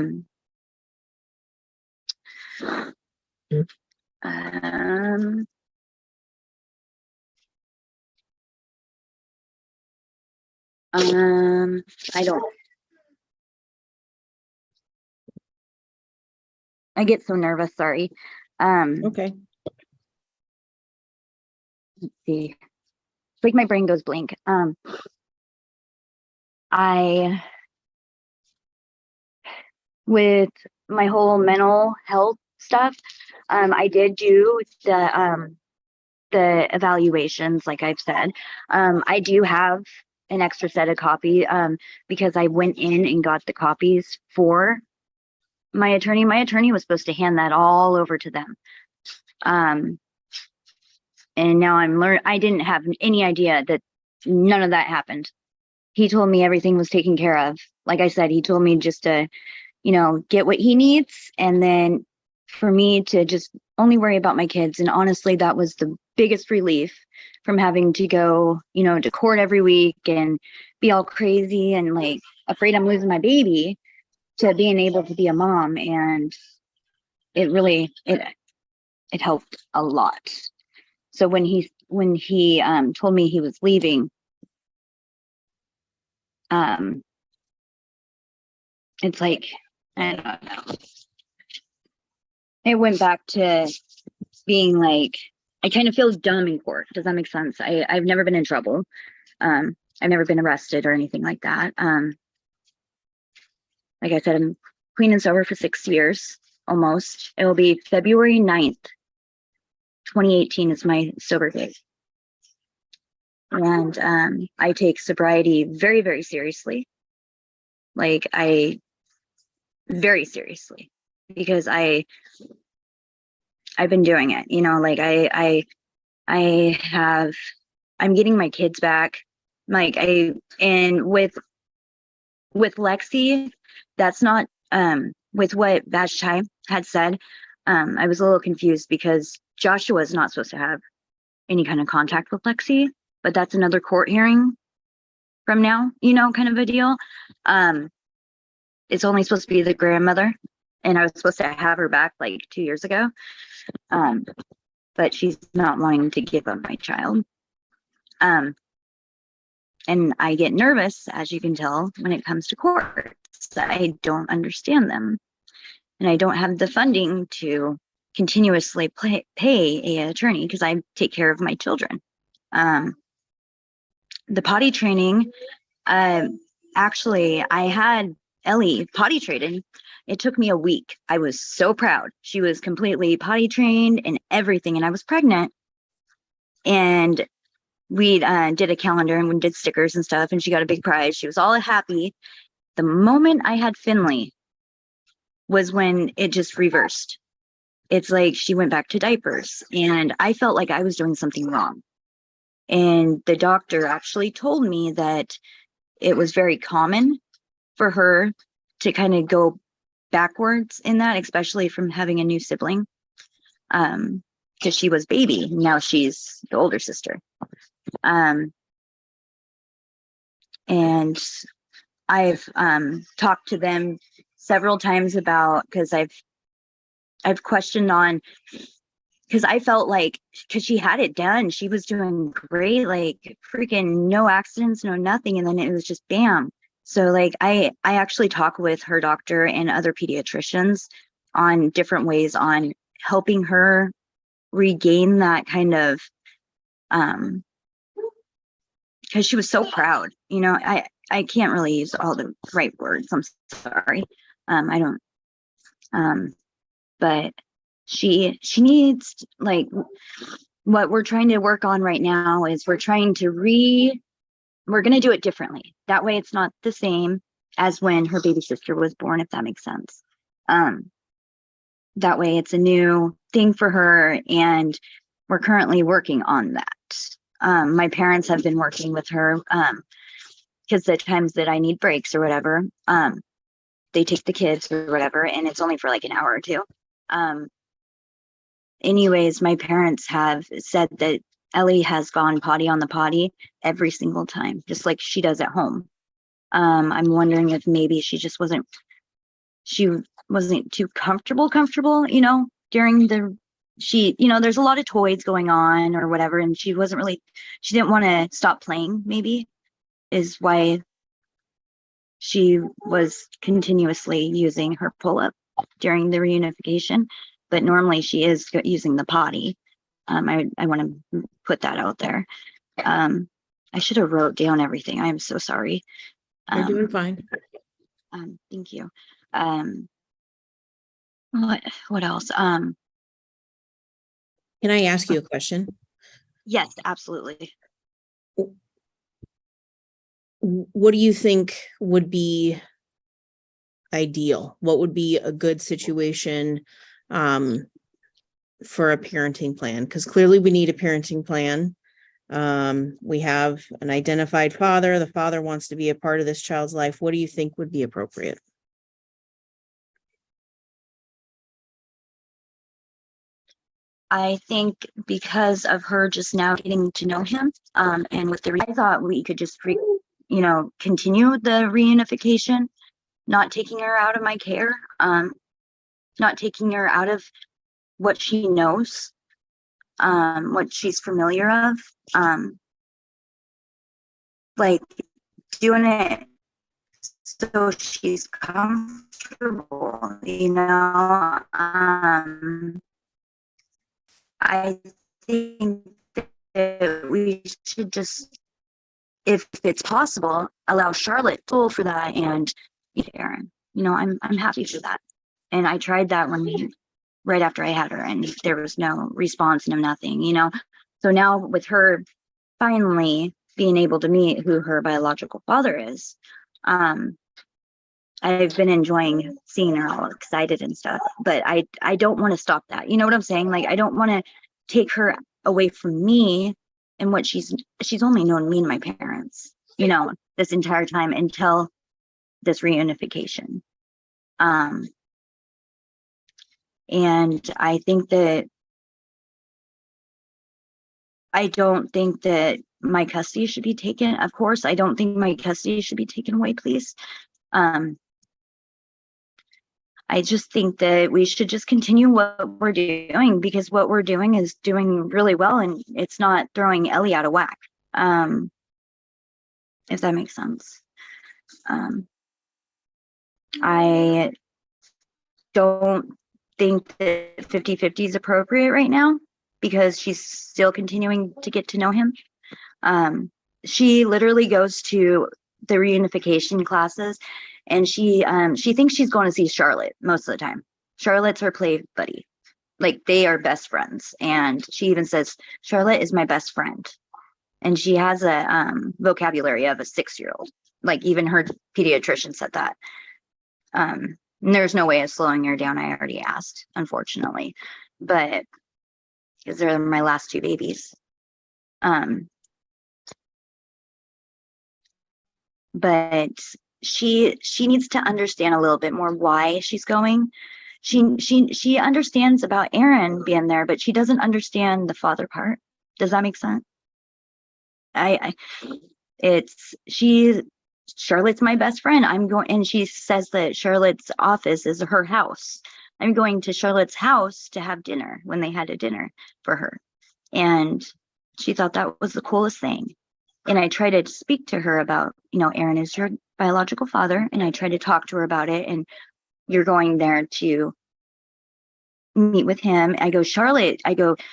don't I get so nervous, sorry. Okay. Let's see. It's like my brain goes blank. With my whole mental health stuff, I did do the evaluations, like I've said. I do have an extra set of copy because I went in and got the copies for my attorney. My attorney was supposed to hand that all over to them. And now I didn't have any idea that none of that happened. He told me everything was taken care of. Like I said, he told me just to, get what he needs. And then for me to just only worry about my kids. And honestly, that was the biggest relief from having to go, to court every week and be all crazy and like afraid I'm losing my baby, to being able to be a mom. And it really, it helped a lot. So when he told me he was leaving, it's like, I don't know. It went back to being like, I kind of feel dumb in court. Does that make sense? I've never been in trouble. I've never been arrested or anything like that. Like I said, I'm clean and sober for 6 years, almost. It will be February 9th, 2018 is my sober date. And I take sobriety very, very seriously. Like very seriously, because I've been doing it, like I'm getting my kids back. Like and with Lexi, that's not, with what Vashti had said, I was a little confused because Joshua is not supposed to have any kind of contact with Lexi, but that's another court hearing from now, kind of a deal. It's only supposed to be the grandmother, and I was supposed to have her back like 2 years ago. But she's not wanting to give up my child. And I get nervous, as you can tell, when it comes to courts. I don't understand them, and I don't have the funding to continuously pay an attorney because I take care of my children. The potty training, actually, I had Ellie potty trained. It took me a week. I was so proud. She was completely potty trained and everything, and I was pregnant. And we did a calendar and we did stickers and stuff, and she got a big prize. She was all happy. The moment I had Finley was when it just reversed. It's like she went back to diapers, and I felt like I was doing something wrong. And the doctor actually told me that it was very common for her to kind of go backwards in that, especially from having a new sibling, because she was baby. Now she's the older sister. And I've talked to them several times about, because I've questioned on, because I felt like, because she had it done, she was doing great, like freaking no accidents, no nothing, and then it was just bam. So like I actually talk with her doctor and other pediatricians on different ways on helping her regain that kind of, because she was so proud, I can't really use all the right words, I'm sorry. I don't, but she needs, like, what we're trying to work on right now is we're going to do it differently. That way it's not the same as when her baby sister was born, if that makes sense. That way it's a new thing for her, and we're currently working on that. My parents have been working with her, because the times that I need breaks or whatever, they take the kids or whatever, and it's only for like an hour or two. Anyways, my parents have said that Ellie has gone potty on the potty every single time, just like she does at home. I'm wondering if maybe she wasn't too comfortable, during there's a lot of toys going on or whatever, and she didn't want to stop playing, maybe, is why she was continuously using her pull-up during the reunification, but normally she is using the potty. I want to put that out there. I should have wrote down everything. I am so sorry. You're doing fine. Thank you. What else? Can I ask you a question? Yes, absolutely. What do you think would be ideal? What would be a good situation for a parenting plan? Because clearly we need a parenting plan. We have an identified father. The father wants to be a part of this child's life. What do you think would be appropriate? I think because of her just now getting to know him, and with I thought we could just continue the reunification, not taking her out of my care, not taking her out of what she knows, what she's familiar of, like doing it so she's comfortable, I think that we should just, if it's possible, allow Charlotte full for that and Aaron. I'm happy for that. And I tried that right after I had her, and there was no response, no nothing, So now with her finally being able to meet who her biological father is, I've been enjoying seeing her all excited and stuff, but I don't want to stop that. You know what I'm saying? Like, I don't want to take her away from me and what she's only known me and my parents, this entire time until this reunification. And I think that I don't think that my custody should be taken. Of course, I don't think my custody should be taken away, please. I just think that we should just continue what we're doing, because what we're doing is doing really well, and it's not throwing Ellie out of whack. If that makes sense. I don't think that 50-50 is appropriate right now, because she's still continuing to get to know him. She literally goes to the reunification classes, and she thinks she's going to see Charlotte most of the time. Charlotte's her play buddy. Like, they are best friends. And she even says, Charlotte is my best friend. And she has a vocabulary of a 6-year-old. Like, even her pediatrician said that. And there's no way of slowing her down. I already asked, unfortunately. But because they're my last 2 babies. But she needs to understand a little bit more why she's going. She understands about Aaron being there, but she doesn't understand the father part. Does that make sense? Charlotte's my best friend. And she says that Charlotte's office is her house. I'm going to Charlotte's house to have dinner when they had a dinner for her. And she thought that was the coolest thing. And I tried to speak to her about, Aaron is your biological father. And I tried to talk to her about it. And you're going there to meet with him. I go, Charlotte,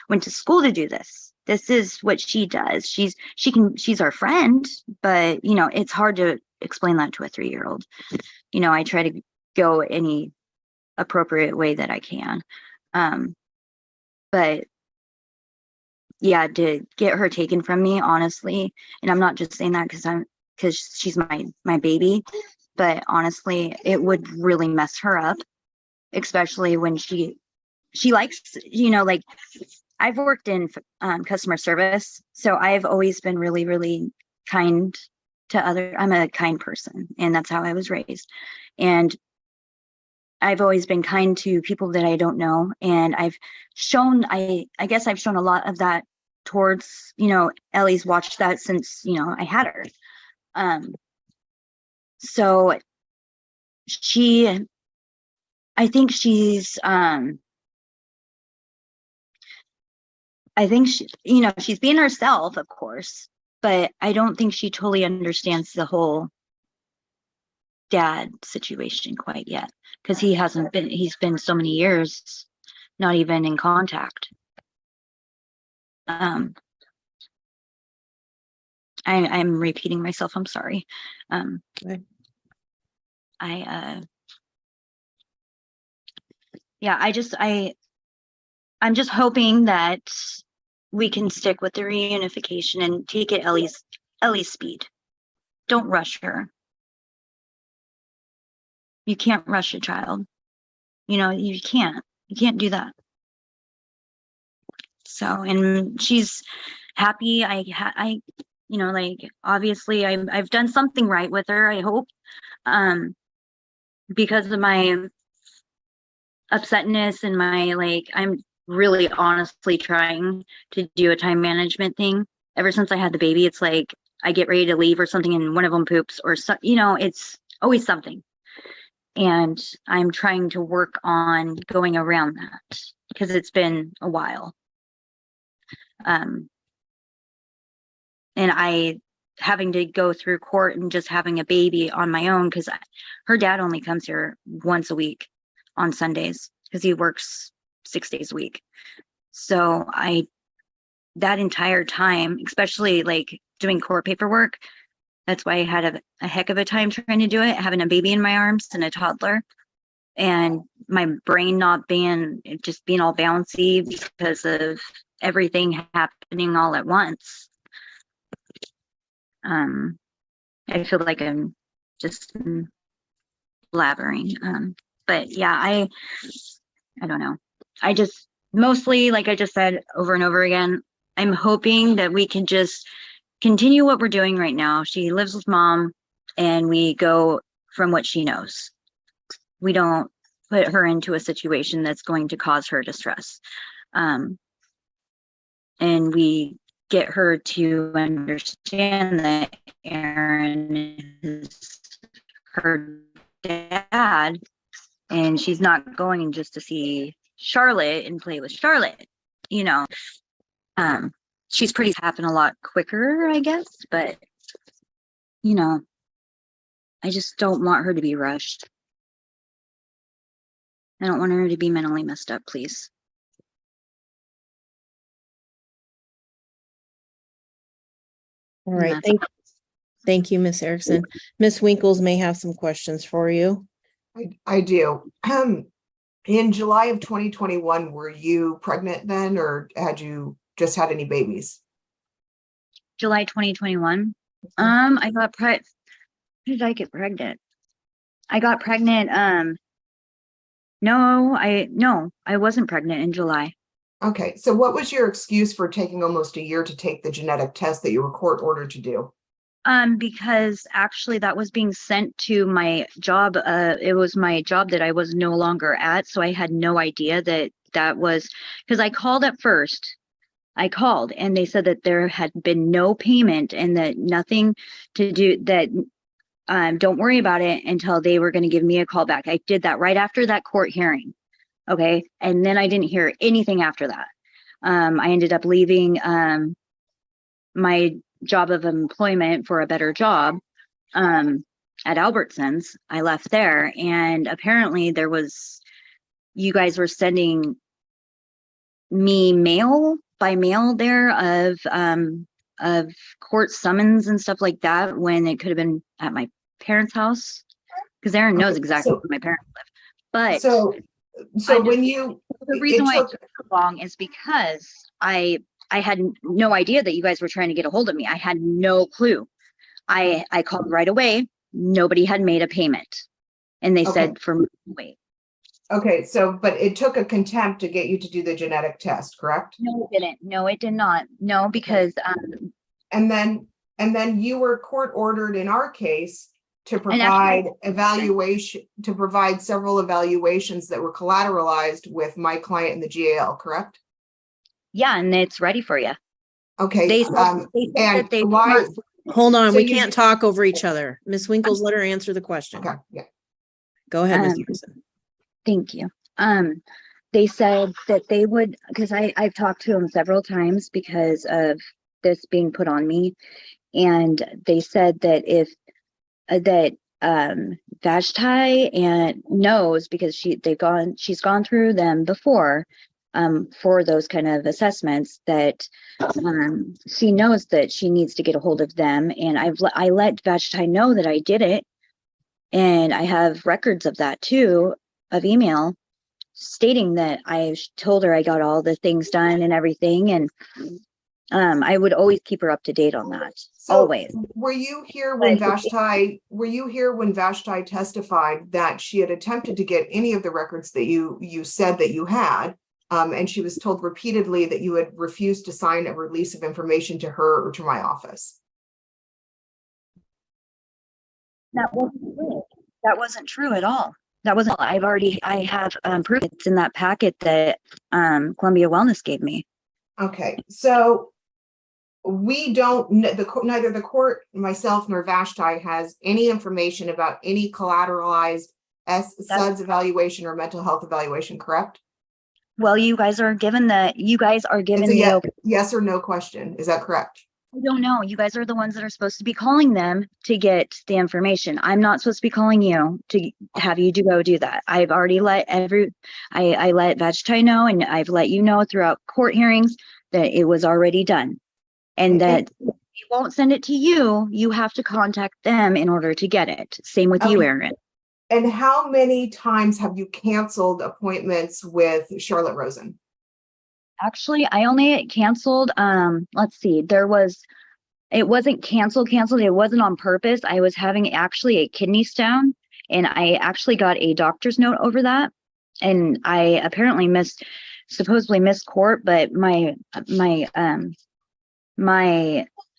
went to school to do this. This is what she does. She's our friend, but it's hard to explain that to a 3-year-old. I try to go any appropriate way that I can. But yeah, to get her taken from me, honestly, and I'm not just saying that because she's my baby, but honestly, it would really mess her up, especially when she likes, like, I've worked in customer service, so I've always been really, really kind to I'm a kind person, and that's how I was raised. And I've always been kind to people that I don't know. And I guess I've shown a lot of that towards, Ellie's watched that since, I had her. So I think she's being herself, of course, but I don't think she totally understands the whole dad situation quite yet, because he's been so many years not even in contact. I'm repeating myself, I'm sorry. Okay. I'm just hoping that we can stick with the reunification and take it Ellie's speed. Don't rush her. You can't rush a child. You know, you can't do that. So, and she's happy. You know, like, obviously I've done something right with her, I hope, because of my upsetness and my, like, I'm really honestly trying to do a time management thing. Ever since I had the baby, it's like I get ready to leave or something and one of them poops or so, you know, it's always something. And I'm trying to work on going around that because it's been a while. And I having to go through court and just having a baby on my own, because her dad only comes here once a week on Sundays because he works 6 days a week. So that entire time, especially like doing court paperwork, that's why I had a heck of a time trying to do it, having a baby in my arms and a toddler, and my brain not being all bouncy because of everything happening all at once. I feel like I'm just blabbering. But yeah, I don't know. I just mostly, like I just said over and over again, I'm hoping that we can just continue what we're doing right now. She lives with mom and we go from what she knows. We don't put her into a situation that's going to cause her distress. And we get her to understand that Aaron is her dad and she's not going just to see Charlotte and play with Charlotte, you know. She's pretty happen a lot quicker, I guess, but you know, I just don't want her to be rushed. I don't want her to be mentally messed up, please. All right. Thank you, Miss Erickson. Miss Winkles may have some questions for you. I do. In July of 2021, were you pregnant then, or had you just had any babies? July 2021. I got when did I get pregnant? I got pregnant. No, I wasn't pregnant in July. Okay, so what was your excuse for taking almost a year to take the genetic test that you were court ordered to do? Because actually that was being sent to my job. It was my job that I was no longer at. So I had no idea that was, because I called at first. I called and they said that there had been no payment and that nothing to do, that don't worry about it until they were going to give me a call back. I did that right after that court hearing. Okay. And then I didn't hear anything after that. I ended up leaving my job of employment for a better job at Albertsons. I left there and apparently you guys were sending me by mail there of court summons and stuff like that when it could have been at my parents' house, because Aaron knows exactly where my parents live. But so the reason why it took so long is because I had no idea that you guys were trying to get a hold of me. I had no clue. I called right away. Nobody had made a payment. And they said for me to wait. Okay, so but it took a contempt to get you to do the genetic test, correct? No, it didn't. No, it did not. No, because and then you were court ordered in our case to provide several evaluations that were collateralized with my client in the GAL, correct? Yeah, and it's ready for you. Okay. They said that they why? Hold on, So we can't talk over each other. Miss Winkles, let her answer the question. Okay, yeah. Go ahead, Miss Erickson. Thank you. They said that they would, because I've talked to them several times because of this being put on me, and they said that Vashti and knows because she's gone through them before for those kind of assessments that she knows that she needs to get a hold of them. And I let Vashti know that I did it. And I have records of that too, of email stating that I told her I got all the things done and everything. And I would always keep her up to date on that. So always. Were you here when Vashti testified that she had attempted to get any of the records that you said that you had, and she was told repeatedly that you had refused to sign a release of information to her or to my office? That wasn't true. That wasn't true at all. That wasn't. I have proof. It's in that packet that Columbia Wellness gave me. Okay, so we don't, neither the court, myself, nor Vashti has any information about any collateralized SUDS evaluation or mental health evaluation, correct? Well, you guys are given the yes or no question. Is that correct? I don't know. You guys are the ones that are supposed to be calling them to get the information. I'm not supposed to be calling you to have you go do that. I've already let I let Vashti know, and I've let you know throughout court hearings that it was already done. And that you won't send it to you. You have to contact them in order to get it. Same with you, Erin. And how many times have you canceled appointments with Charlotte Rosen? Actually, I only canceled, let's see, it wasn't canceled. It wasn't on purpose. I was having actually a kidney stone, and I actually got a doctor's note over that. And I apparently supposedly missed court, but my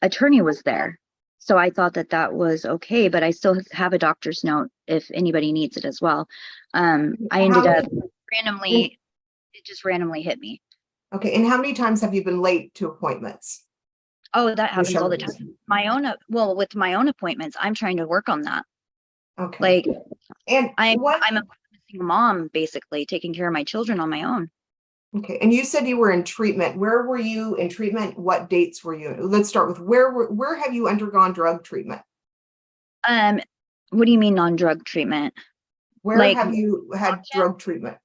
attorney was there. So I thought that was okay, but I still have a doctor's note if anybody needs it as well. I ended up randomly, it just randomly hit me. Okay, and how many times have you been late to appointments? Oh, that happens all the time. With my own appointments, I'm trying to work on that. Okay. Like, and I'm a single mom, basically taking care of my children on my own. Okay, and you said you were in treatment. Where were you in treatment? What dates were you? Let's start with where have you undergone drug treatment? What do you mean non-drug treatment? Where have you had drug treatment?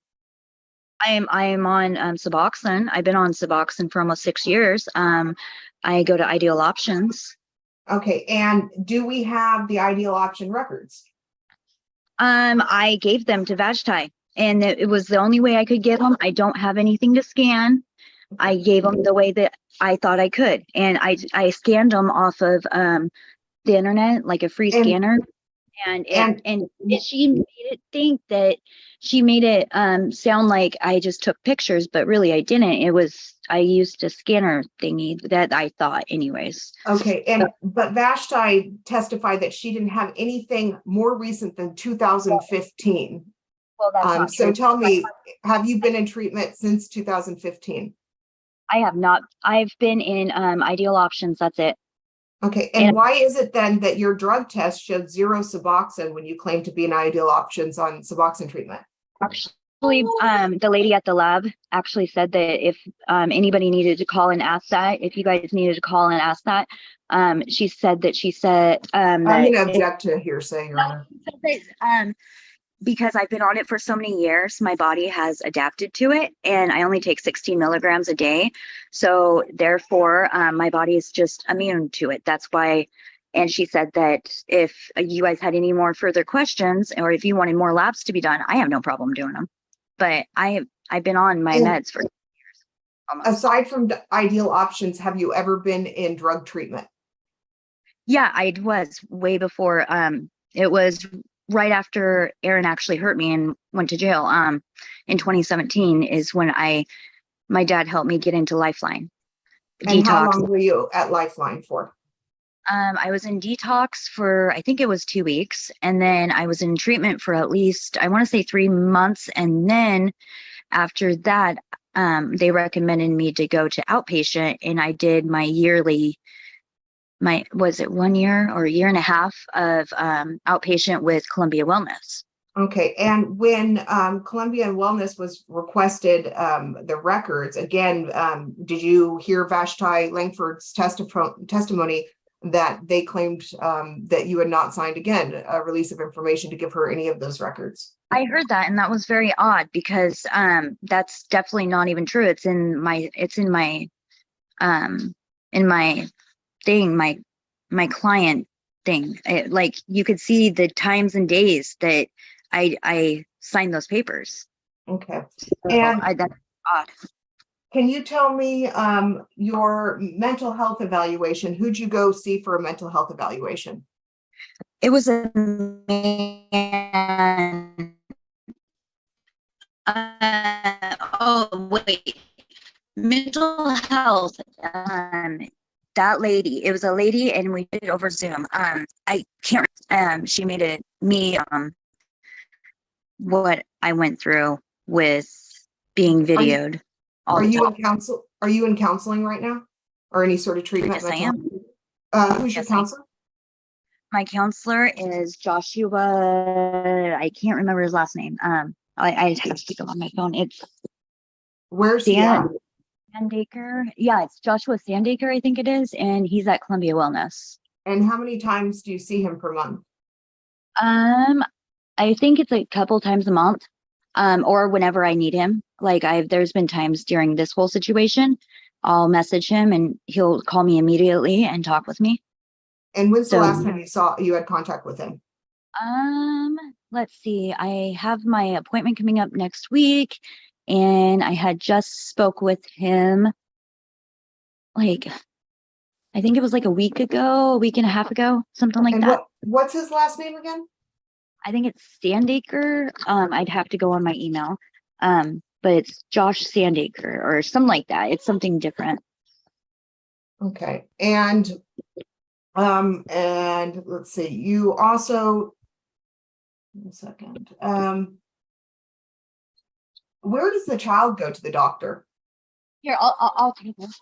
I am on Suboxone. I've been on Suboxone for almost 6 years. I go to Ideal Options. Okay, and do we have the Ideal Option records? I gave them to Vashti, and it was the only way I could get them. I don't have anything to scan. I gave them the way that I thought I could, and I scanned them off of the internet, like a free scanner. And she made it think that she made it sound like I just took pictures, but really I didn't. I used a scanner thingy that I thought anyways. Okay, but Vashti testified that she didn't have anything more recent than 2015. Well, that's not so true. Tell me, have you been in treatment since 2015? I have not. I've been in Ideal Options. That's it. Okay, and why is it then that your drug test showed 0 Suboxone when you claim to be in Ideal Options on Suboxone treatment? Actually, the lady at the lab actually said that if anybody needed to call and ask that, if you guys needed to call and ask that, she said I'm going to object to hearsay, Your Honor. Because I've been on it for so many years, my body has adapted to it, and I only take 16 milligrams a day. So therefore, my body is just immune to it. That's why. And she said that if you guys had any more further questions, or if you wanted more labs to be done, I have no problem doing them. But I've been on my meds for years. Almost. Aside from Ideal Options, have you ever been in drug treatment? Yeah, I was way before. It was right after Erin actually hurt me and went to jail. In 2017 is when my dad helped me get into Lifeline. And how long were you at Lifeline for? I was in detox for, I think it was 2 weeks. And then I was in treatment for at least, I want to say 3 months. And then after that, they recommended me to go to outpatient, and I did my was it 1 year or a year and a half of outpatient with Columbia Wellness. Okay, and when Columbia Wellness was requested the records, again, did you hear Vashti Langford's testimony that they claimed that you had not signed again a release of information to give her any of those records. I heard that, and that was very odd because that's definitely not even true. It's in my thing, my client thing. Like you could see the times and days that I signed those papers. Okay. So And that's odd. can you tell me your mental health evaluation? Who'd you go see for a mental health evaluation? It was a man. Oh wait, mental health. That lady. It was a lady, and we did it over Zoom. I can't. She made it me. What I went through with being videoed. Are you in counsel? Are you in counseling right now, or any sort of treatment? Yes, I am. Who's your Yes, I am. counselor? My counselor is Joshua. I can't remember his last name. I have to go on my phone. It's Where's he at? Sandaker. Yeah, it's Joshua Sandaker, I think it is, and he's at Columbia Wellness. And how many times do you see him per month? I think it's a couple times a month, or whenever I need him. Like there's been times during this whole situation, I'll message him and he'll call me immediately and talk with me. And when's the So- last time you had contact with him? Let's see. I have my appointment coming up next week, and I had just spoke with him like I think it was like a week and a half ago, something like And that. what's his last name again? I think it's Sandaker. I'd have to go on my email. But it's Josh Sandaker or something like that. It's something different. Okay. And let's see, you also, one second. Where does the child go to the doctor? Here, I'll take this.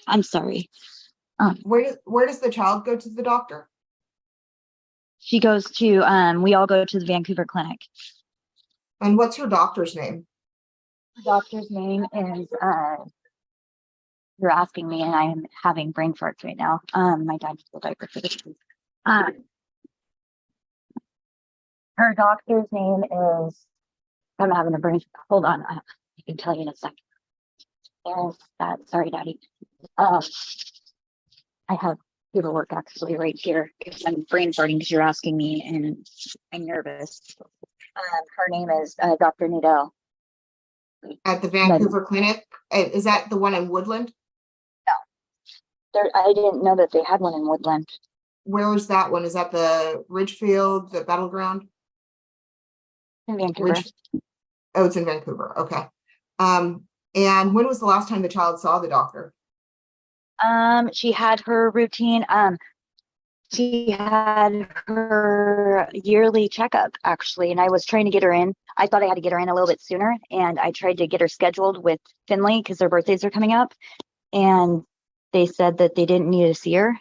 I'm sorry. Where does the child go to the doctor? She goes to, we all go to the Vancouver clinic. And what's her doctor's name? The doctor's name is, you're asking me, and I am having brain farts right now. My dad's still diaper for this. Her doctor's name is, I'm having a brain, hold on, I can tell you in a second. There's that, sorry, Daddy. I have paperwork actually right here because I'm brain farting because you're asking me and I'm nervous. Her name is Dr. Nadell. At the Vancouver clinic? Is that the one in Woodland? I didn't know that they had one in Woodland. Where is that one? Is that the Ridgefield, the Battleground? In Vancouver. Oh, it's in Vancouver. Okay. And when was the last time the child saw the doctor? She had her routine. She had her yearly checkup actually, and I was trying to get her in. I thought I had to get her in a little bit sooner, and I tried to get her scheduled with Finley because their birthdays are coming up, and they said that they didn't need to see her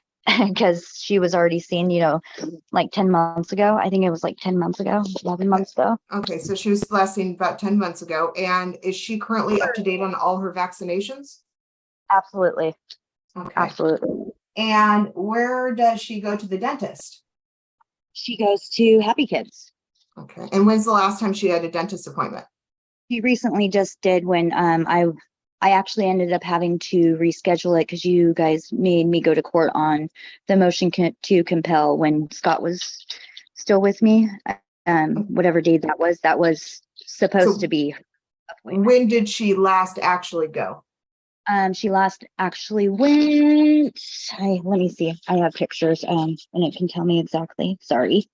because she was already seen, like 10 months ago. I think it was like 10 months ago, 11 months ago. Okay, so she was last seen about 10 months ago. And is she currently up to date on all her vaccinations? Absolutely. Okay. Absolutely. And where does she go to the dentist? She goes to Happy Kids. Okay. And when's the last time she had a dentist appointment? She recently just did when I actually ended up having to reschedule it because you guys made me go to court on the motion to compel when Scott was still with me. Whatever day that was supposed to be. When did she last actually go? She last actually went. Let me see. I have pictures. And it can tell me exactly. Sorry.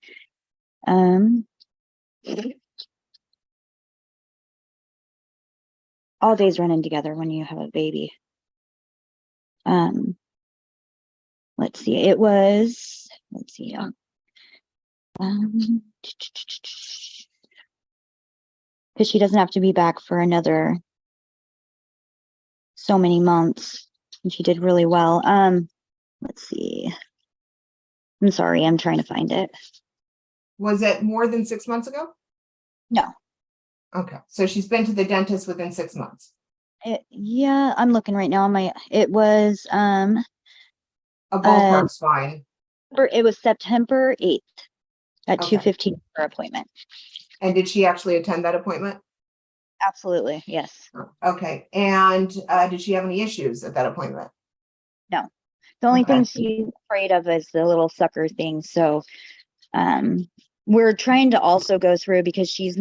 All days running together when you have a baby. Let's see. It was. Let's see. Because she doesn't have to be back for another so many months, and she did really well. Let's see. I'm sorry. I'm trying to find it. Was it more than 6 months ago? No. Okay, so she's been to the dentist within 6 months. Yeah, I'm looking right now on it was A ballpark's fine. It was September 8th at Okay. 2:15 for appointment. And did she actually attend that appointment? Absolutely, yes. Okay, and did she have any issues at that appointment? No. The only Okay. thing she's afraid of is the little sucker thing. So we're trying to also go through because she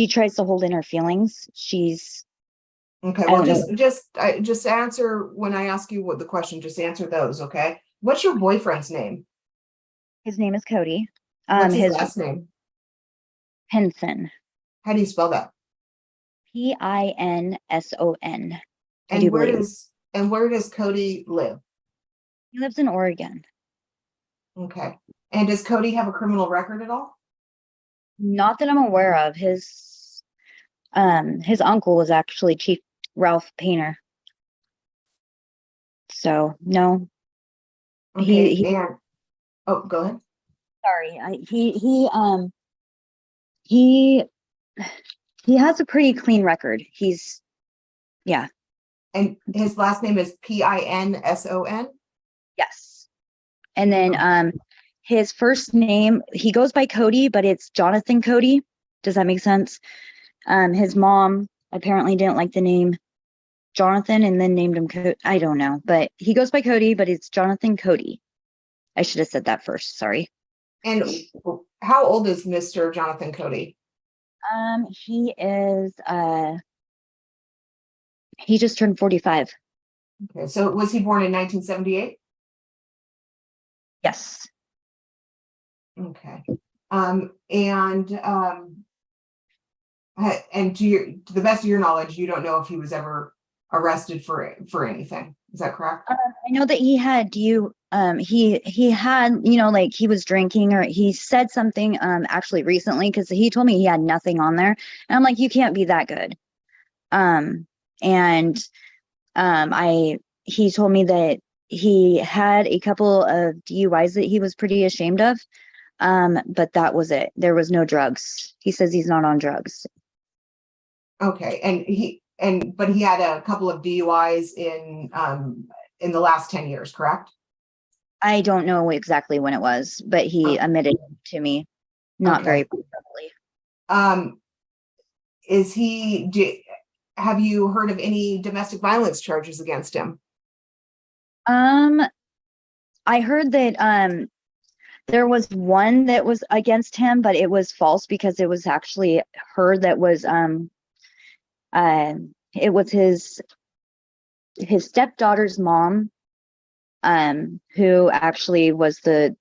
tries to hold in her feelings. Okay, I well, don't just answer when I ask you what the question, just answer those, okay? What's your boyfriend's name? His name is Cody. What's his His last name? Henson. How do you spell that? Pinson. I And do where believe. where does Cody live? He lives in Oregon. Okay. And does Cody have a criminal record at all? Not that I'm aware of. His uncle was actually Chief Ralph Painter. So no. Okay, He and oh, go ahead. sorry. He has a pretty clean record. Yeah. And his last name is Pinson? Yes. And then his first name, he goes by Cody, but it's Jonathan Cody. Does that make sense? His mom apparently didn't like the name Jonathan and then named him Cody. I don't know, but he goes by Cody, but it's Jonathan Cody. I should have said that first. Sorry. And how old is Mr. Jonathan Cody? He is he just turned 45. Okay, so was he born in 1978? Yes. Okay. And to the best of your knowledge, you don't know if he was ever arrested for anything. Is that correct? I know that he had he had, like he was drinking or he said something actually recently because he told me he had nothing on there. And I'm like, you can't be that good. He told me that he had a couple of DUIs that he was pretty ashamed of. But that was it. There was no drugs. He says he's not on drugs. Okay, but he had a couple of DUIs in the last 10 years, correct? I don't know exactly when it was, but he admitted to me, not very probably. Have you heard of any domestic violence charges against him? I heard that there was one that was against him, but it was false because it was actually her that was it was his stepdaughter's mom, who actually was the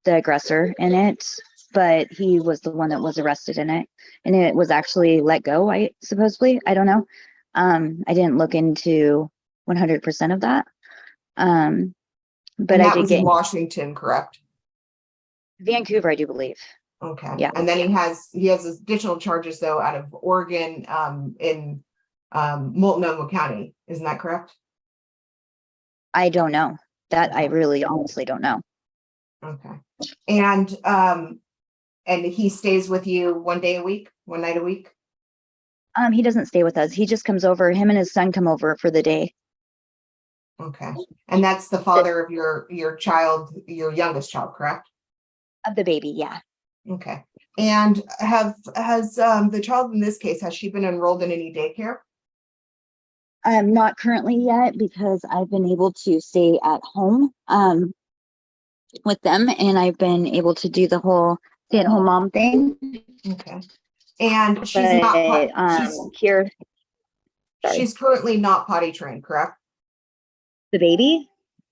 aggressor in it, but he was the one that was arrested in it, and it was actually let go. Supposedly, I don't know. I didn't look into 100% of that. But And I that did was get in Washington, correct? Vancouver, I do believe. Okay. Yeah. And then he has additional charges though out of Oregon, in Multnomah County. Isn't that correct? I don't know. That I really honestly don't know. Okay. And he stays with you one night a week? He doesn't stay with us. He just comes over. Him and his son come over for the day. Okay. And that's the father of your child, your youngest child, correct? Of the baby, yeah. Okay. And has the child in this case, has she been enrolled in any daycare? Not currently yet because I've been able to stay at home with them, and I've been able to do the whole stay-at-home mom thing. Okay. And here. Sorry. She's currently not potty trained, correct? The baby?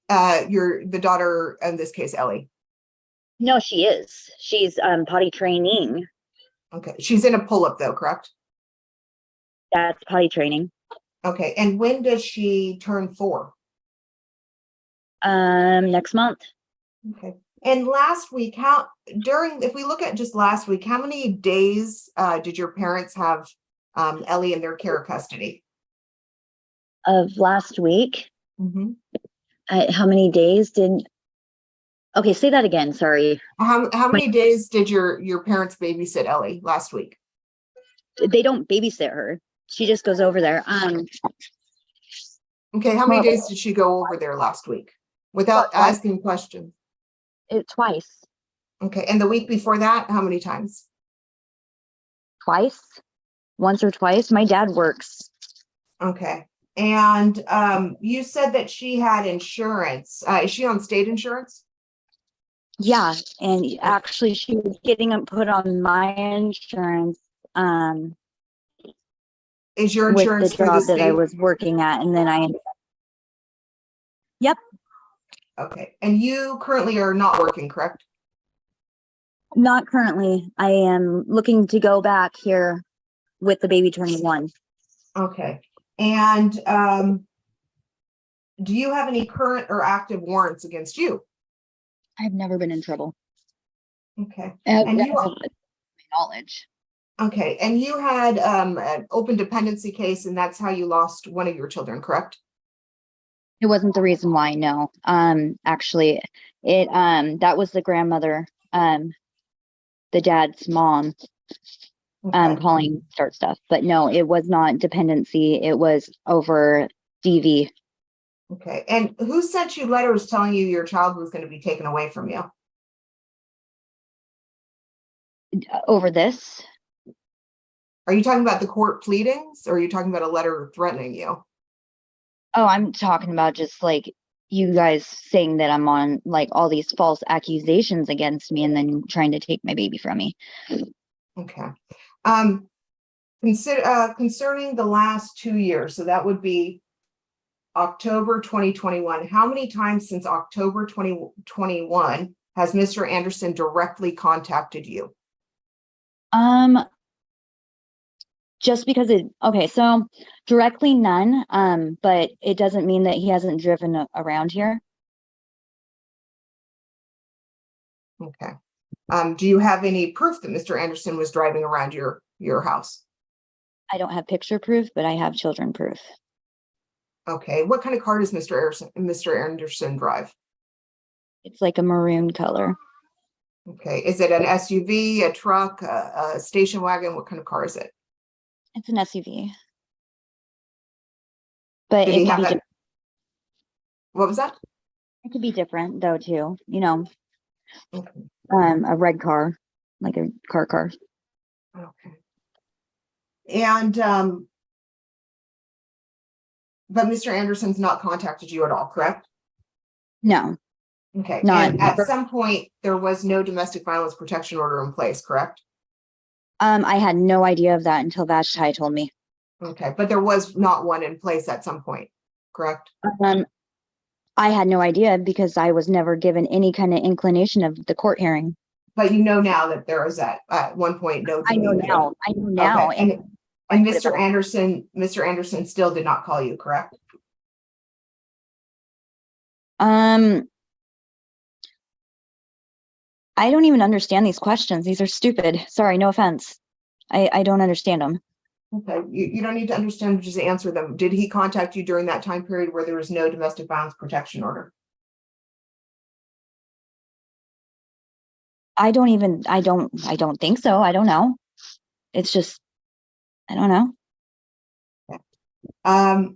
The daughter in this case, Ellie. No, she is. She's potty training. Okay. She's in a pull-up though, correct? That's potty training. Okay. And when does she turn 4? Next month. Okay. And last week, if we look at just last week, how many days did your parents have Ellie in their care or custody? Of last week? Mm-hmm. How many days okay, say that again, sorry. How many days did your parents babysit Ellie last week? They don't babysit her. She just goes over there. Okay, how many days did she go over there last week? without Twice. asking questions? Twice. Okay, and the week before that, how many times? Twice. Once or twice. My dad works. Okay, and you said that she had insurance. Is she on state insurance? Yeah, and actually she was getting them put on my insurance Is your with the insurance through the job that I state? was working at, and then Yep, Okay, and you currently are not working, correct? not currently. I am looking to go back here with the baby turning 1. Okay, and do you have any current or active warrants against you? I've never been in trouble. Okay, And and you, knowledge. okay, and you had an open dependency case, and that's how you lost one of your children, correct? It wasn't the reason why, no. Actually, it that was the grandmother, the dad's mom, Okay. calling start stuff. But no, it was not dependency. It was over DV. Okay, and who sent you letters telling you your child was going to be taken away from you? Over this. Are you talking about the court pleadings, or are you talking about a letter threatening you? Oh, I'm talking about just like you guys saying that I'm on like all these false accusations against me and then trying to take my baby from me. Okay. Concerning the last 2 years, so that would be October 2021. How many times since October 2021 has Mr. Anderson directly contacted you? Just because okay, so directly none, but it doesn't mean that he hasn't driven around here. Okay. Do you have any proof that Mr. Anderson was driving around your house? I don't have picture proof, but I have children proof. Okay. What kind of car does Mr. Anderson drive? It's like a maroon color. Okay. Is it an SUV, a truck, a station wagon? What kind of car is it? It's an SUV. But Did it he could have be that? What was that? it could be different though too, you know. Okay. A red car, like a car. Okay. And but Mr. Anderson's not contacted you at all, correct? No, Okay. not And at some point there was no domestic violence protection order in place, correct? I had no idea of that until Vashti told me. Okay, but there was not one in place at some point, correct? I had no idea because I was never given any kind of inclination of the court hearing. But you know now that there was at one point no. I know now. I know now. Okay. And Mr. Anderson still did not call you, correct? I don't even understand these questions. These are stupid. Sorry, no offense. I don't understand them. Okay, you don't need to understand, just answer them. Did he contact you during that time period where there was no domestic violence protection order? I don't think so. I don't know. It's just, I don't know.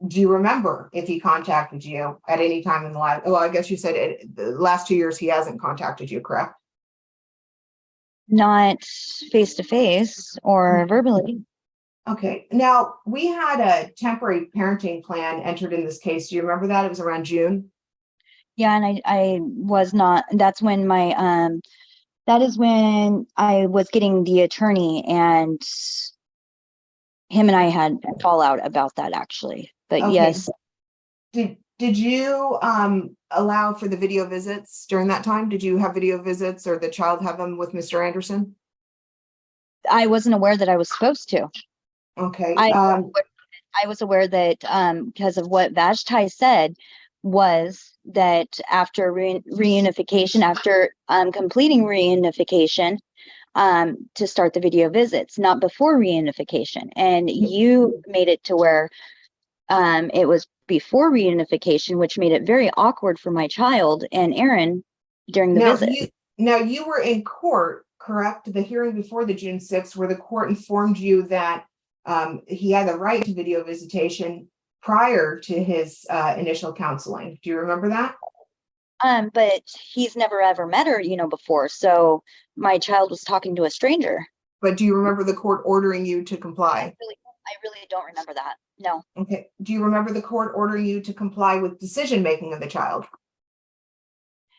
Do you remember if he contacted you at any time in the last, well, I guess you said the last 2 years he hasn't contacted you, correct? Not face to face or verbally. Okay, now we had a temporary parenting plan entered in this case. Do you remember that? It was around June. Yeah, and I was not, that's when that is when I was getting the attorney and him and I had a fallout about that actually, but Okay. yes. Did you allow for the video visits during that time? Did you have video visits or the child have them with Mr. Anderson? I wasn't aware that I was supposed to. Okay. I was aware that because of what Vashti said was that after reunification, after completing reunification, to start the video visits, not before reunification. And you made it to where it was before reunification, which made it very awkward for my child and Aaron during the visit. Now you were in court, correct? The hearing before the June 6th, where the court informed you that he had the right to video visitation prior to his initial counseling. Do you remember that? But he's never ever met her, before. So my child was talking to a stranger. But do you remember the court ordering you to comply? I really don't remember that. No. Okay. Do you remember the court ordering you to comply with decision making of the child?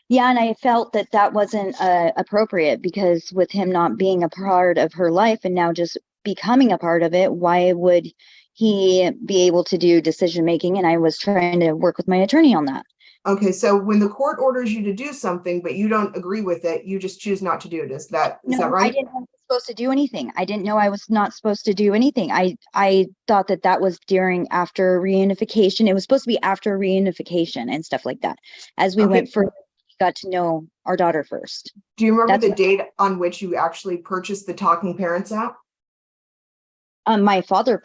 Yeah, and I felt that that wasn't appropriate, because with him not being a part of her life and now just becoming a part of it, why would he be able to do decision making? And I was trying to work with my attorney on that. Okay, so when the court orders you to do something, but you don't agree with it, you just choose not to do it. Is that right? I didn't know I was supposed to do anything. I didn't know I was not supposed to do anything. I thought that was after reunification. It was supposed to be after reunification and stuff like that. As we went further, we got to know our daughter first. Do you remember the date on which you actually purchased the Talking Parents app? My father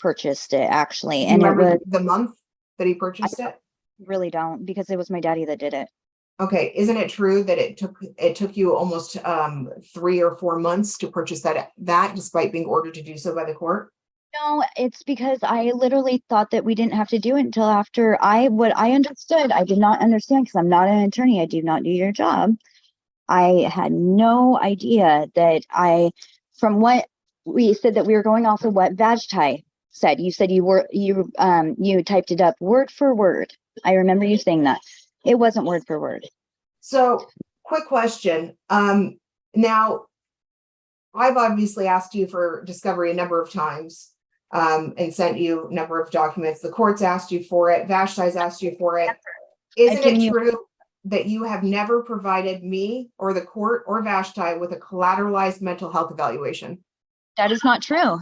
purchased it, actually, Do you and it remember was the month that he purchased it? really don't, because it was my daddy that did it. Okay, isn't it true that it took you almost 3 or 4 months to purchase that despite being ordered to do so by the court? No, it's because I literally thought that we didn't have to do it until after what I understood. I did not understand, because I'm not an attorney. I do not do your job. I had no idea that from what we said, that we were going off of what Vajtai said. You said you typed it up word for word. I remember you saying that. It wasn't word for word. So, quick question. Now, I've obviously asked you for discovery a number of times, and sent you a number of documents. The court's asked you for it. Vashti's asked you for it. Isn't it true that you have never provided me or the court or Vashti with a collateralized mental health evaluation? That is not true,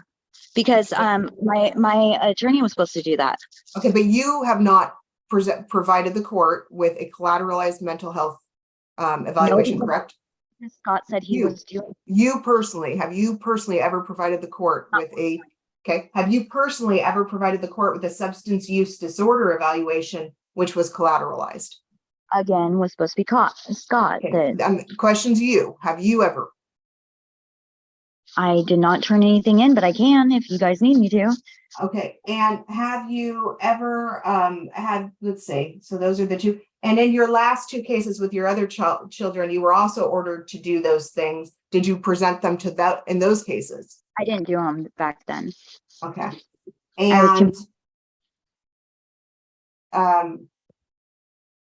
because my attorney was supposed to do that. Okay, but you have not provided the court with a collateralized mental health evaluation, correct? Scott said he was doing. You personally, have you personally ever provided the court with have you personally ever provided the court with a substance use disorder evaluation, which was collateralized? Again, was supposed to be Scott. Okay. Question to you, have you ever? I did not turn anything in, but I can if you guys need me to. Okay, and have you ever had, let's say, so those are the two, and in your last 2 cases with your other children, you were also ordered to do those things. Did you present them to that in those cases? I didn't do them back then. Okay, and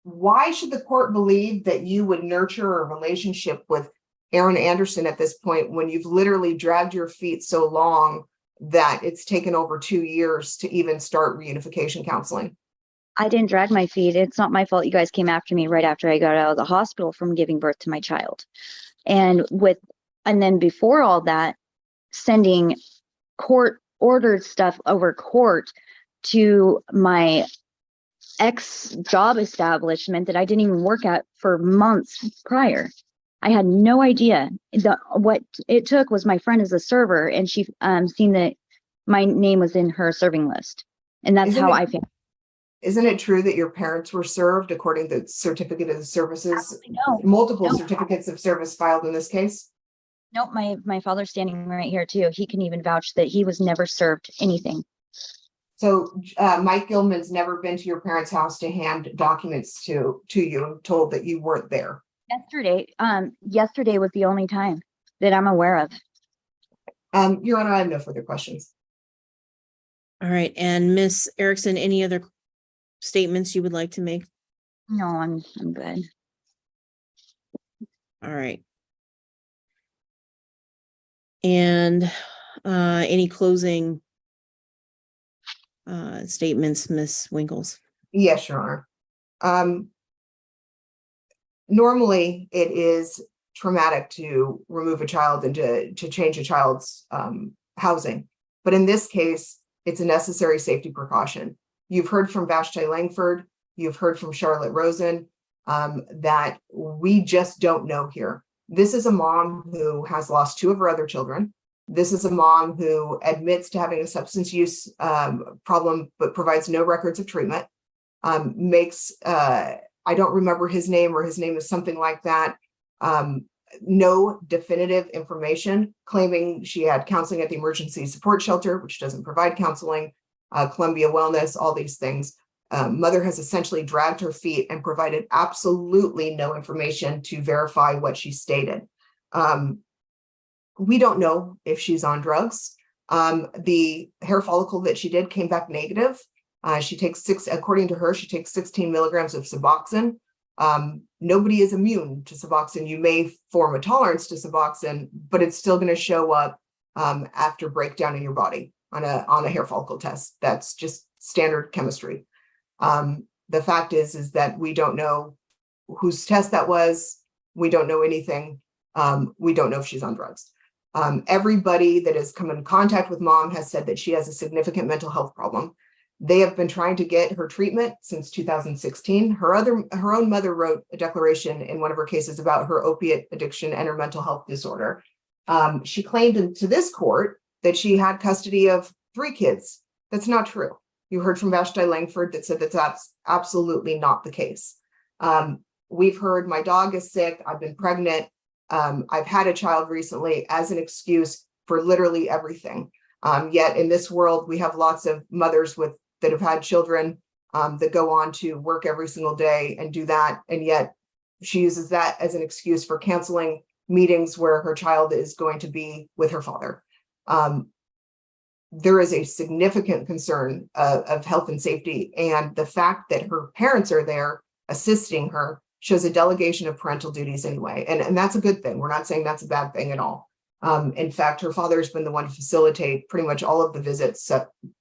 why should the court believe that you would nurture a relationship with Aaron Anderson at this point, when you've literally dragged your feet so long that it's taken over 2 years to even start reunification counseling? I didn't drag my feet. It's not my fault you guys came after me right after I got out of the hospital from giving birth to my child. And then before all that, sending court ordered stuff over court to my ex job establishment that I didn't even work at for months prior. I had no idea. What it took was my friend is a server, and she seen that my name was in her serving list, and that's how I found. Isn't it true that your parents were served according to the certificate of services? No. Multiple certificates of service filed in this case? Nope, my father's standing right here too. He can even vouch that he was never served anything. So Mike Gilman's never been to your parents' house to hand documents to you and told that you weren't there? Yesterday was the only time that I'm aware of. Your Honor, I have no further questions. All right, and Ms. Erickson, any other statements you would like to make? No, I'm good. All right. And any closing statements, Ms. Winkles? Yes, Your Honor. Normally, it is traumatic to remove a child and to change a child's housing. But in this case, it's a necessary safety precaution. You've heard from Vashti Langford, you've heard from Charlotte Rosen, that we just don't know here. This is a mom who has lost 2 of her other children. This is a mom who admits to having a substance use problem, but provides no records of treatment. I don't remember his name, or his name is something like that. No definitive information, claiming she had counseling at the emergency support shelter, which doesn't provide counseling. Columbia Wellness, all these things. Mother has essentially dragged her feet and provided absolutely no information to verify what she stated. We don't know if she's on drugs. The hair follicle that she did came back negative. She takes according to her, she takes 16 milligrams of Suboxone. Nobody is immune to Suboxone. You may form a tolerance to Suboxone, but it's still going to show up after breakdown in your body on a hair follicle test. That's just standard chemistry. The fact is that we don't know whose test that was. We don't know anything. We don't know if she's on drugs. Everybody that has come in contact with mom has said that she has a significant mental health problem. They have been trying to get her treatment since 2016. Her own mother wrote a declaration in one of her cases about her opiate addiction and her mental health disorder. She claimed to this court that she had custody of 3 kids. That's not true. You heard from Vashti Langford that said that's absolutely not the case. We've heard my dog is sick. I've been pregnant. I've had a child recently as an excuse for literally everything. Yet in this world, we have lots of mothers that have had children that go on to work every single day and do that. And yet she uses that as an excuse for canceling meetings where her child is going to be with her father. There is a significant concern of health and safety. And the fact that her parents are there assisting her shows a delegation of parental duties anyway. And that's a good thing. We're not saying that's a bad thing at all. In fact, her father has been the one to facilitate pretty much all of the visits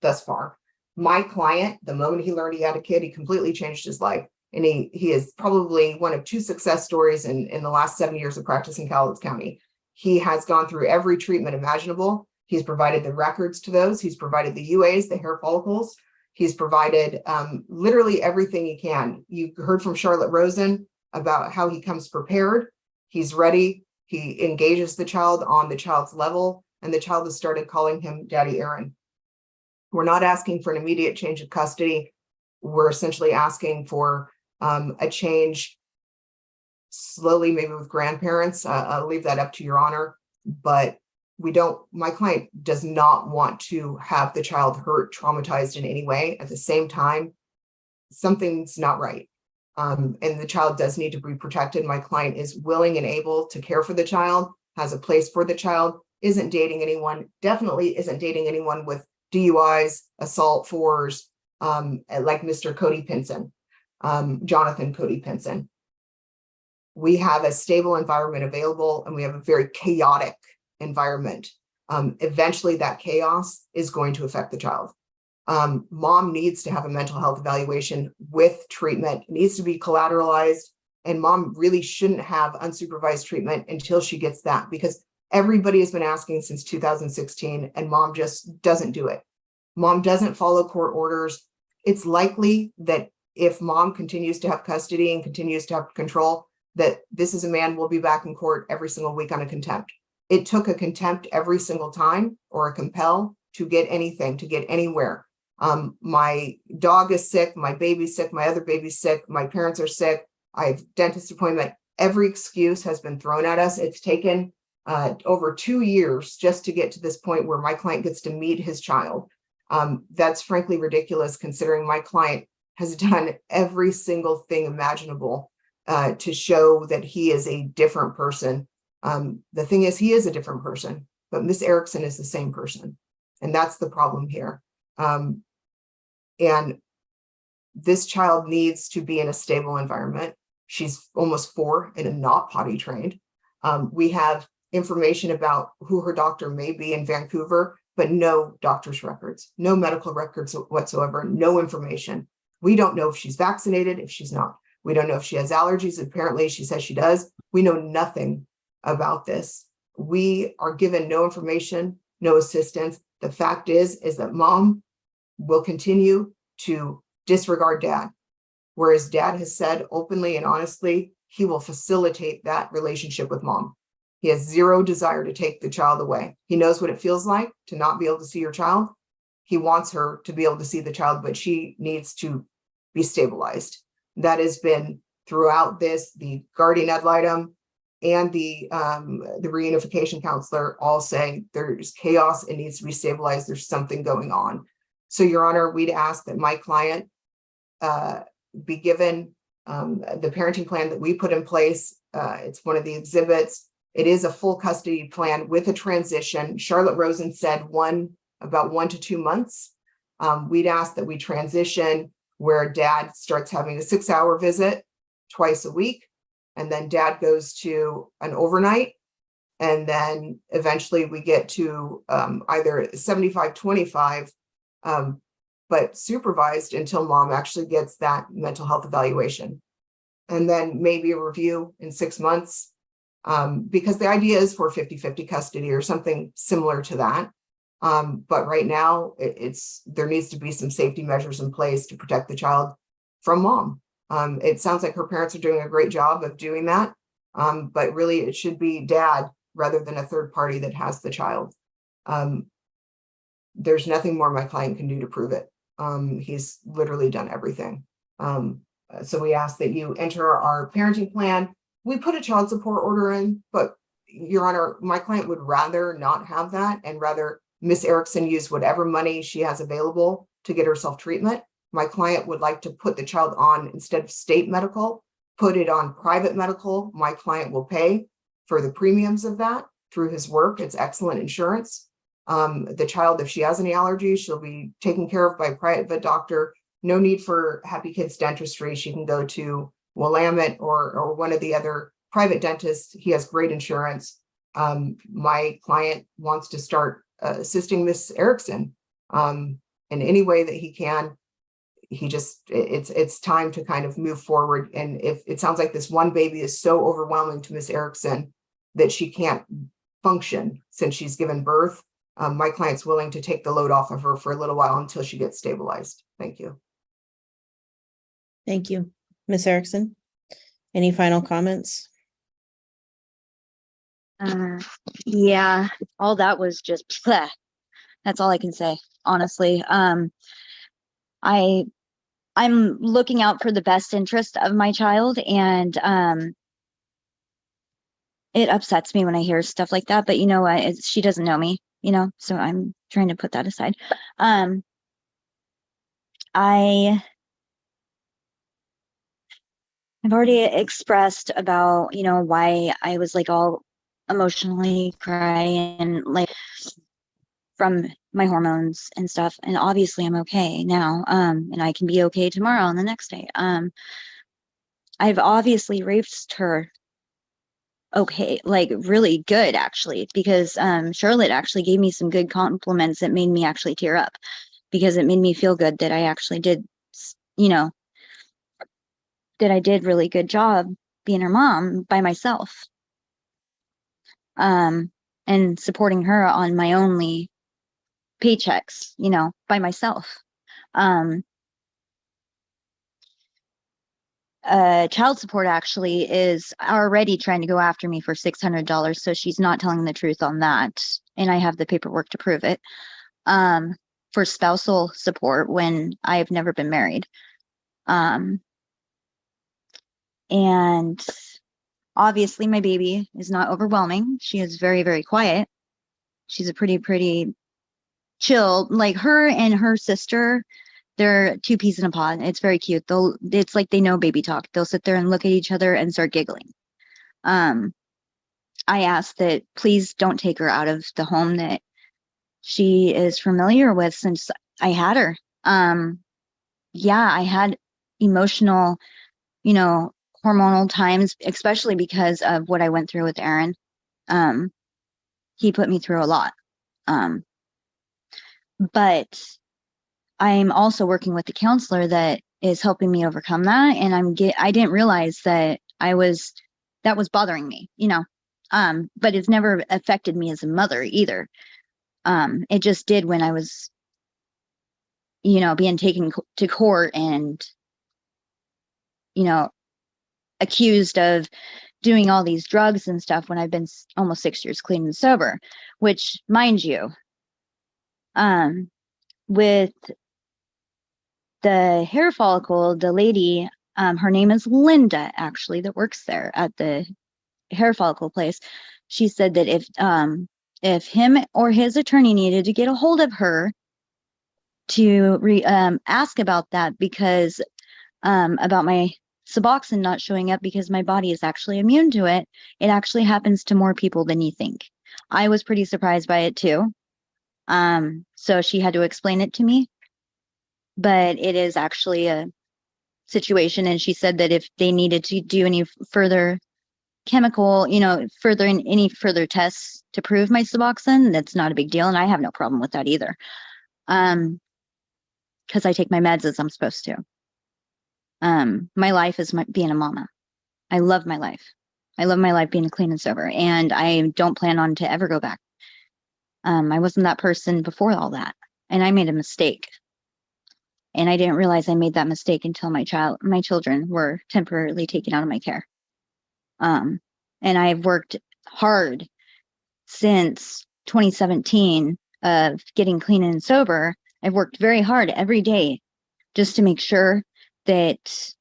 thus far. My client, the moment he learned he had a kid, he completely changed his life. And he is probably one of 2 success stories in the last 7 years of practice in Cowlitz County. He has gone through every treatment imaginable. He's provided the records to those. He's provided the UAs, the hair follicles. He's provided literally everything he can. You heard from Charlotte Rosen about how he comes prepared. He's ready. He engages the child on the child's level, and the child has started calling him Daddy Aaron. We're not asking for an immediate change of custody. We're essentially asking for a change slowly, maybe with grandparents. I'll leave that up to your honor, but my client does not want to have the child hurt, traumatized in any way. At the same time, something's not right. And the child does need to be protected. My client is willing and able to care for the child, has a place for the child, isn't dating anyone, definitely isn't dating anyone with DUIs, assault fours, like Mr. Cody Pinson, Jonathan Cody Pinson. We have a stable environment available, and we have a very chaotic environment. Eventually that chaos is going to affect the child. Mom needs to have a mental health evaluation with treatment. It needs to be collateralized, and mom really shouldn't have unsupervised treatment until she gets that, because everybody has been asking since 2016, and mom just doesn't do it. Mom doesn't follow court orders. It's likely that if mom continues to have custody and continues to have control, that this is a man will be back in court every single week on a contempt. It took a contempt every single time, or a compel, to get anything, to get anywhere. My dog is sick, my baby's sick, my other baby's sick, my parents are sick, I have dentist appointment. Every excuse has been thrown at us. It's taken over 2 years just to get to this point where my client gets to meet his child. That's frankly ridiculous, considering my client has done every single thing imaginable to show that he is a different person. The thing is, he is a different person, but Miss Erickson is the same person. And that's the problem here. And this child needs to be in a stable environment. She's almost 4 and not potty trained. We have information about who her doctor may be in Vancouver, but no doctor's records, no medical records whatsoever, no information. We don't know if she's vaccinated, if she's not. We don't know if she has allergies. Apparently she says she does. We know nothing about this. We are given no information, no assistance. The fact is that mom will continue to disregard dad, whereas dad has said openly and honestly, he will facilitate that relationship with mom. He has zero desire to take the child away. He knows what it feels like to not be able to see your child. He wants her to be able to see the child, but she needs to be stabilized. That has been throughout this, the guardian ad litem and the reunification counselor all saying there's chaos, it needs to be stabilized, there's something going on. So, Your Honor, we'd ask that my client be given the parenting plan that we put in place. It's one of the exhibits. It is a full custody plan with a transition. Charlotte Rosen said about 1 to 2 months. We'd ask that we transition where dad starts having a 6-hour visit twice a week, and then dad goes to an overnight. And then eventually we get to either 75-25, but supervised until mom actually gets that mental health evaluation. And then maybe a review in 6 months, because the idea is for 50-50 custody or something similar to that. But right now, there needs to be some safety measures in place to protect the child from mom. It sounds like her parents are doing a great job of doing that, but really it should be dad rather than a third party that has the child. There's nothing more my client can do to prove it. He's literally done everything. So we ask that you enter our parenting plan. We put a child support order in, but Your Honor, my client would rather not have that and rather Miss Erickson use whatever money she has available to get herself treatment. My client would like to put the child on, instead of state medical, put it on private medical. My client will pay for the premiums of that through his work. It's excellent insurance. The child, if she has any allergies, she'll be taken care of by a private doctor. No need for Happy Kids Dentistry. She can go to Willamette or one of the other private dentists. He has great insurance. My client wants to start assisting Miss Erickson in any way that he can. It's time to kind of move forward. And if it sounds like this one baby is so overwhelming to Miss Erickson that she can't function since she's given birth, my client's willing to take the load off of her for a little while until she gets stabilized. Thank you. Thank you. Ms. Erickson, any final comments? Yeah, all that was just bleh. That's all I can say, honestly. I'm looking out for the best interest of my child, and it upsets me when I hear stuff like that, but you know what, she doesn't know me, so I'm trying to put that aside. I've already expressed about, why I was like all emotionally crying, like from my hormones and stuff. And obviously I'm okay now. And I can be okay tomorrow and the next day. I've obviously raised her okay, like really good actually, because Charlotte actually gave me some good compliments that made me actually tear up, because it made me feel good that I actually did, that I did really good job being her mom by myself. And supporting her on my only paychecks, by myself. Child support actually is already trying to go after me for $600, so she's not telling the truth on that, and I have the paperwork to prove it. For spousal support when I've never been married. And obviously my baby is not overwhelming. She is very, very quiet. She's a pretty chill, like her and her sister, they're two peas in a pod. It's very cute. It's like they know baby talk. They'll sit there and look at each other and start giggling. I asked that please don't take her out of the home that she is familiar with since I had her. Yeah, I had emotional, hormonal times, especially because of what I went through with Aaron. He put me through a lot. But I'm also working with the counselor that is helping me overcome that. And I didn't realize that that was bothering me, but it's never affected me as a mother either. It just did when I was, being taken to court and, accused of doing all these drugs and stuff when I've been almost 6 years clean and sober, which, mind you, with the hair follicle, the lady, her name is Linda, actually, that works there at the hair follicle place. She said that if him or his attorney needed to get a hold of her ask about that because about my Suboxone not showing up because my body is actually immune to it. It actually happens to more people than you think. I was pretty surprised by it too. So she had to explain it to me, but it is actually a situation. And she said that if they needed to do any further chemical, any further tests to prove my Suboxone, that's not a big deal. And I have no problem with that either. Because I take my meds as I'm supposed to. My life is being a mama. I love my life. I love my life being clean and sober, and I don't plan on to ever go back. I wasn't that person before all that, and I made a mistake. And I didn't realize I made that mistake until my children were temporarily taken out of my care. And I've worked hard since 2017 of getting clean and sober. I've worked very hard every day just to make sure that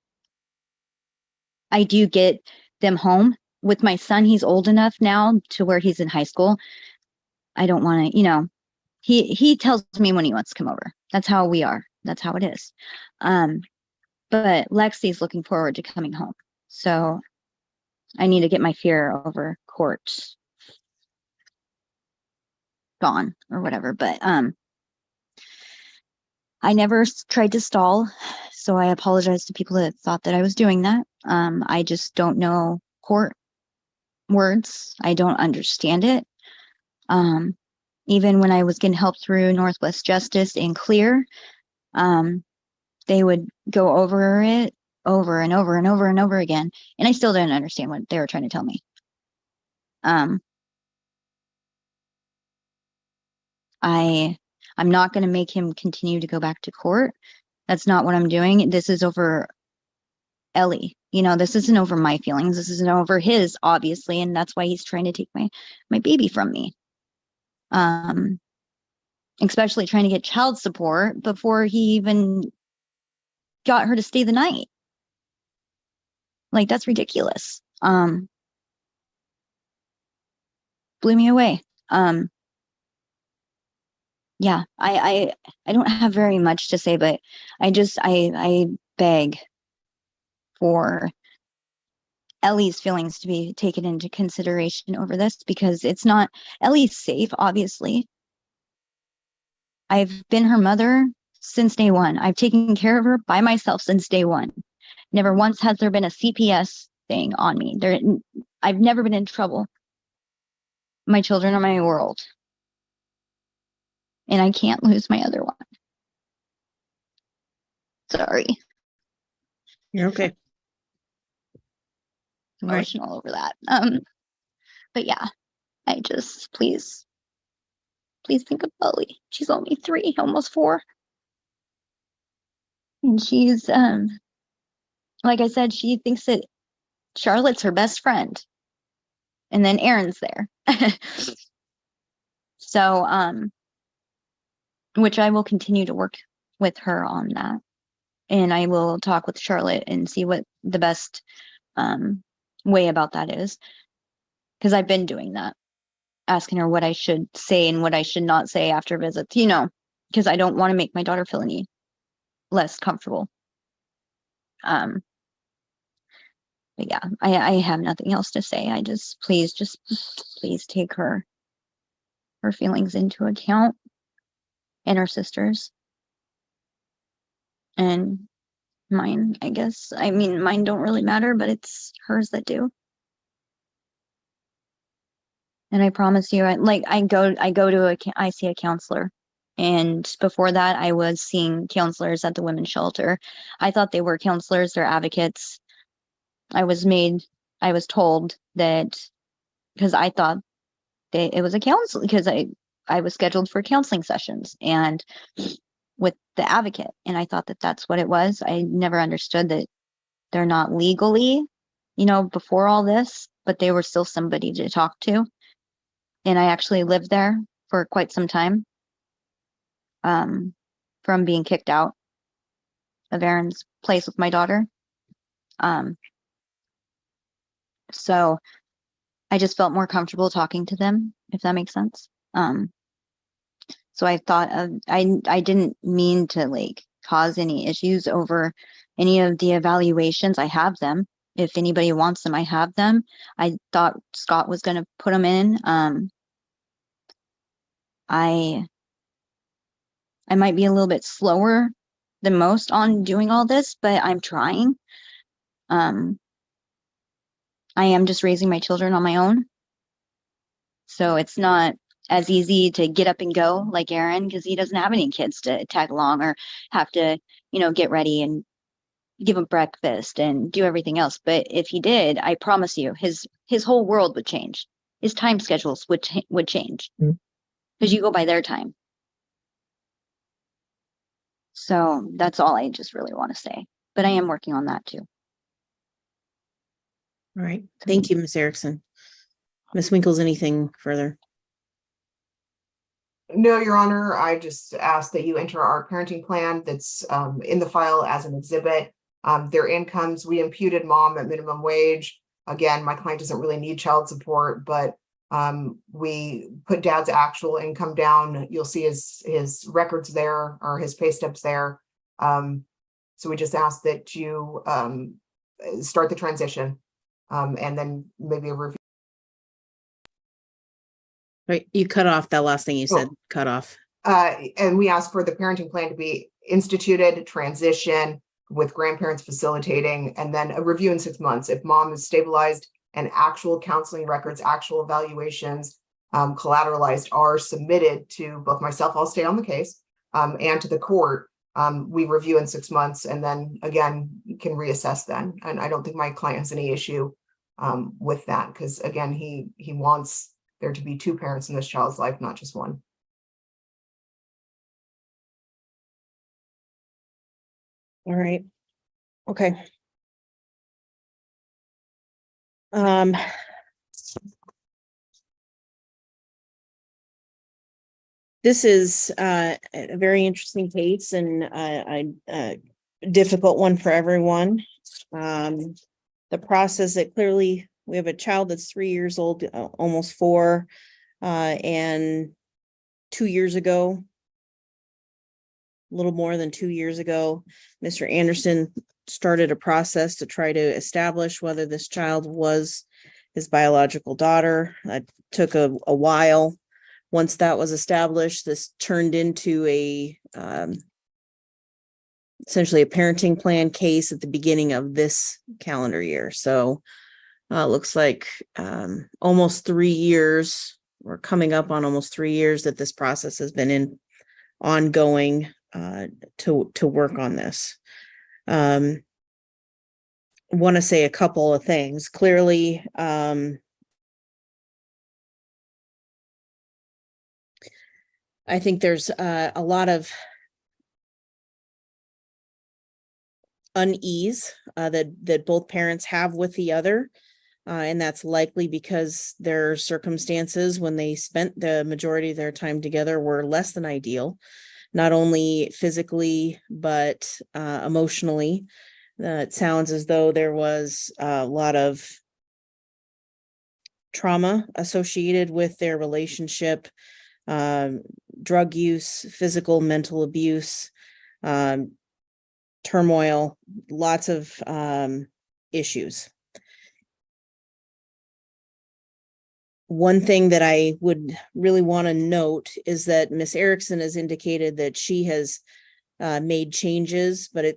I do get them home. With my son, he's old enough now to where he's in high school. I don't want to, he tells me when he wants to come over. That's how we are. That's how it is. But Lexi's looking forward to coming home. So I need to get my fear over court gone or whatever. But I never tried to stall. So I apologize to people that thought that I was doing that. I just don't know court words. I don't understand it. Even when I was getting help through Northwest Justice and Clear, they would go over it over and over and over and over again. And I still didn't understand what they were trying to tell me. I'm not going to make him continue to go back to court. That's not what I'm doing. This is over Ellie. This isn't over my feelings. This isn't over his, obviously. And that's why he's trying to take my baby from me. Especially trying to get child support before he even got her to stay the night. Like, that's ridiculous. Blew me away. Yeah, I don't have very much to say, but I beg for Ellie's feelings to be taken into consideration over this, because it's not, Ellie's safe, obviously. I've been her mother since day one. I've taken care of her by myself since day one. Never once has there been a CPS thing on me. I've never been in trouble. My children are my world. And I can't lose my other one. Sorry. You're okay. Emotional over that. But yeah, I just please think of Ellie. She's only 3, almost 4. And she's like I said, she thinks that Charlotte's her best friend. And then Aaron's there. So which I will continue to work with her on that. And I will talk with Charlotte and see what the best way about that is. Because I've been doing that. Asking her what I should say and what I should not say after visits, because I don't want to make my daughter feel any less comfortable. But yeah, I have nothing else to say. I just please take her feelings into account, and her sisters, and mine, I guess. I mean, mine don't really matter, but it's hers that do. And I promise you, I see a counselor. And before that, I was seeing counselors at the women's shelter. I thought they were counselors, they're advocates. I was told that, because I thought that it was a counselor, because I was scheduled for counseling sessions and with the advocate. And I thought that that's what it was. I never understood that they're not legally, before all this, but they were still somebody to talk to. And I actually lived there for quite some time, from being kicked out of Aaron's place with my daughter. So I just felt more comfortable talking to them, if that makes sense. So I thought of, I didn't mean to like cause any issues over any of the evaluations. I have them. If anybody wants them, I have them. I thought Scott was going to put them in. I might be a little bit slower than most on doing all this, but I'm trying. I am just raising my children on my own. So it's not as easy to get up and go like Aaron, because he doesn't have any kids to tag along or have to, get ready and give him breakfast and do everything else. But if he did, I promise you, his whole world would change. His time schedules would change because you go by their time. So that's all I just really want to say. But I am working on that too. All right. Thank you, Ms. Erickson. Ms. Winkles, anything further? No, Your Honor, I just ask that you enter our parenting plan that's in the file as an exhibit. Their incomes, we imputed mom at minimum wage. Again, my client doesn't really need child support, but we put dad's actual income down. You'll see his records there, or his pay stubs there. So we just ask that you start the transition and then maybe a review. Right. You cut off that last thing you said, cut off. And we ask for the parenting plan to be instituted, transition with grandparents facilitating, and then a review in 6 months. If mom is stabilized and actual counseling records, actual evaluations, collateralized are submitted to both myself, I'll stay on the case, and to the court, we review in 6 months, and then again, you can reassess then. And I don't think my client has any issue with that, because again, he wants there to be 2 parents in this child's life, not just one. All right. Okay. This is a very interesting case and a difficult one for everyone. The process that clearly we have a child that's 3 years old, almost 4, and 2 years ago, a little more than 2 years ago, Mr. Anderson started a process to try to establish whether this child was his biological daughter. It took a while. Once that was established, this turned into essentially a parenting plan case at the beginning of this calendar year. So it looks like almost 3 years, or coming up on almost 3 years, that this process has been ongoing to work on this. Want to say a couple of things. Clearly, I think there's a lot of unease that both parents have with the other. And that's likely because their circumstances when they spent the majority of their time together were less than ideal, not only physically, but emotionally. It sounds as though there was a lot of trauma associated with their relationship, drug use, physical, mental abuse, turmoil, lots of issues. One thing that I would really want to note is that Ms. Erickson has indicated that she has made changes, but I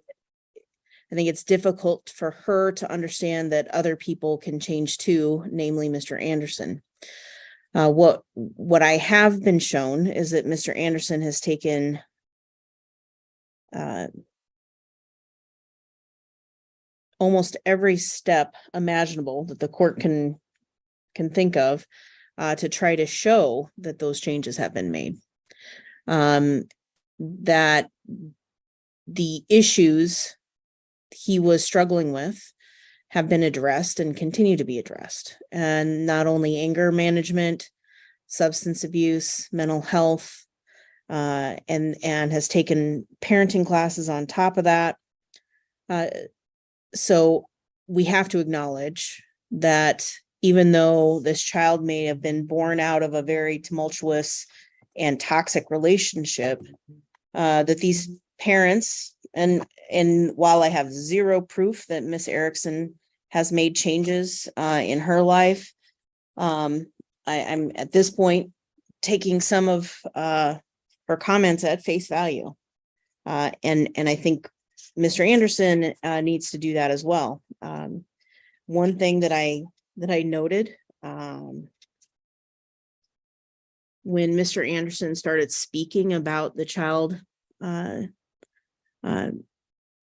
think it's difficult for her to understand that other people can change too, namely Mr. Anderson. What I have been shown is that Mr. Anderson has taken almost every step imaginable that the court can think of to try to show that those changes have been made. That the issues he was struggling with have been addressed and continue to be addressed. And not only anger management, substance abuse, mental health, and has taken parenting classes on top of that. So we have to acknowledge that even though this child may have been born out of a very tumultuous and toxic relationship, that these parents, and while I have zero proof that Miss Erickson has made changes in her life, I'm at this point taking some of her comments at face value. And I think Mr. Anderson needs to do that as well. One thing that I noted, when Mr. Anderson started speaking about the child,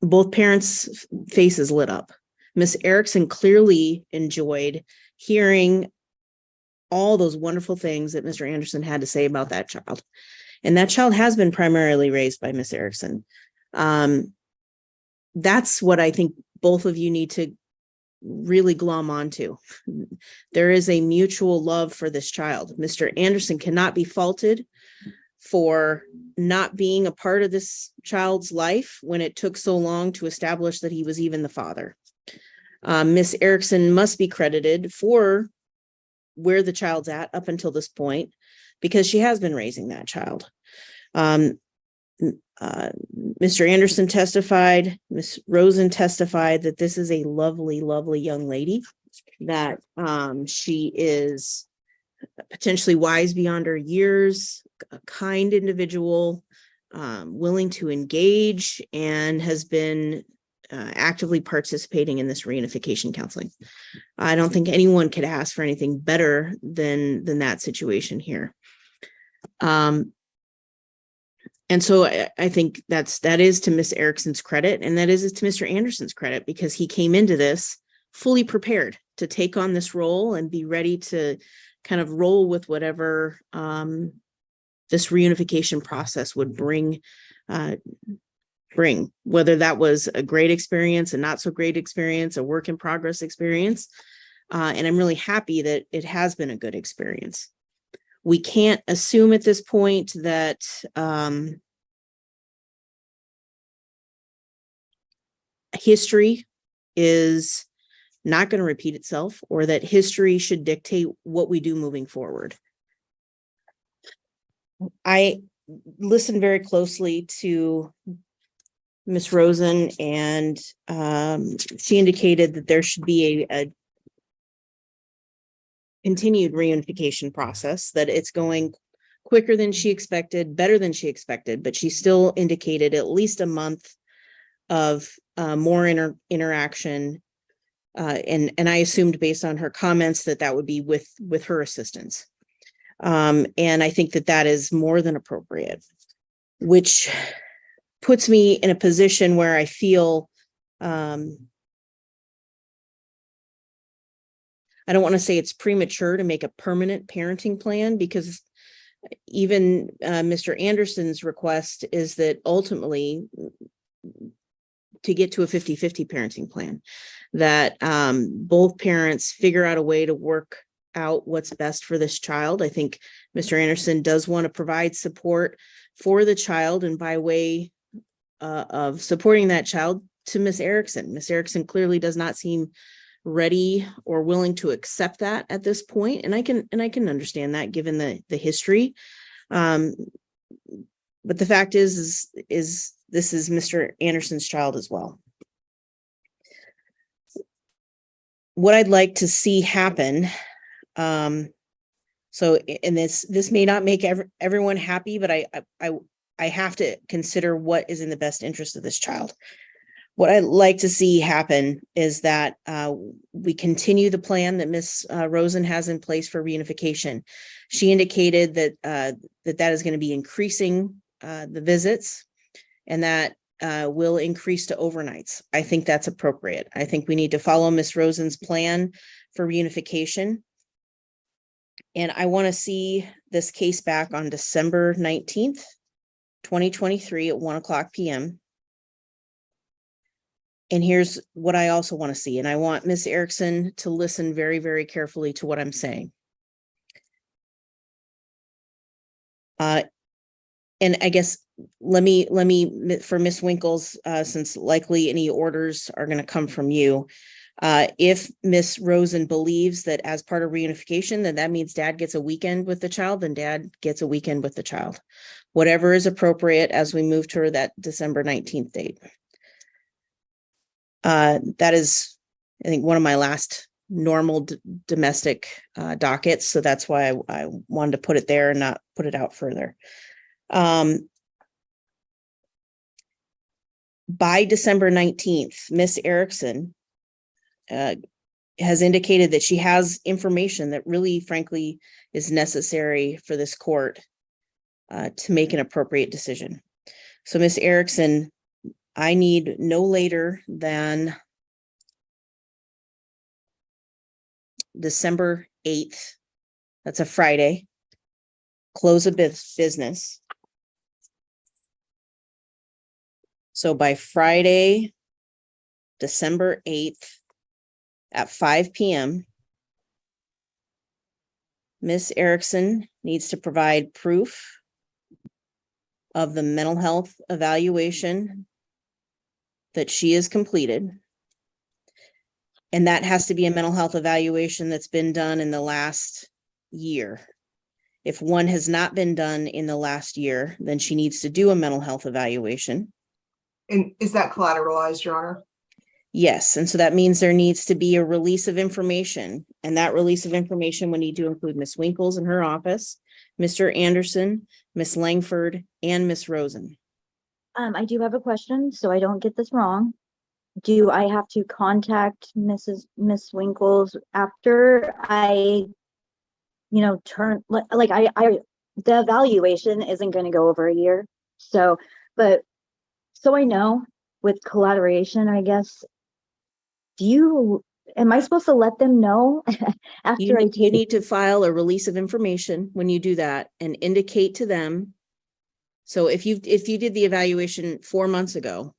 both parents' faces lit up. Miss Erickson clearly enjoyed hearing all those wonderful things that Mr. Anderson had to say about that child. And that child has been primarily raised by Miss Erickson. That's what I think both of you need to really glom onto. There is a mutual love for this child. Mr. Anderson cannot be faulted for not being a part of this child's life when it took so long to establish that he was even the father. Miss Erickson must be credited for where the child's at up until this point, because she has been raising that child. Mr. Anderson testified, Miss Rosen testified that this is a lovely, lovely young lady, that she is potentially wise beyond her years, a kind individual, willing to engage, and has been actively participating in this reunification counseling. I don't think anyone could ask for anything better than that situation here. And so I think that is to Miss Erickson's credit, and that is to Mr. Anderson's credit, because he came into this fully prepared to take on this role and be ready to kind of roll with whatever this reunification process would bring, whether that was a great experience, a not so great experience, a work in progress experience. And I'm really happy that it has been a good experience. We can't assume at this point that history is not going to repeat itself, or that history should dictate what we do moving forward. I listened very closely to Ms. Rosen, and she indicated that there should be a continued reunification process, that it's going quicker than she expected, better than she expected, but she still indicated at least a month of more interaction. And I assumed based on her comments that would be with her assistance. And I think that is more than appropriate, which puts me in a position where I feel, I don't want to say it's premature to make a permanent parenting plan, because even Mr. Anderson's request is that ultimately to get to a 50-50 parenting plan, that both parents figure out a way to work out what's best for this child. I think Mr. Anderson does want to provide support for the child, and by way of supporting that child, to Miss Erickson. Miss Erickson clearly does not seem ready or willing to accept that at this point, and I can understand that given the history. But the fact is this is Mr. Anderson's child as well. What I'd like to see happen, so, and this may not make everyone happy, but I have to consider what is in the best interest of this child. What I'd like to see happen is that we continue the plan that Ms. Rosen has in place for reunification. She indicated that that is going to be increasing the visits, and that will increase to overnights. I think that's appropriate. I think we need to follow Ms. Rosen's plan for reunification. And I want to see this case back on December 19th, 2023 at 1:00 p.m. And here's what I also want to see. And I want Ms. Erickson to listen very, very carefully to what I'm saying. And I guess let me for Ms. Winkles, since likely any orders are going to come from you, If Miss Rosen believes that as part of reunification, then that means dad gets a weekend with the child, then dad gets a weekend with the child. Whatever is appropriate as we move to that December 19th date. That is, I think, one of my last normal domestic dockets. So that's why I wanted to put it there and not put it out further. By December 19th, Miss Erickson has indicated that she has information that really, frankly, is necessary for this court to make an appropriate decision. So Miss Erickson, I need no later than December 8th. That's a Friday. Close of business. So by Friday, December 8th at 5 p.m., Miss Erickson needs to provide proof of the mental health evaluation that she has completed. And that has to be a mental health evaluation that's been done in the last year. If one has not been done in the last year, then she needs to do a mental health evaluation. And is that collateralized, Your Honor? Yes, and so that means there needs to be a release of information, and that release of information would need to include Miss Winkles in her office, Mr. Anderson, Miss Langford, and Miss Rosen. I do have a question, so I don't get this wrong. Do I have to contact Miss Winkles after I, turn like I the evaluation isn't going to go over a year. So, but so I know with collateration, I guess, am I supposed to let them know after You take need to file a release of information when you do that and indicate to them. So if you did the evaluation 4 months ago,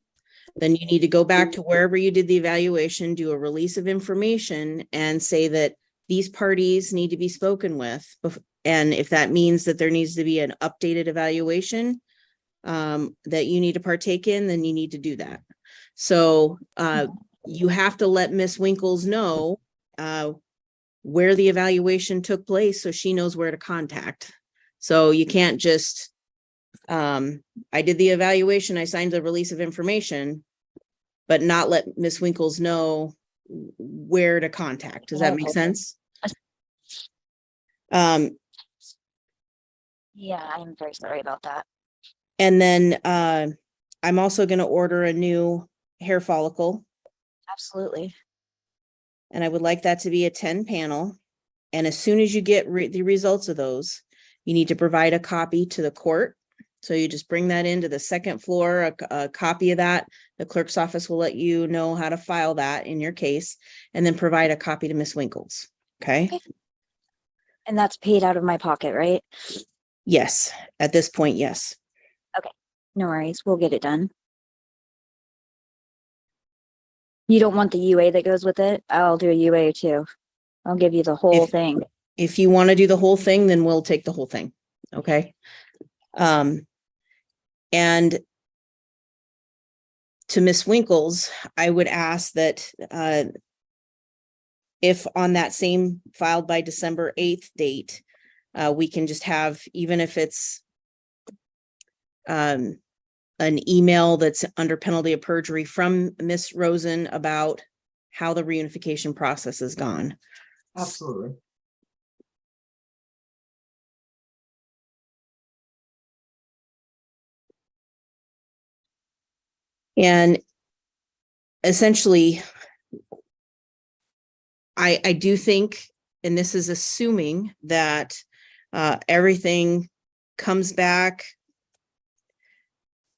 then you need to go back to wherever you did the evaluation, do a release of information and say that these parties need to be spoken with. And if that means that there needs to be an updated evaluation that you need to partake in, then you need to do that. So you have to let Miss Winkles know where the evaluation took place so she knows where to contact. So you can't just, I did the evaluation, I signed the release of information, but not let Miss Winkles know where to contact. Does that make sense? Yeah, I'm very sorry about that. And then I'm also going to order a new hair follicle. Absolutely. And I would like that to be a 10 panel. And as soon as you get the results of those, you need to provide a copy to the court. So you just bring that into the second floor, a copy of that. The clerk's office will let you know how to file that in your case, and then provide a copy to Miss Winkles. Okay. And that's paid out of my pocket, right? Yes. At this point, yes. Okay. No worries. We'll get it done. You don't want the UA that goes with it? I'll do a UA too. I'll give you the whole thing. If you want to do the whole thing, then we'll take the whole thing. Okay. And to Miss Winkles, I would ask that if on that same filed by December 8th date, we can just have, even if it's an email that's under penalty of perjury from Miss Rosen about how the reunification process has gone. Absolutely. And essentially, I do think, and this is assuming that everything comes back.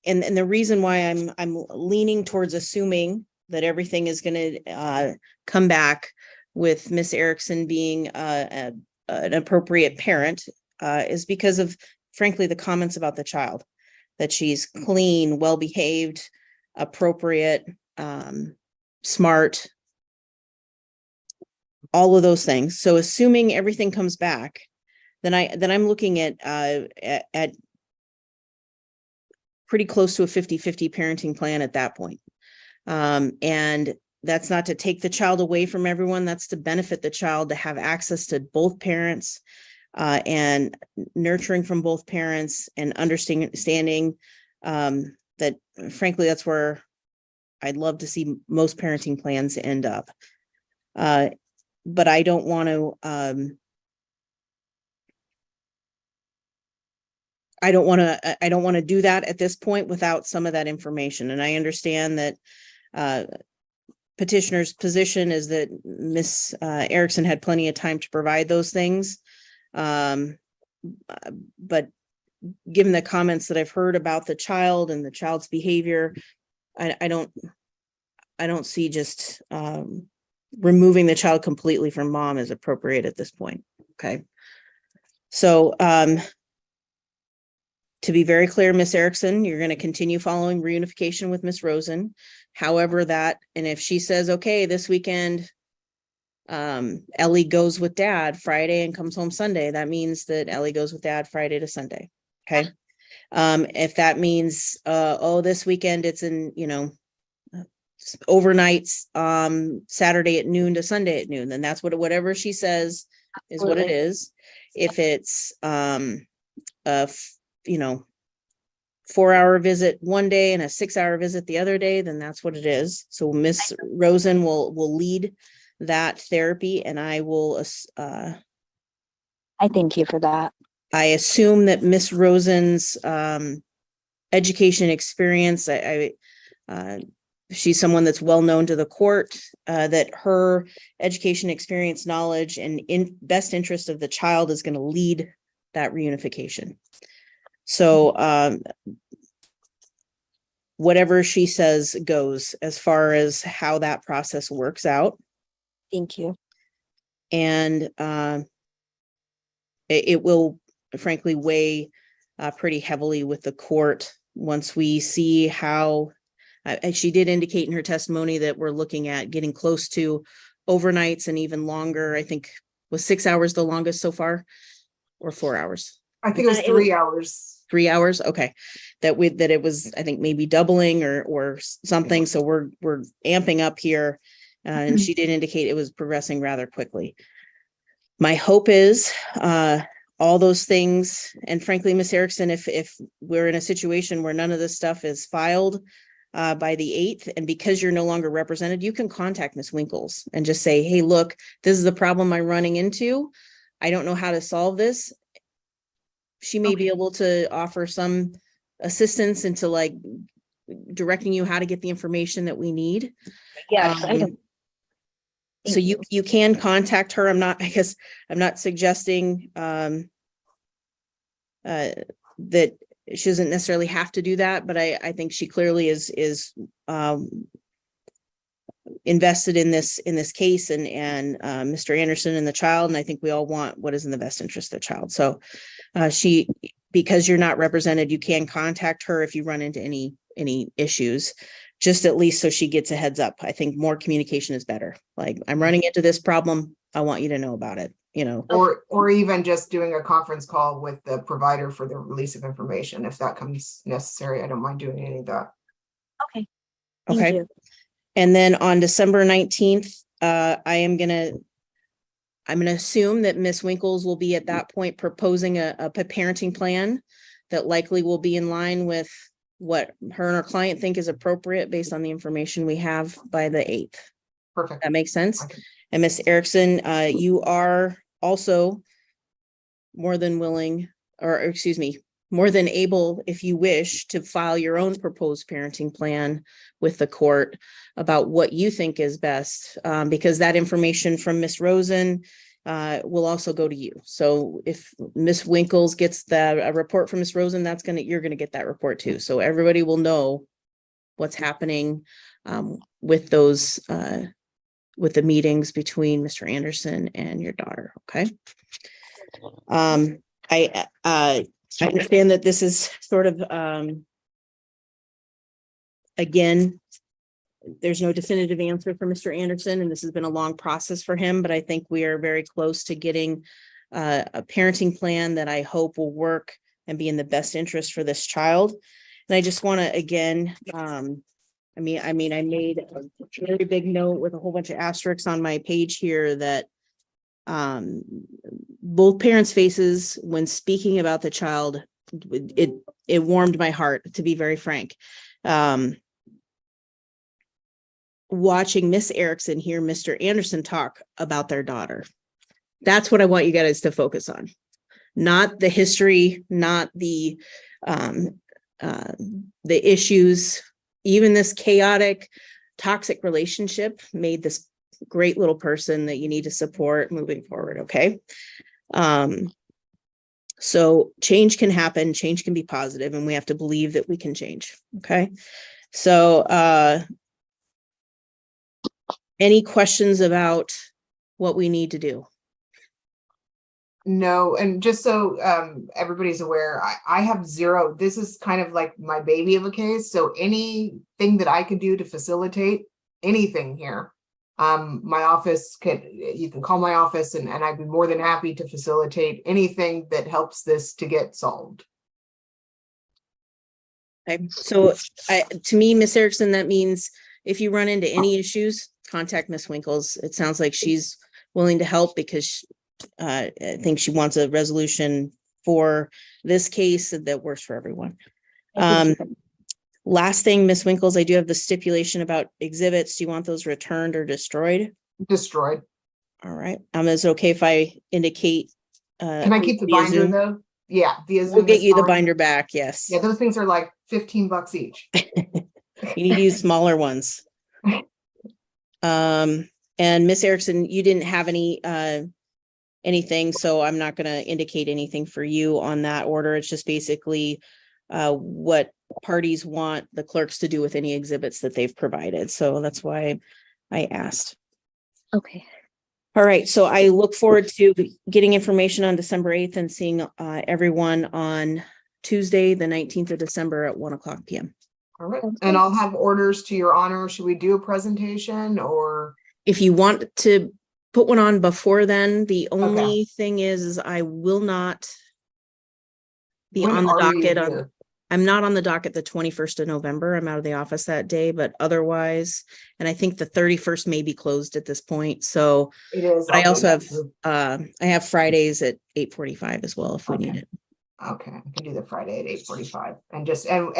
And the reason why I'm leaning towards assuming that everything is going to come back with Miss Erickson being an appropriate parent is because of, frankly, the comments about the child, that she's clean, well-behaved, appropriate, smart, all of those things. So assuming everything comes back, then I'm looking at pretty close to a 50-50 parenting plan at that point. And that's not to take the child away from everyone. That's to benefit the child to have access to both parents, and nurturing from both parents, and understanding that frankly, that's where I'd love to see most parenting plans end up. But I don't want to, I don't want to do that at this point without some of that information. And I understand that petitioner's position is that Ms. Erickson had plenty of time to provide those things. But given the comments that I've heard about the child and the child's behavior, I don't see just removing the child completely from mom as appropriate at this point. Okay. So to be very clear, Ms. Erickson, you're going to continue following reunification with Ms. Rosen. However, and if she says, okay, this weekend, Ellie goes with dad Friday and comes home Sunday, that means that Ellie goes with dad Friday to Sunday. Okay. If that means, this weekend it's in, overnights, Saturday at noon to Sunday at noon, then that's whatever she says is what it is. If it's, 4-hour visit one day and a 6-hour visit the other day, then that's what it is. So Miss Rosen will lead that therapy, and I will, I thank you for that. I assume that Miss Rosen's education experience, she's someone that's well known to the court, that her education experience, knowledge, and in best interest of the child is going to lead that reunification. So whatever she says goes as far as how that process works out. Thank you. And it will frankly weigh pretty heavily with the court once we see how she did indicate in her testimony that we're looking at getting close to overnights and even longer. I think was 6 hours the longest so far, or 4 hours. I think it was 3 hours. 3 hours. Okay. That it was, I think maybe doubling or something. So we're amping up here. And she did indicate it was progressing rather quickly. My hope is, all those things, and frankly, Ms. Erickson, if we're in a situation where none of this stuff is filed by the 8th, and because you're no longer represented, you can contact Ms. Winkles and just say, hey, look, this is the problem I'm running into. I don't know how to solve this. She may be able to offer some assistance into like directing you how to get the information that we need. Yes. So you can contact her. I'm not suggesting that she doesn't necessarily have to do that, but I think she clearly is invested in this case and Mr. Anderson and the child. And I think we all want what is in the best interest of the child. So because you're not represented, you can contact her if you run into any issues, just at least so she gets a heads up. I think more communication is better. Like, I'm running into this problem. I want you to know about it, Or even just doing a conference call with the provider for the release of information. If that comes necessary, I don't mind doing any of that. Okay. Okay. You. And then on December 19th, I'm going to assume that Ms. Winkles will be at that point proposing a parenting plan that likely will be in line with what her and her client think is appropriate based on the information we have by the 8th. Perfect. That makes sense. Okay. And Ms. Erickson, you are also more than willing, or excuse me, more than able, if you wish, to file your own proposed parenting plan with the court about what you think is best, because that information from Ms. Rosen will also go to you. So if Ms. Winkles gets a report from Ms. Rosen, you're gonna get that report too. So everybody will know what's happening with those with the meetings between Mr. Anderson and your daughter. Okay. I understand that this is sort of again, there's no definitive answer for Mr. Anderson, and this has been a long process for him, but I think we are very close to getting a parenting plan that I hope will work and be in the best interest for this child. And I just want to, again, I made a very big note with a whole bunch of asterisks on my page here that both parents' faces when speaking about the child, it warmed my heart, to be very frank. Watching Miss Erickson hear Mr. Anderson talk about their daughter. That's what I want you guys to focus on. Not the history, not the issues. Even this chaotic, toxic relationship made this great little person that you need to support moving forward. Okay. So change can happen, change can be positive, and we have to believe that we can change. Okay. So, any questions about what we need to do? No, and just so everybody's aware, I have zero. This is kind of like my baby of a case. So anything that I could do to facilitate anything here, my office you can call my office and I'd be more than happy to facilitate anything that helps this to get solved. Okay. So to me, Miss Erickson, that means if you run into any issues, contact Miss Winkles. It sounds like she's willing to help because I think she wants a resolution for this case that works for everyone. Last thing, Miss Winkles, I do have the stipulation about exhibits. Do you want those returned or destroyed? Destroyed. All right. Is it okay if I indicate? Can I keep the via binder Zoom? though? Yeah, via Zoom We'll get is you the fine. binder back. Yes. Yeah, those things are like $15 each. You need to use smaller ones. And Miss Erickson, you didn't have anything, so I'm not going to indicate anything for you on that order. It's just basically what parties want the clerks to do with any exhibits that they've provided. So that's why I asked. Okay. All right. So I look forward to getting information on December 8th and seeing everyone on Tuesday, the 19th of December at 1:00 p.m. All right. And I'll have orders to your honor. Should we do a presentation or? If you want to put one on before then, the only thing is I will not be When on the are you docket. here? I'm not on the docket the 21st of November. I'm out of the office that day, but otherwise, and I think the 31st may be closed at this point. So It is. I also have, Okay. I have Fridays at 8:45 as well, if we need it. Okay, I can do the Friday at 8:45 and just, and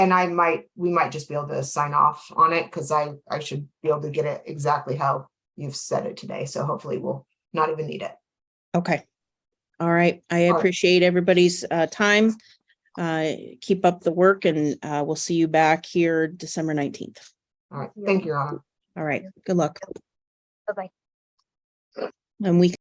we might just be able to sign off on it because I should be able to get it exactly how you've said it today. So hopefully we'll not even need it. Okay. All right. I appreciate everybody's time. Keep up the work and we'll see you back here December 19th. All right. Thank you, Your Honor. All right. Good luck. Bye-bye. And we